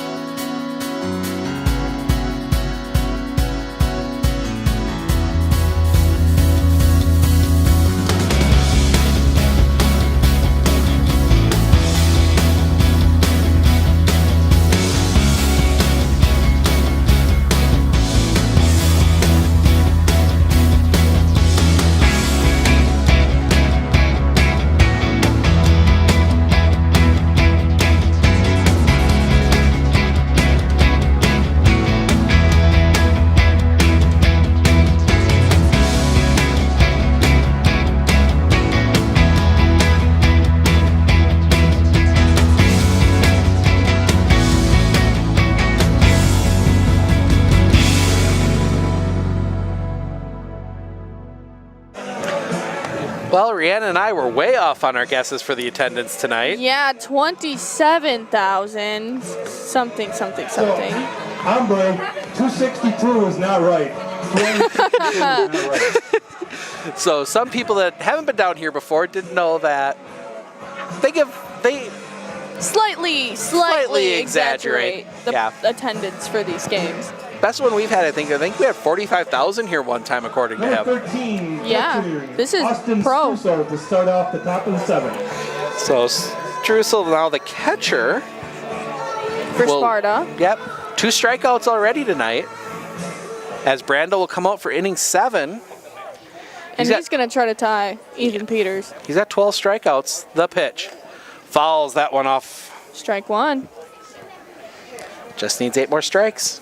Well, Rihanna and I were way off on our guesses for the attendance tonight. Yeah, 27,000 something. Hombre, 262 is not right. 262 is not right. So some people that haven't been down here before didn't know that they slightly exaggerate the attendance for these games. Best one we've had, I think we had 45,000 here one time, according to him. Number 13. Yeah, this is Austin pro. Strussel to start off the top of the 7th. So Strussel now the catcher for Sparta. Yep, 2 strikeouts already tonight. As Brandel will come out for inning 7. And he's going to try to tie Ethan Peters. He's got 12 strikeouts. The pitch. Fouls that one off. Strike 1. Just needs 8 more strikes.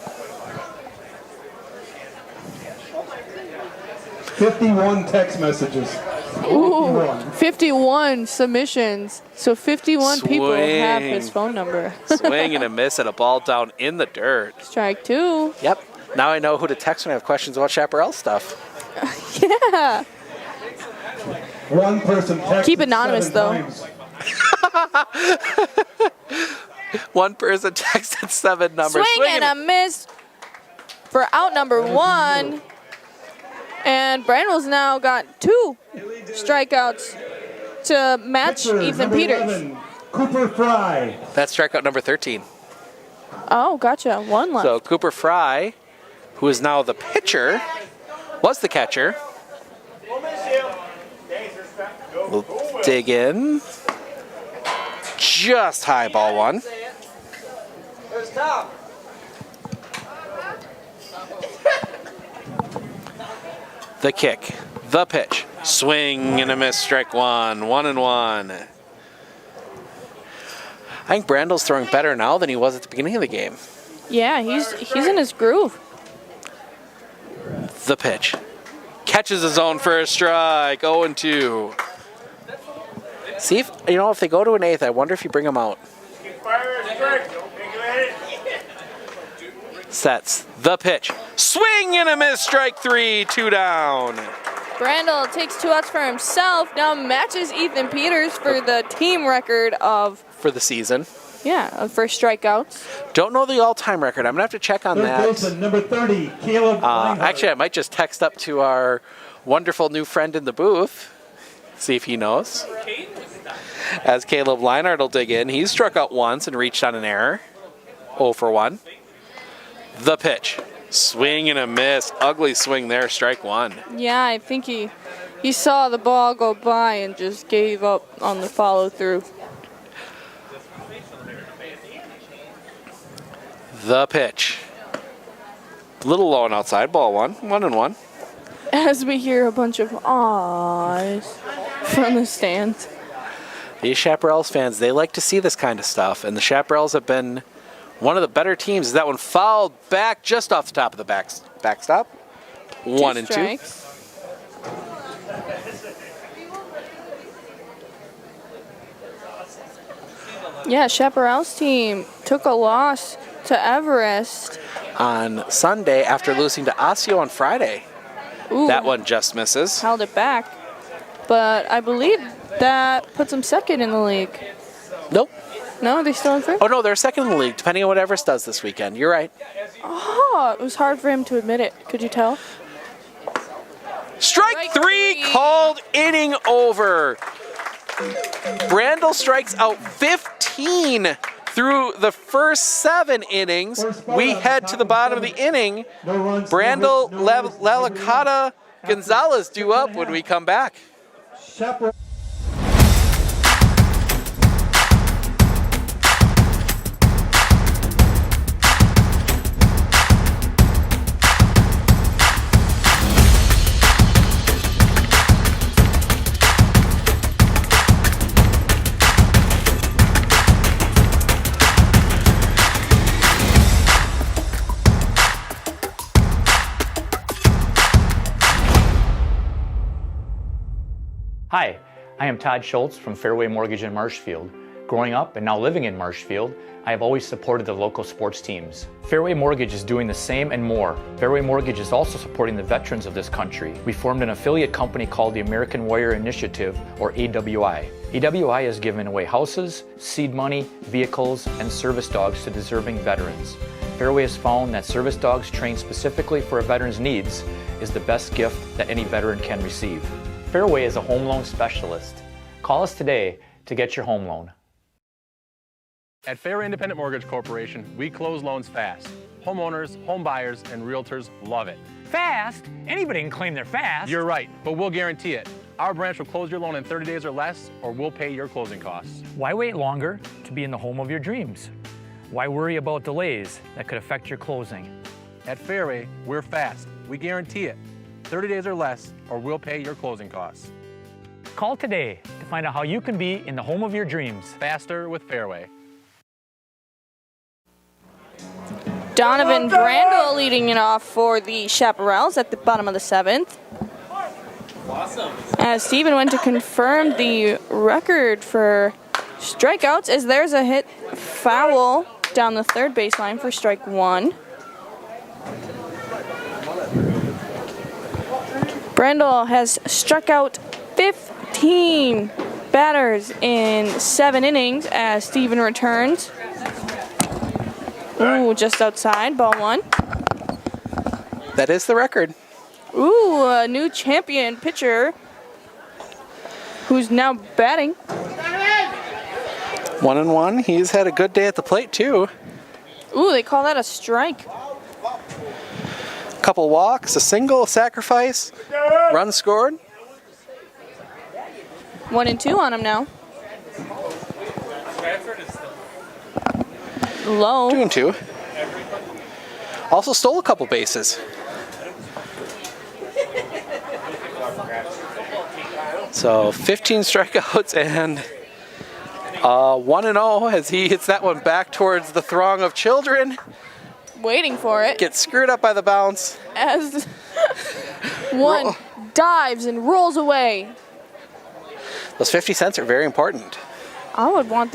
51 text messages. Ooh, 51 submissions. So 51 people have his phone number. Swing and a miss and a ball down in the dirt. Strike 2. Yep. Now I know who to text when I have questions about Chaparral stuff. Yeah. One person texted Keep anonymous, 7 though. times. One person texted 7 numbers. Swing and a miss for out number 1. And Brandel's now got 2 strikeouts to match Pitcher, Ethan number Peters. 11, Cooper Fry. That's strikeout number 13. Oh, gotcha. 1 left. So Cooper Fry, who is now the pitcher, was the catcher. We'll dig in. Just high ball 1. There's Tom. The kick, the pitch, swing and a miss, strike 1, 1-1. I think Brandel's throwing better now than he was at the beginning of the game. Yeah, he's in his groove. The pitch, catches his own for a strike, 0-2. See if if they go to an 8th, I wonder if you bring him out. Sets the pitch, swing and a miss, strike 3, 2 down. Brandel takes 2 outs for himself. Now matches Ethan Peters for the team record of For the season. for strikeouts. Don't know the all-time record. I'm gonna have to check on Third that. baseman, number 30, Caleb Reinhardt. Actually, I might just text up to our wonderful new friend in the booth, see if he knows. As Caleb Leinart will dig in, he's struck out once and reached on an error. 0 for 1. The pitch, swing and a miss, ugly swing there, strike 1. Yeah, I think he saw the ball go by and just gave up on the follow through. The pitch, little low and outside, ball 1, 1-1. As we hear a bunch of ahs from the stands. These Chaparrals fans, they like to see this kind of stuff, and the Chaparrals have been one of the better teams. That one fouled back just off the top of the backstop. 1-2. Yeah, Chaparral's team took a loss to Everest on Sunday after losing to Osseo on Friday. Ooh, that one just misses. Held it back. But I believe that puts them second in the league. Nope. No, are they still in first? Oh, no, they're second in the league, depending on what Everest does this weekend. You're right. Oh, it was hard for him to admit it. Could you tell? Strike three called, inning over. Brandel strikes out 15 through the first 7 innings. We head to the bottom of the inning. Brandel, Lalicata, Gonzalez due up when we come back. Hi, I am Todd Schultz from Fairway Mortgage in Marshfield. Growing up and now living in Marshfield, I have always supported the local sports teams. Fairway Mortgage is doing the same and more. Fairway Mortgage is also supporting the veterans of this country. We formed an affiliate company called the American Warrior Initiative, or AWI. AWI has given away houses, seed money, vehicles, and service dogs to deserving veterans. Fairway has found that service dogs trained specifically for a veteran's needs is the best gift that any veteran can receive. Fairway is a home loan specialist. Call us today to get your home loan. At Fairway Independent Mortgage Corporation, we close loans fast. Homeowners, home buyers, and realtors love it. Fast? Anybody can claim they're fast. You're right, but we'll guarantee it. Our branch will close your loan in 30 days or less, or we'll pay your closing costs. Why wait longer to be in the home of your dreams? Why worry about delays that could affect your closing? At Fairway, we're fast. We guarantee it. 30 days or less, or we'll pay your closing costs. Call today to find out how you can be in the home of your dreams. Faster with Fairway. Donovan Brandel leading it off for the Chaparrals at the bottom of the 7th. Awesome. As Steven went to confirm the record for strikeouts, as there's a hit foul down the third baseline for strike 1. Brandel has struck out 15 batters in 7 innings as Steven returns. Ooh, just outside, ball 1. That is the record. Ooh, a new champion pitcher who's now batting. 1-1. He's had a good day at the plate, too. Ooh, they call that a strike. Couple walks, a single, a sacrifice, run scored. 1-2 on him now. Low. 2-2. Also stole a couple bases. So 15 strikeouts and 1-0 as he hits that one back towards the throng of children. Waiting for it. Gets screwed up by the bounce. As one dives and rolls away. Those 50 cents are very important. I would want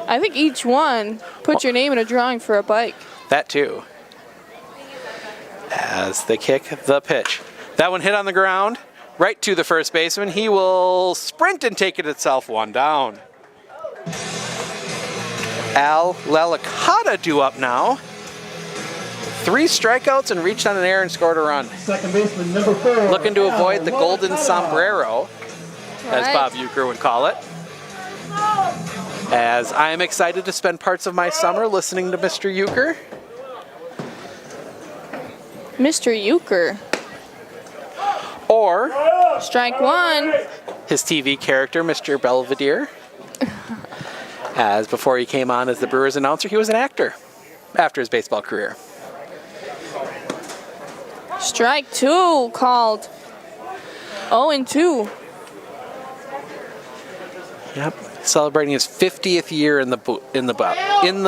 I think each one, put your name in a drawing for a bike. That too. As they kick the pitch. That one hit on the ground, right to the first baseman. He will sprint and take it itself, 1 down. Al Lalicata due up now. 3 strikeouts and reached on an error and scored a run. Second baseman number 4. Looking to avoid the golden sombrero, as Right. Bob Euchre would call it. As I am excited to spend parts of my summer listening to Mr. Euchre. Mr. Euchre. Or strike 1. His TV character, Mr. Belvedere. As before he came on as the Brewers announcer, he was an actor after his baseball career. Strike 2 called. 0-2. Yep, celebrating his 50th year in the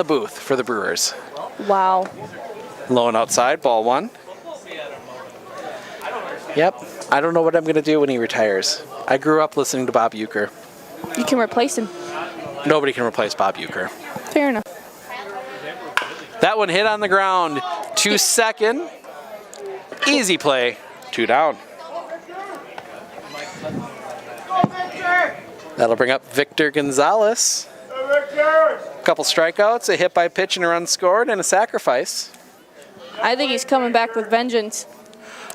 booth for the Brewers. Wow. Low and outside, ball 1. Yep, I don't know what I'm going to do when he retires. I grew up listening to Bob Euchre. You can replace him. Nobody can replace Bob Euchre. Fair enough. That one hit on the ground to second. Easy play, 2 down. That'll bring up Victor Gonzalez. A couple strikeouts, a hit by pitch and a run scored, and a sacrifice. I think he's coming back with vengeance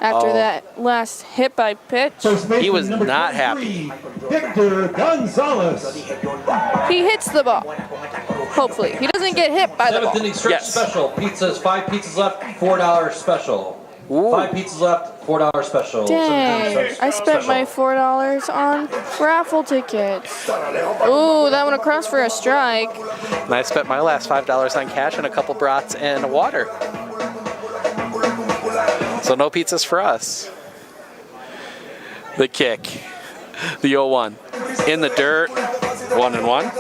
after that last hit by pitch. He was not happy. Victor Gonzalez. He hits the ball. Hopefully. He doesn't get hit by the ball. 7th inning stretch special. Pizzas, 5 pizzas left, $4 special. 5 pizzas left, $4 special. Dang, I spent my $4 on raffle tickets. Ooh, that one across for a strike. And I spent my last $5 on cash and a couple brats and water. So no pizzas for us. The kick. The 0-1. In the dirt. 1-1.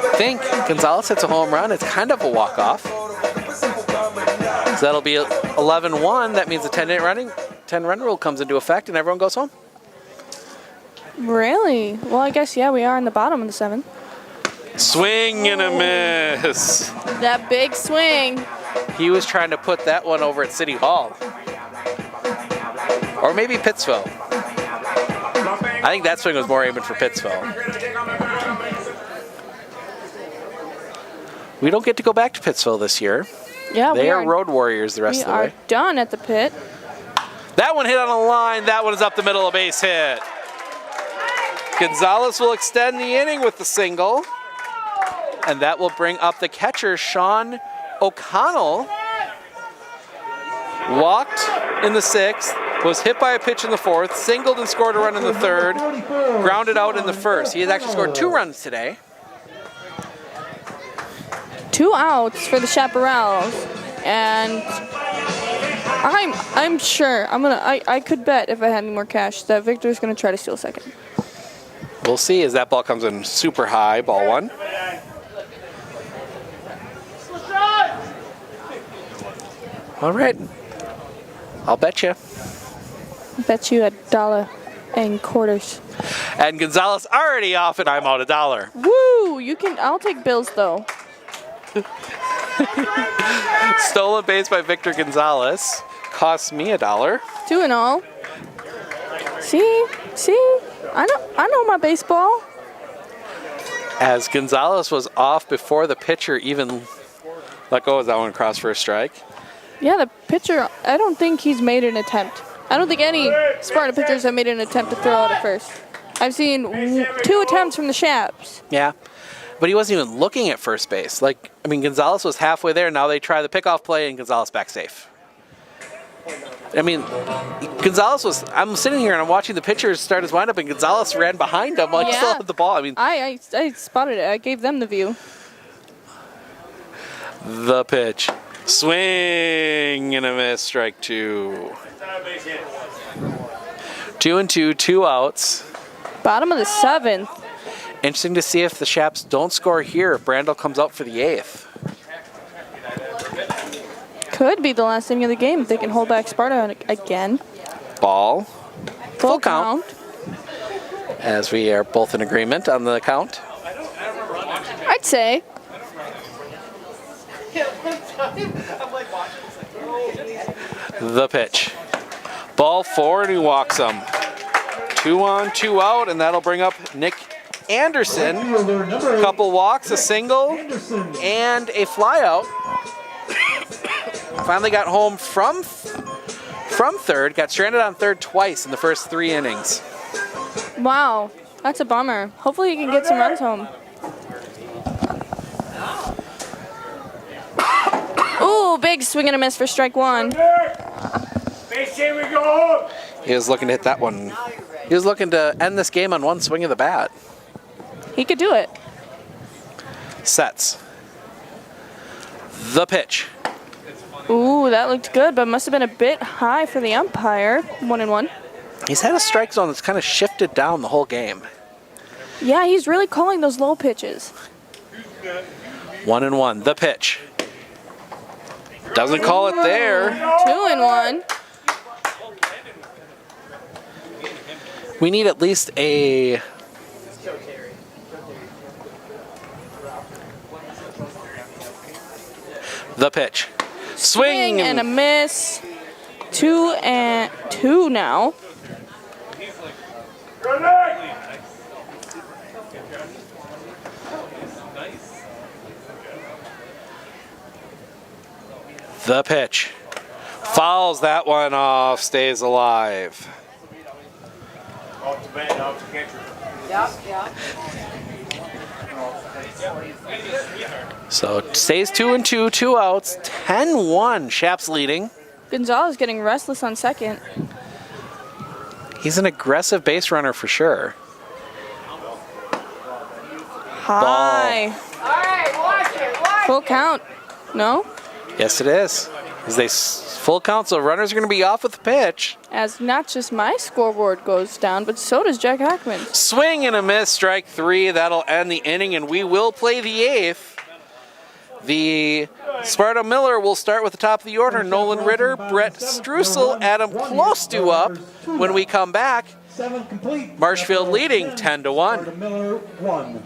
I think Gonzalez hits a home run. It's kind of a walk-off. So that'll be 11-1. That means the 10-run rule comes into effect and everyone goes home. Really? Well, I guess, yeah, we are in the bottom of the 7th. Swing and a miss. That big swing. He was trying to put that one over at City Hall. Or maybe Pittsville. I think that swing was more aiming for Pittsville. We don't get to go back to Pittsville this year. Yeah, They are road warriors the rest of the way. We are done at the pit. That one hit on a line. That one is up the middle, a base hit. Gonzalez will extend the inning with the single. And that will bring up the catcher, Sean O'Connell. Walked in the 6th, was hit by a pitch in the 4th, singled and scored a run in the 3rd, grounded out in the 1st. He has actually scored 2 runs today. 2 outs for the Chaparrals, and I'm sure I could bet if I had any more cash that Victor's gonna try to steal second. We'll see as that ball comes in super high, ball 1. All right, I'll bet you. Bet you $1.25. And Gonzalez already off, and I'm out $1. Woo! I'll take bills though. Stolen base by Victor Gonzalez. Costs me $1. 2-0. See? I know my baseball. As Gonzalez was off before the pitcher even let go as that one crossed for a strike. Yeah, the pitcher, I don't think he's made an attempt. I don't think any Sparta pitchers have made an attempt to throw out at first. I've seen 2 attempts from the Chaps. Yeah, but he wasn't even looking at first base. Gonzalez was halfway there. Now they try the pickoff play, and Gonzalez back safe. I'm sitting here and I'm watching the pitcher start his windup, and Gonzalez ran behind him while he still had the ball. I spotted it. I gave them the view. The pitch. Swing and a miss, strike 2. 2-2, 2 outs. Bottom of the 7th. Interesting to see if the Chaps don't score here, if Brandel comes out for the 8th. Could be the last inning of the game if they can hold back Sparta again. Ball. Full count. As we are both in agreement on the count. I'd say. The pitch. Ball 4, and he walks him. 2 on, 2 out, and that'll bring up Nick Anderson. A couple walks, a single, and a flyout. Finally got home from third. Got stranded on third twice in the first 3 innings. Wow, that's a bummer. Hopefully he can get some runs home. Ooh, big swing and a miss for strike 1. He was looking to hit that one. He was looking to end this game on one swing of the bat. He could do it. Sets. The pitch. Ooh, that looked good, but must have been a bit high for the umpire. 1-1. He's had a strike zone that's kind of shifted down the whole game. Yeah, he's really calling those low pitches. 1-1. The pitch. Doesn't call it there. 2-1. We need at least a... The pitch. Swing and a miss. 2-2 now. The pitch. Fouls that one off, stays alive. So stays 2-2, 2 outs, 10-1. Chaps leading. Gonzalez getting restless on second. He's an aggressive base runner for sure. High. All right, watch it. Full count. No? Yes, it is. As they full count, so runners are going to be off with the pitch. As not just my scoreboard goes down, but so does Jack Hackman. Swing and a miss, strike 3. That'll end the inning, and we will play the 8th. The Sparta Miller will start with the top of the order. Nolan Ritter, Brett Struessel, Adam Close up when we come back. Marshfield leading 10-1. Miller 1.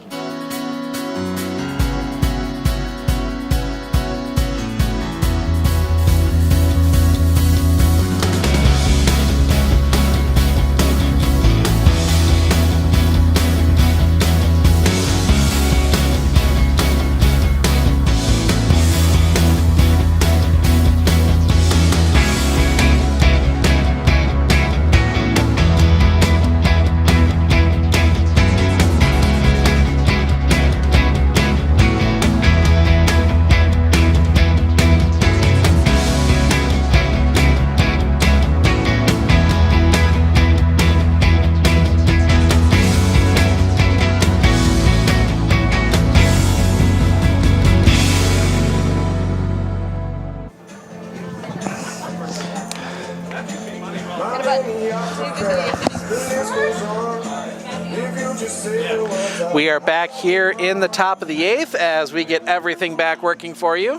We are back here in the top of the 8th as we get everything back working for you.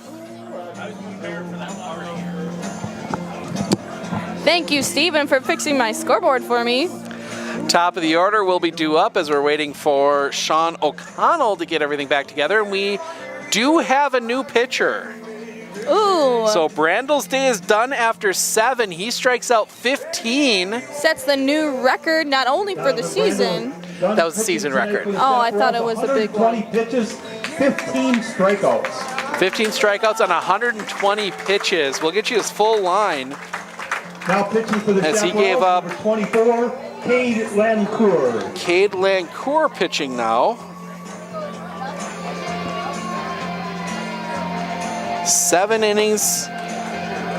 Thank you, Steven, for fixing my scoreboard for me. Top of the order will be due up as we're waiting for Sean O'Connell to get everything back together, and we do have a new pitcher. Ooh. So Brandel's day is done after 7. He strikes out 15. Sets the new record not only for the season. That was the season record. Oh, I thought it was a big one. 120 pitches, 15 strikeouts. 15 strikeouts on 120 pitches. We'll get you his full line. Now pitching for the as he gave up number 24, Cade Lancourt. Cade Lancourt pitching now. 7 innings,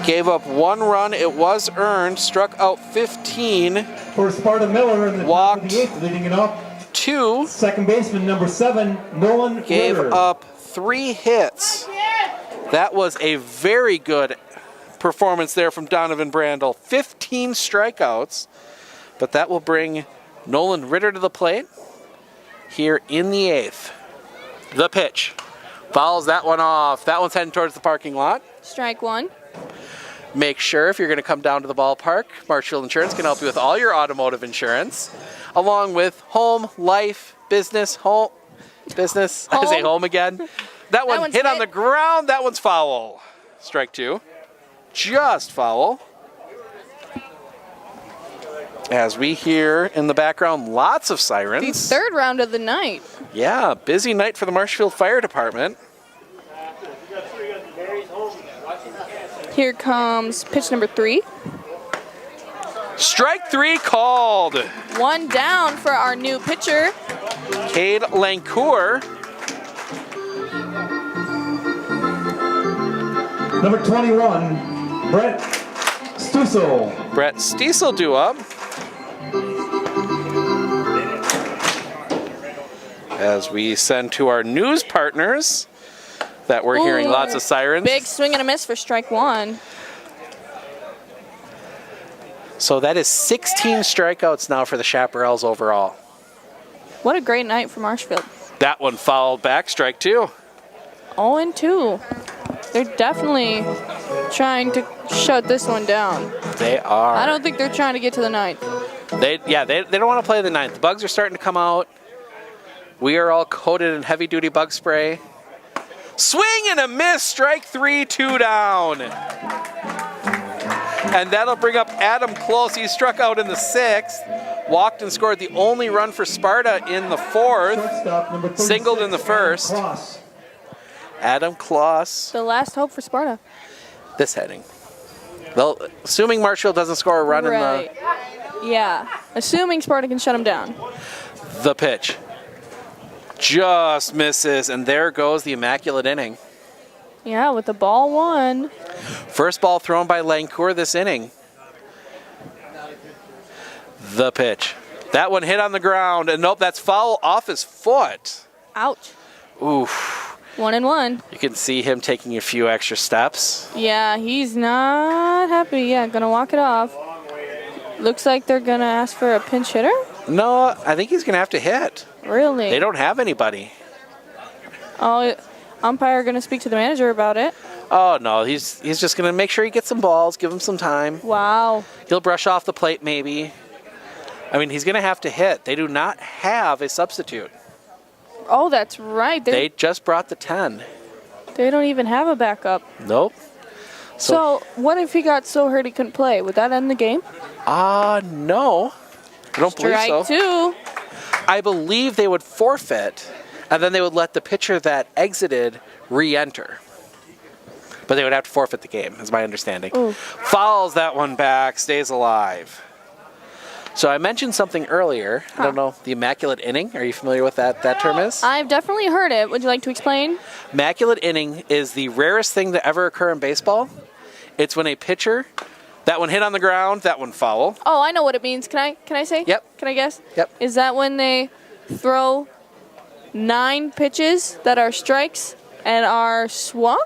gave up 1 run. It was earned, struck out 15. For Sparta Miller in the walked top of the 8th, leading it up. 2. Second baseman number 7, Nolan Gave Ritter. up 3 hits. That was a very good performance there from Donovan Brandel. 15 strikeouts, but that will bring Nolan Ritter to the plate here in the 8th. The pitch. Fouls that one off. That one's heading towards the parking lot. Strike 1. Make sure if you're going to come down to the ballpark, Marshfield Insurance can help you with all your automotive insurance, along with home, life, business, home, business. I say home again. That one hit on the ground. That one's foul. Strike 2. Just foul. As we hear in the background lots of sirens. The 3rd round of the night. Yeah, busy night for the Marshfield Fire Department. Here comes pitch number 3. Strike 3 called. 1 down for our new pitcher. Cade Lancourt. Number 21, Brett Stussel. Brett Stiesel due up. As we send to our news partners that we're hearing lots of sirens. Big swing and a miss for strike 1. So that is 16 strikeouts now for the Chaparrals overall. What a great night for Marshfield. That one fouled back, strike 2. 0-2. They're definitely trying to shut this one down. They are. I don't think they're trying to get to the 9th. They don't want to play the 9th. The bugs are starting to come out. We are all coated in heavy-duty bug spray. Swing and a miss, strike 3, 2 down. And that'll bring up Adam Close. He struck out in the 6th, walked and scored the only run for Sparta in the 4th, singled in the 1st. Adam Kloss. The last hope for Sparta. This heading. Well, assuming Marshfield doesn't score a run in Yeah, assuming Sparta can shut him down. the pitch. Just misses, and there goes the immaculate inning. Yeah, with the ball 1. First ball thrown by Lancourt this inning. The pitch. That one hit on the ground, and nope, that's foul off his foot. Ouch. Oof. 1-1. You can see him taking a few extra steps. Yeah, he's not happy. Yeah, gonna walk it off. Looks like they're gonna ask for a pinch hitter. No, I think he's gonna have to hit. Really? They don't have anybody. Oh, umpire gonna speak to the manager about it. Oh no, he's just gonna make sure he gets some balls, give him some time. Wow. He'll brush off the plate maybe. I mean, he's gonna have to hit. They do not have a substitute. Oh, that's right. They just brought the 10. They don't even have a backup. Nope. So what if he got so hurt he couldn't play? Would that end the game? No. I don't believe so. Strike 2. I believe they would forfeit, and then they would let the pitcher that exited re-enter. But they would have to forfeit the game, is my understanding. Ooh. Fouls that one back, stays alive. So I mentioned something earlier. I don't know, the immaculate inning. Are you familiar with that term is? I've definitely heard it. Would you like to explain? Immaculate inning is the rarest thing to ever occur in baseball. It's when a pitcher, that one hit on the ground, that one foul. Oh, I know what it means. Can I say? Yep. Can I guess? Yep. Is that when they throw 9 pitches that are strikes and are swung?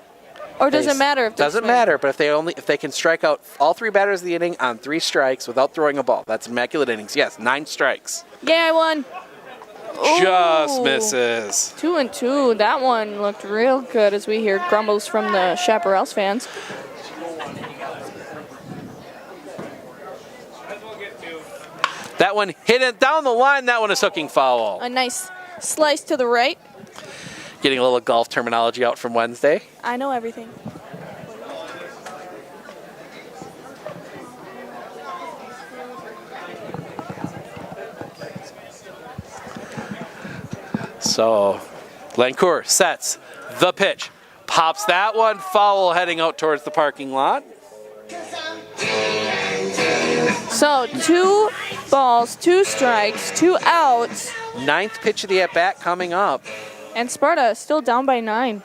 Or does it matter if they doesn't swing? matter, but if they can strike out all 3 batters of the inning on 3 strikes without throwing a ball, that's immaculate innings. Yes, 9 strikes. Yeah, I won. Just misses. 2-2. That one looked real good as we hear grumbles from the Chaparrals fans. That one hit it down the line. That one is hooking foul. A nice slice to the right. Getting a little golf terminology out from Wednesday. I know everything. So, Lancourt sets the pitch. Pops that one, foul heading out towards the parking lot. So 2 balls, 2 strikes, 2 outs. 9th pitch of the at-bat coming up. And Sparta is still down by 9.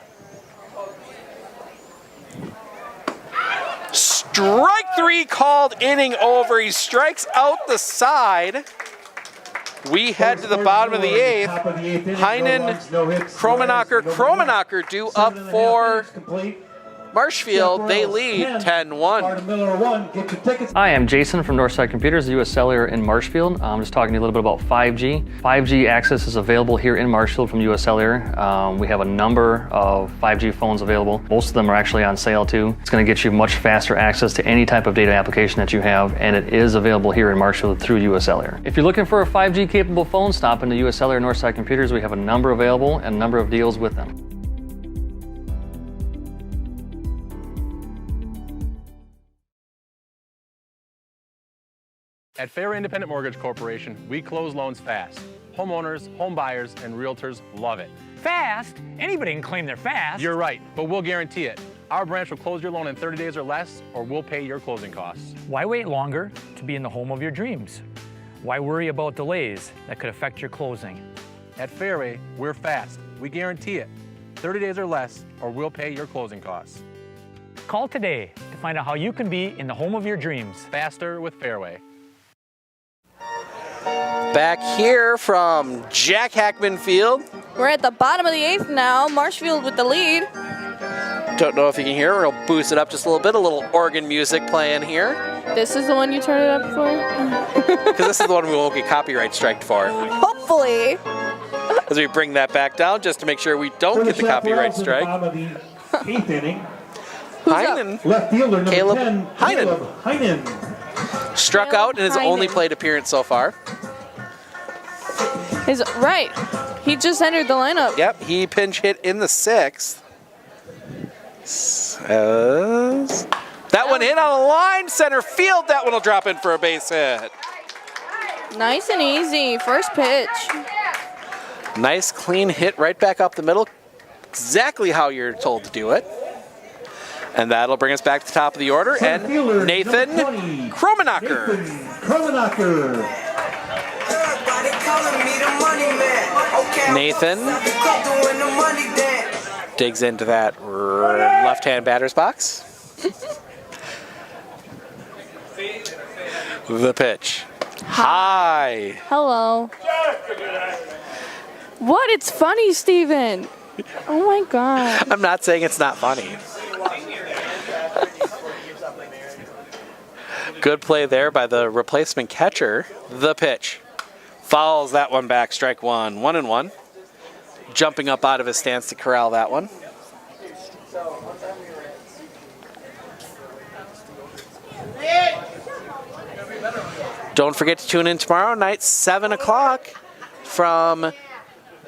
Strike 3 called, inning over. He strikes out the side. We head to the bottom of the 8th. Heinen, Kromenacher due up for Marshfield. They lead 10-1. Hi, I'm Jason from Northside Computers, the US Cellular in Marshfield. I'm just talking to you a little bit about 5G. 5G access is available here in Marshfield from US Cellular. We have a number of 5G phones available. Most of them are actually on sale too. It's going to get you much faster access to any type of data application that you have, and it is available here in Marshfield through US Cellular. If you're looking for a 5G capable phone, stop into US Cellular Northside Computers. We have a number available and a number of deals with them. At Fairway Independent Mortgage Corporation, we close loans fast. Homeowners, home buyers, and realtors love it. Fast? Anybody can claim they're fast. You're right, but we'll guarantee it. Our branch will close your loan in 30 days or less, or we'll pay your closing costs. Why wait longer to be in the home of your dreams? Why worry about delays that could affect your closing? At Fairway, we're fast. We guarantee it. 30 days or less, or we'll pay your closing costs. Call today to find out how you can be in the home of your dreams. Faster with Fairway. Back here from Jack Hackman Field. We're at the bottom of the 8th now. Marshfield with the lead. Don't know if you can hear it. We'll boost it up just a little bit. A little organ music playing here. This is the one you turn it up for? Because this is the one we won't get copyright striked for. Hopefully. As we bring that back down just to make sure we don't get the copyright strike. Bottom of the 8th inning. Heinen. Left fielder number Caleb 10, Heinen. Heinen. Struck out in his only plate appearance so far. Is right. He just entered the lineup. Yep, he pinch hit in the 6th. That one hit on a line, center field. That one will drop in for a base hit. Nice and easy. First pitch. Nice clean hit right back up the middle. Exactly how you're told to do it. And that'll bring us back to the top of the order. And Nathan Kromenacher. Nathan digs into that left-hand batter's box. The pitch. High. Hello. What? It's funny, Steven. Oh my God. I'm not saying it's not funny. Good play there by the replacement catcher. The pitch. Fouls that one back, strike 1. 1-1. Jumping up out of his stance to corral that one. Don't forget to tune in tomorrow night, 7 o'clock, from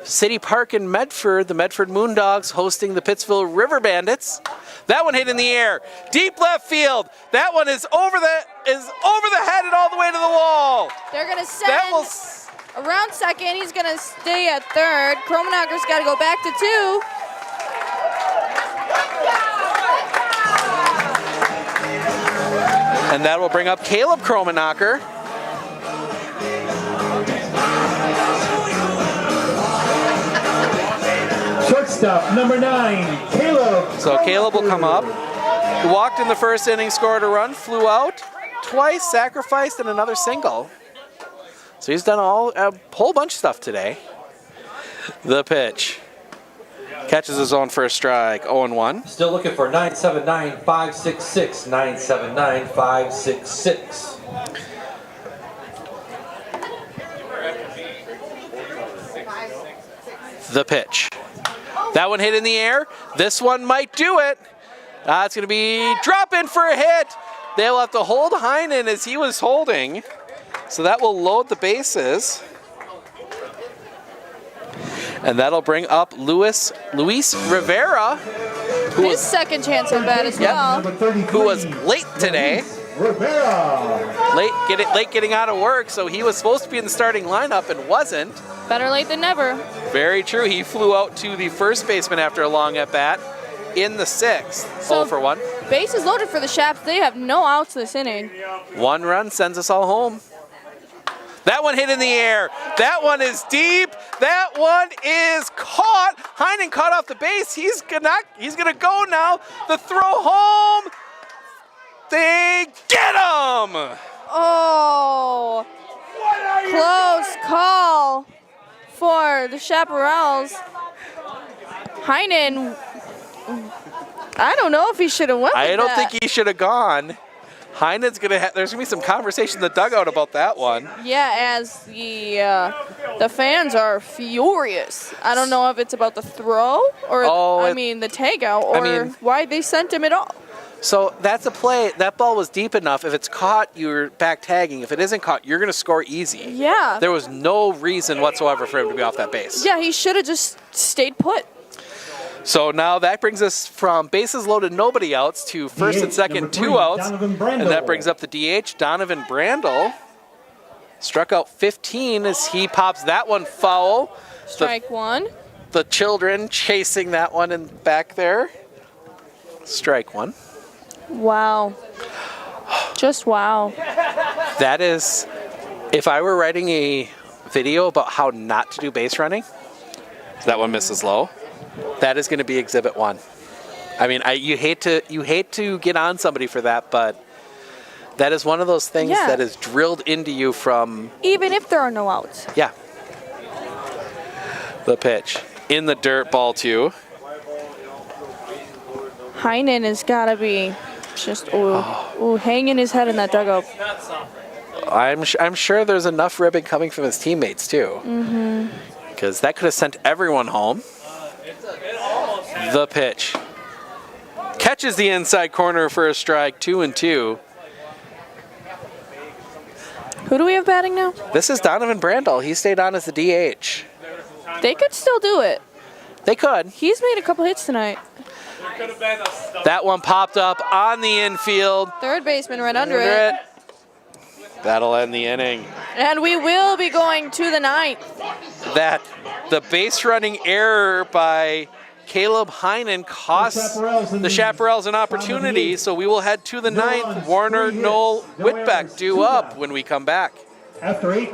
City Park in Medford. The Medford Moondogs hosting the Pittsville River Bandits. That one hit in the air, deep left field. That one is over the head and all the way to the wall. They're gonna send around second. He's gonna stay at third. Kromenacher's got to go back to 2. And that will bring up Caleb Kromenacher. Shortstop number 9, Caleb. So Caleb will come up. He walked in the first inning, scored a run, flew out twice, sacrificed, and another single. So he's done a whole bunch of stuff today. The pitch. Catches his own first strike, 0-1. Still looking for 979-566, 979-566. The pitch. That one hit in the air. This one might do it. It's going to be drop in for a hit. They'll have to hold Heinen as he was holding. So that will load the bases. And that'll bring up Luis Rivera. His second chance at bat as well. Who was late today. Late getting out of work, so he was supposed to be in the starting lineup and wasn't. Better late than never. Very true. He flew out to the first baseman after a long at bat in the sixth. So 0 for 1. Bases loaded for the Shaps. They have no outs this inning. 1 run sends us all home. That one hit in the air. That one is deep. That one is caught. Heinen caught off the base. He's gonna go now. The throw home. They get him. Oh, close call for the Chaparrals. Heinen, I don't know if he should have went with I don't that. think he should have gone. Heinen's there's gonna be some conversation in the dugout about that one. Yeah, as the fans are furious. I don't know if it's about the throw or the takeout or why they sent him at all. So that's a play. That ball was deep enough. If it's caught, you're back tagging. If it isn't caught, you're gonna score easy. Yeah. There was no reason whatsoever for him to be off that base. Yeah, he should have just stayed put. So now that brings us from bases loaded, nobody outs, to first and second, 2 outs. And that brings up the DH, Donovan Brandel. Struck out 15 as he pops that one foul. Strike 1. The children chasing that one in back there. Strike 1. Wow. Just wow. That is, if I were writing a video about how not to do base running, that one misses low. That is going to be Exhibit 1. I mean, you hate to get on somebody for that, but that is one of those things that is drilled into you from... Even if there are no outs. Yeah. The pitch. In the dirt, ball 2. Heinen has got to be just hanging his head in that dugout. I'm sure there's enough ribbon coming from his teammates, too. Mm-hmm. Because that could have sent everyone home. The pitch. Catches the inside corner for a strike, 2-2. Who do we have batting now? This is Donovan Brandel. He stayed on as the DH. They could still do it. They could. He's made a couple hits tonight. That one popped up on the infield. Third baseman right under it. That'll end the inning. And we will be going to the 9th. That the base running error by Caleb Heinen costs the Chaparrals an opportunity, so we will head to the 9th. Warner, Knoll, Whitbeck due up when we come back. After 8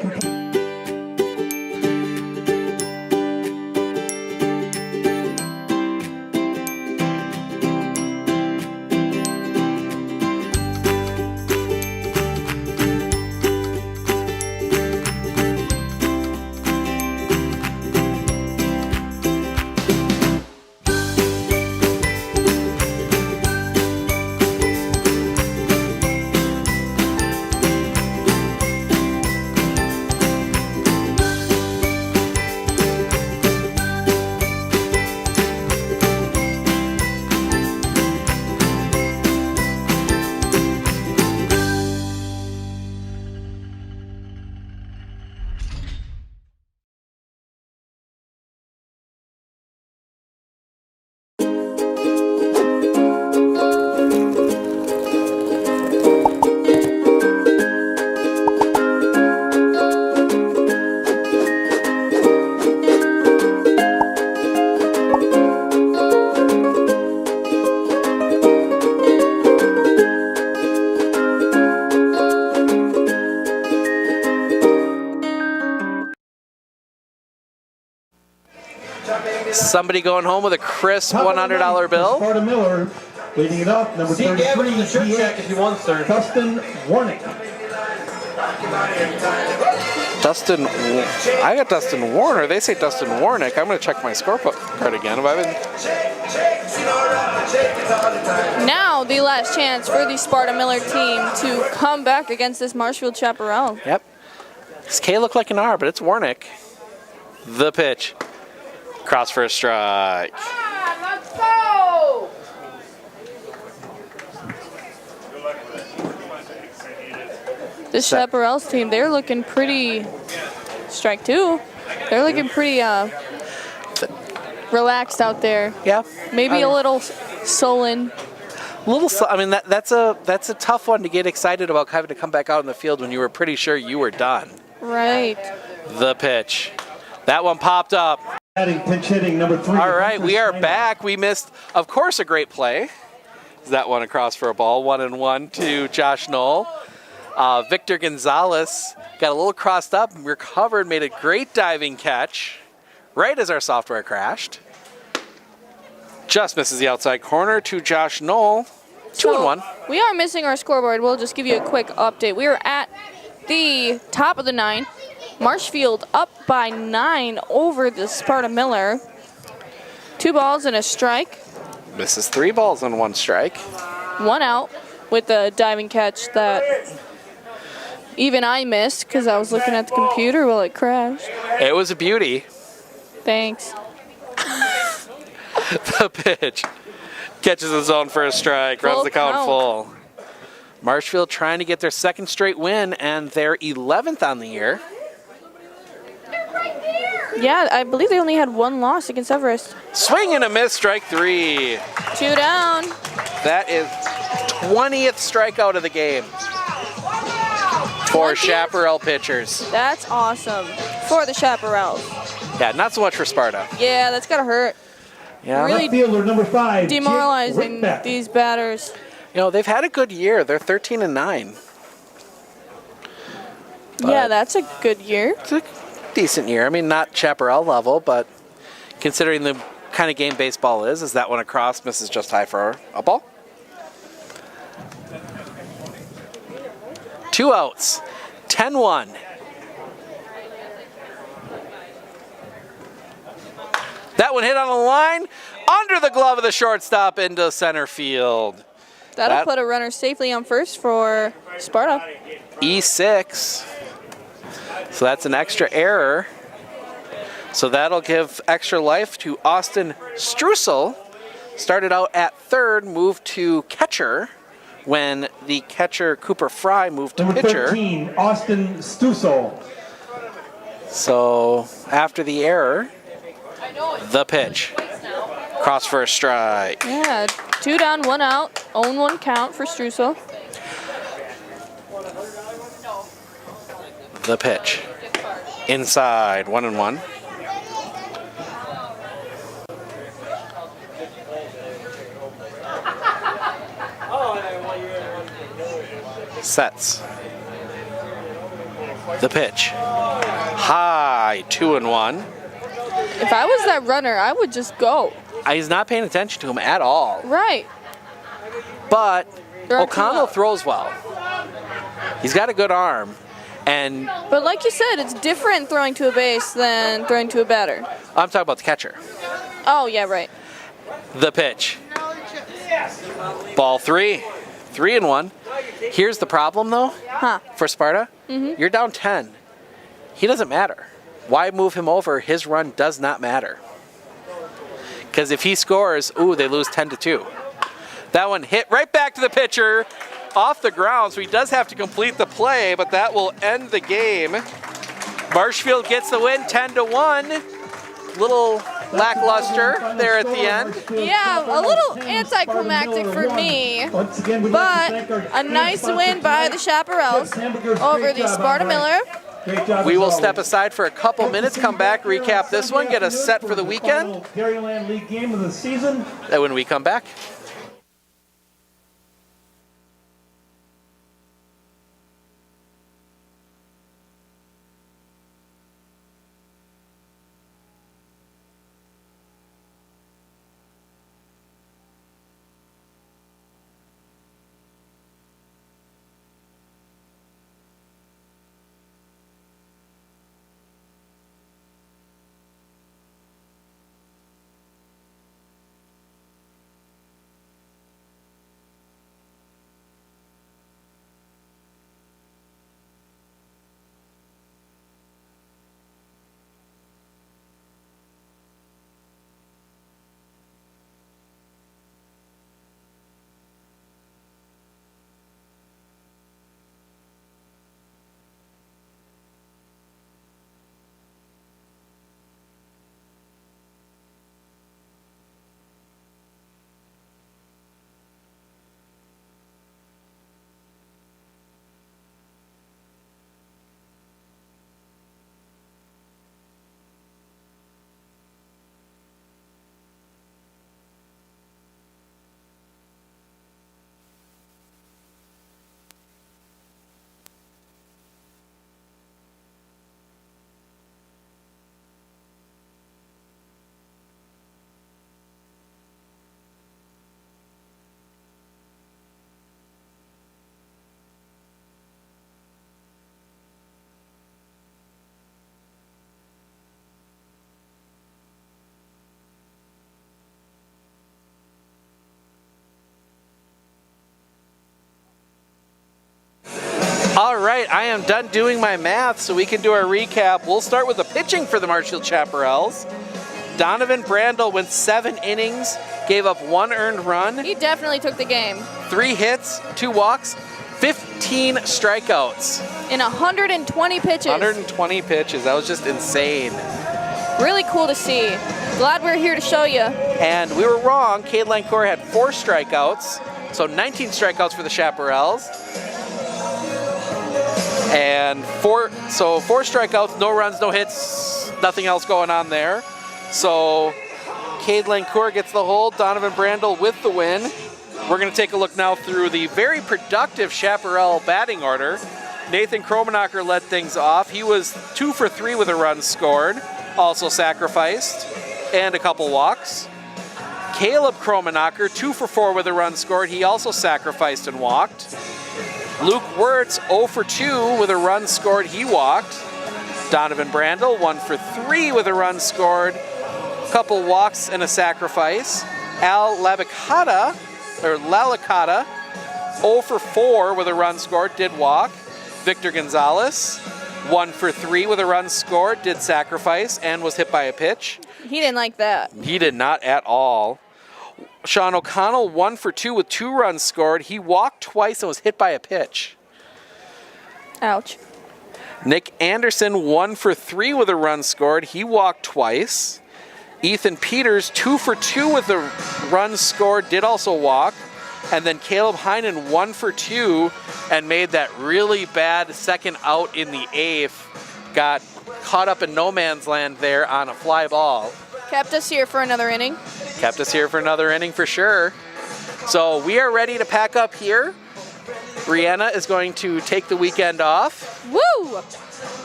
Somebody going home with a crisp $100 bill. Sparta Miller leading it off. Number 33, the shirt check if you want, sir. Dustin Warnick. I got Dustin Warner. They say Dustin Warnick. I'm going to check my scorecard again. Now the last chance for the Sparta Miller team to come back against this Marshfield Chaparral. Yep. This K look like an R, but it's Warnick. The pitch. Cross for a strike. Let's go! This Chaparral's team, they're looking pretty. Strike two. They're looking pretty relaxed out there. Yeah. Maybe a little sullen. I mean, that's a tough one to get excited about having to come back out in the field when you were pretty sure you were done. Right. The pitch. That one popped up. Pinch hitting number 3. All right, we are back. We missed, of course, a great play. That one across for a ball. 1-1 to Josh Knoll. Victor Gonzalez got a little crossed up, recovered, made a great diving catch right as our software crashed. Just misses the outside corner to Josh Knoll. 2-1. We are missing our scoreboard. We'll just give you a quick update. We are at the top of the 9th. Marshfield up by 9 over the Sparta Miller. 2 balls and a strike. Misses 3 balls and 1 strike. 1 out with the diving catch that even I missed because I was looking at the computer while it crashed. It was a beauty. Thanks. The pitch. Catches the zone for a strike. Runs the count full. Marshfield trying to get their 2nd straight win and their 11th on the year. Yeah, I believe they only had 1 loss against Everest. Swing and a miss, strike 3. 2 down. That is 20th strikeout of the game for Chaparral pitchers. That's awesome for the Chaparrals. Yeah, not so much for Sparta. Yeah, that's gotta hurt. Yeah. Really Left fielder number 5. demoralizing these batters. You know, they've had a good year. They're 13-9. Yeah, that's a good year. It's a decent year. I mean, not Chaparral level, but considering the kind of game baseball is that one across, misses just high for a ball. 2 outs. 10-1. That one hit on the line, under the glove of the shortstop into center field. That'll put a runner safely on first for Sparta. E6. So that's an extra error. So that'll give extra life to Austin Strussel. Started out at 3rd, moved to catcher when the catcher Cooper Fry moved to number pitcher. 13, Austin Strussel. So after the error, the pitch. Cross for a strike. Yeah, 2 down, 1 out. 0-1 count for Strussel. The pitch. Inside, 1-1. Sets. The pitch. High, 2-1. If I was that runner, I would just go. He's not paying attention to him at all. Right. But O'Connell throws well. He's got a good arm. But like you said, it's different throwing to a base than throwing to a batter. I'm talking about the catcher. Oh, yeah, right. The pitch. Ball 3. 3-1. Here's the problem, though, for Sparta. You're down 10. He doesn't matter. Why move him over? His run does not matter. Because if he scores, they lose 10-2. That one hit right back to the pitcher off the ground, so he does have to complete the play, but that will end the game. Marshfield gets the win, 10-1. Little lackluster there at the end. Yeah, a little anticlimactic for me, but a nice win by the Chaparrals over the Sparta Miller. We will step aside for a couple minutes, come back, recap this one, get us set for the weekend. Dairyland League game of the season. And when we come back, right, I am done doing my math so we can do our recap. We'll start with the pitching for the Marshfield Chaparrals. Donovan Brandel went 7 innings, gave up 1 earned run. He definitely took the game. 3 hits, 2 walks, 15 strikeouts. In 120 pitches. 120 pitches, that was just insane. Really cool to see. Glad we're here to show you. And we were wrong, Cade Lancourt had 4 strikeouts, so 19 strikeouts for the Chaparrals. And 4 strikeouts, no runs, no hits, nothing else going on there. So Cade Lancourt gets the hold, Donovan Brandel with the win. We're going to take a look now through the very productive Chaparral batting order. Nathan Kromenacher led things off. He was 2 for 3 with a run scored, also sacrificed, and a couple walks. Caleb Kromenacher, 2 for 4 with a run scored. He also sacrificed and walked. Luke Wirtz, 0 for 2 with a run scored. He walked. Donovan Brandel, 1 for 3 with a run scored. Couple walks and a sacrifice. Al Lalakata, 0 for 4 with a run scored, did walk. Victor Gonzalez, 1 for 3 with a run scored, did sacrifice, and was hit by a pitch. He didn't like that. He did not at all. Sean O'Connell, 1 for 2 with 2 runs scored. He walked twice and was hit by a pitch. Ouch. Nick Anderson, 1 for 3 with a run scored. He walked twice. Ethan Peters, 2 for 2 with a run scored, did also walk. And then Caleb Heinen, 1 for 2, and made that really bad second out in the 8th. Got caught up in no man's land there on a fly ball. Kept us here for another inning. Kept us here for another inning for sure. So we are ready to pack up here. Brianna is going to take the weekend off. Woo!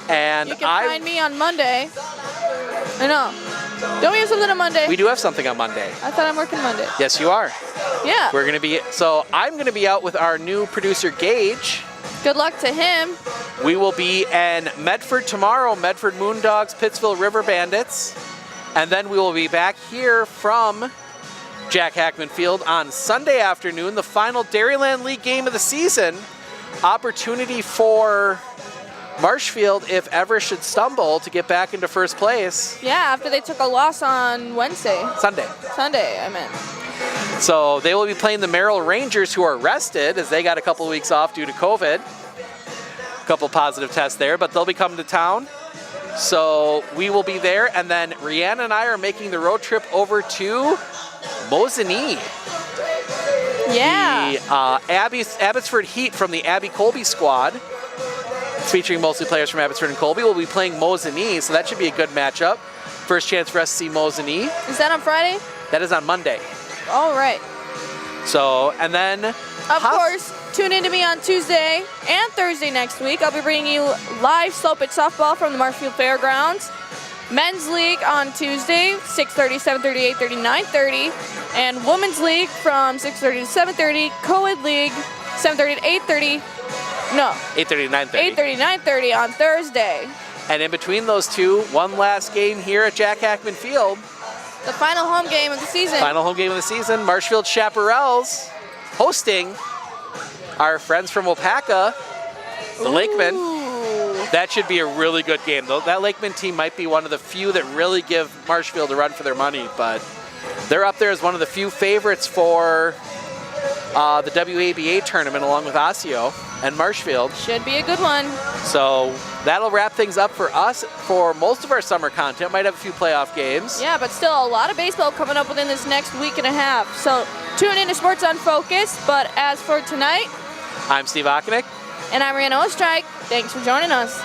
And you can find me on Monday. I know. Don't we have something on Monday? We do have something on Monday. I thought I'm working Monday. Yes, you are. Yeah. I'm going to be out with our new producer, Gage. Good luck to him. We will be in Medford tomorrow, Medford Moondogs, Pittsville River Bandits. And then we will be back here from Jack Hackman Field on Sunday afternoon, the final Dairyland League game of the season. Opportunity for Marshfield, if ever should stumble, to get back into first place. Yeah, after they took a loss on Sunday, I meant. So they will be playing the Merrill Rangers, who are rested as they got a couple of weeks off due to COVID. A couple positive tests there, but they'll be coming to town. So we will be there, and then Rihanna and I are making the road trip over to Mosinee. Yeah. The Abbotsford Heat from the Abby Colby squad, featuring mostly players from Abbotsford and Colby, will be playing Mosinee, so that should be a good matchup. First chance for us to see Mosinee. Is that on Friday? That is on Monday. All right. So, and then... Of course, tune in to me on Tuesday and Thursday next week. I'll be bringing you live slow pitch softball from the Marshfield Fairgrounds. Men's League on Tuesday, 6:30, 7:30, 8:30, 9:30. And Women's League from 6:30 to 7:30. Co-ed League, 7:30 to 8:30. No. 8:30 to 9:30. 8:30 to 9:30 on Thursday. And in between those two, one last game here at Jack Hackman Field. The final home game of the season. Final home game of the season. Marshfield Chaparrals hosting our friends from Wapaka, the Lakemen. That should be a really good game. That Lakeman team might be one of the few that really give Marshfield a run for their money, but they're up there as one of the few favorites for the WABA tournament along with Osseo and Marshfield. Should be a good one. So that'll wrap things up for us for most of our summer content. Might have a few playoff games. Yeah, but still a lot of baseball coming up within this next week and a half. So tune in to Sports on Focus. But as for tonight, I'm Steve Ockenick. And I'm Rihanna Ostrike. Thanks for joining us.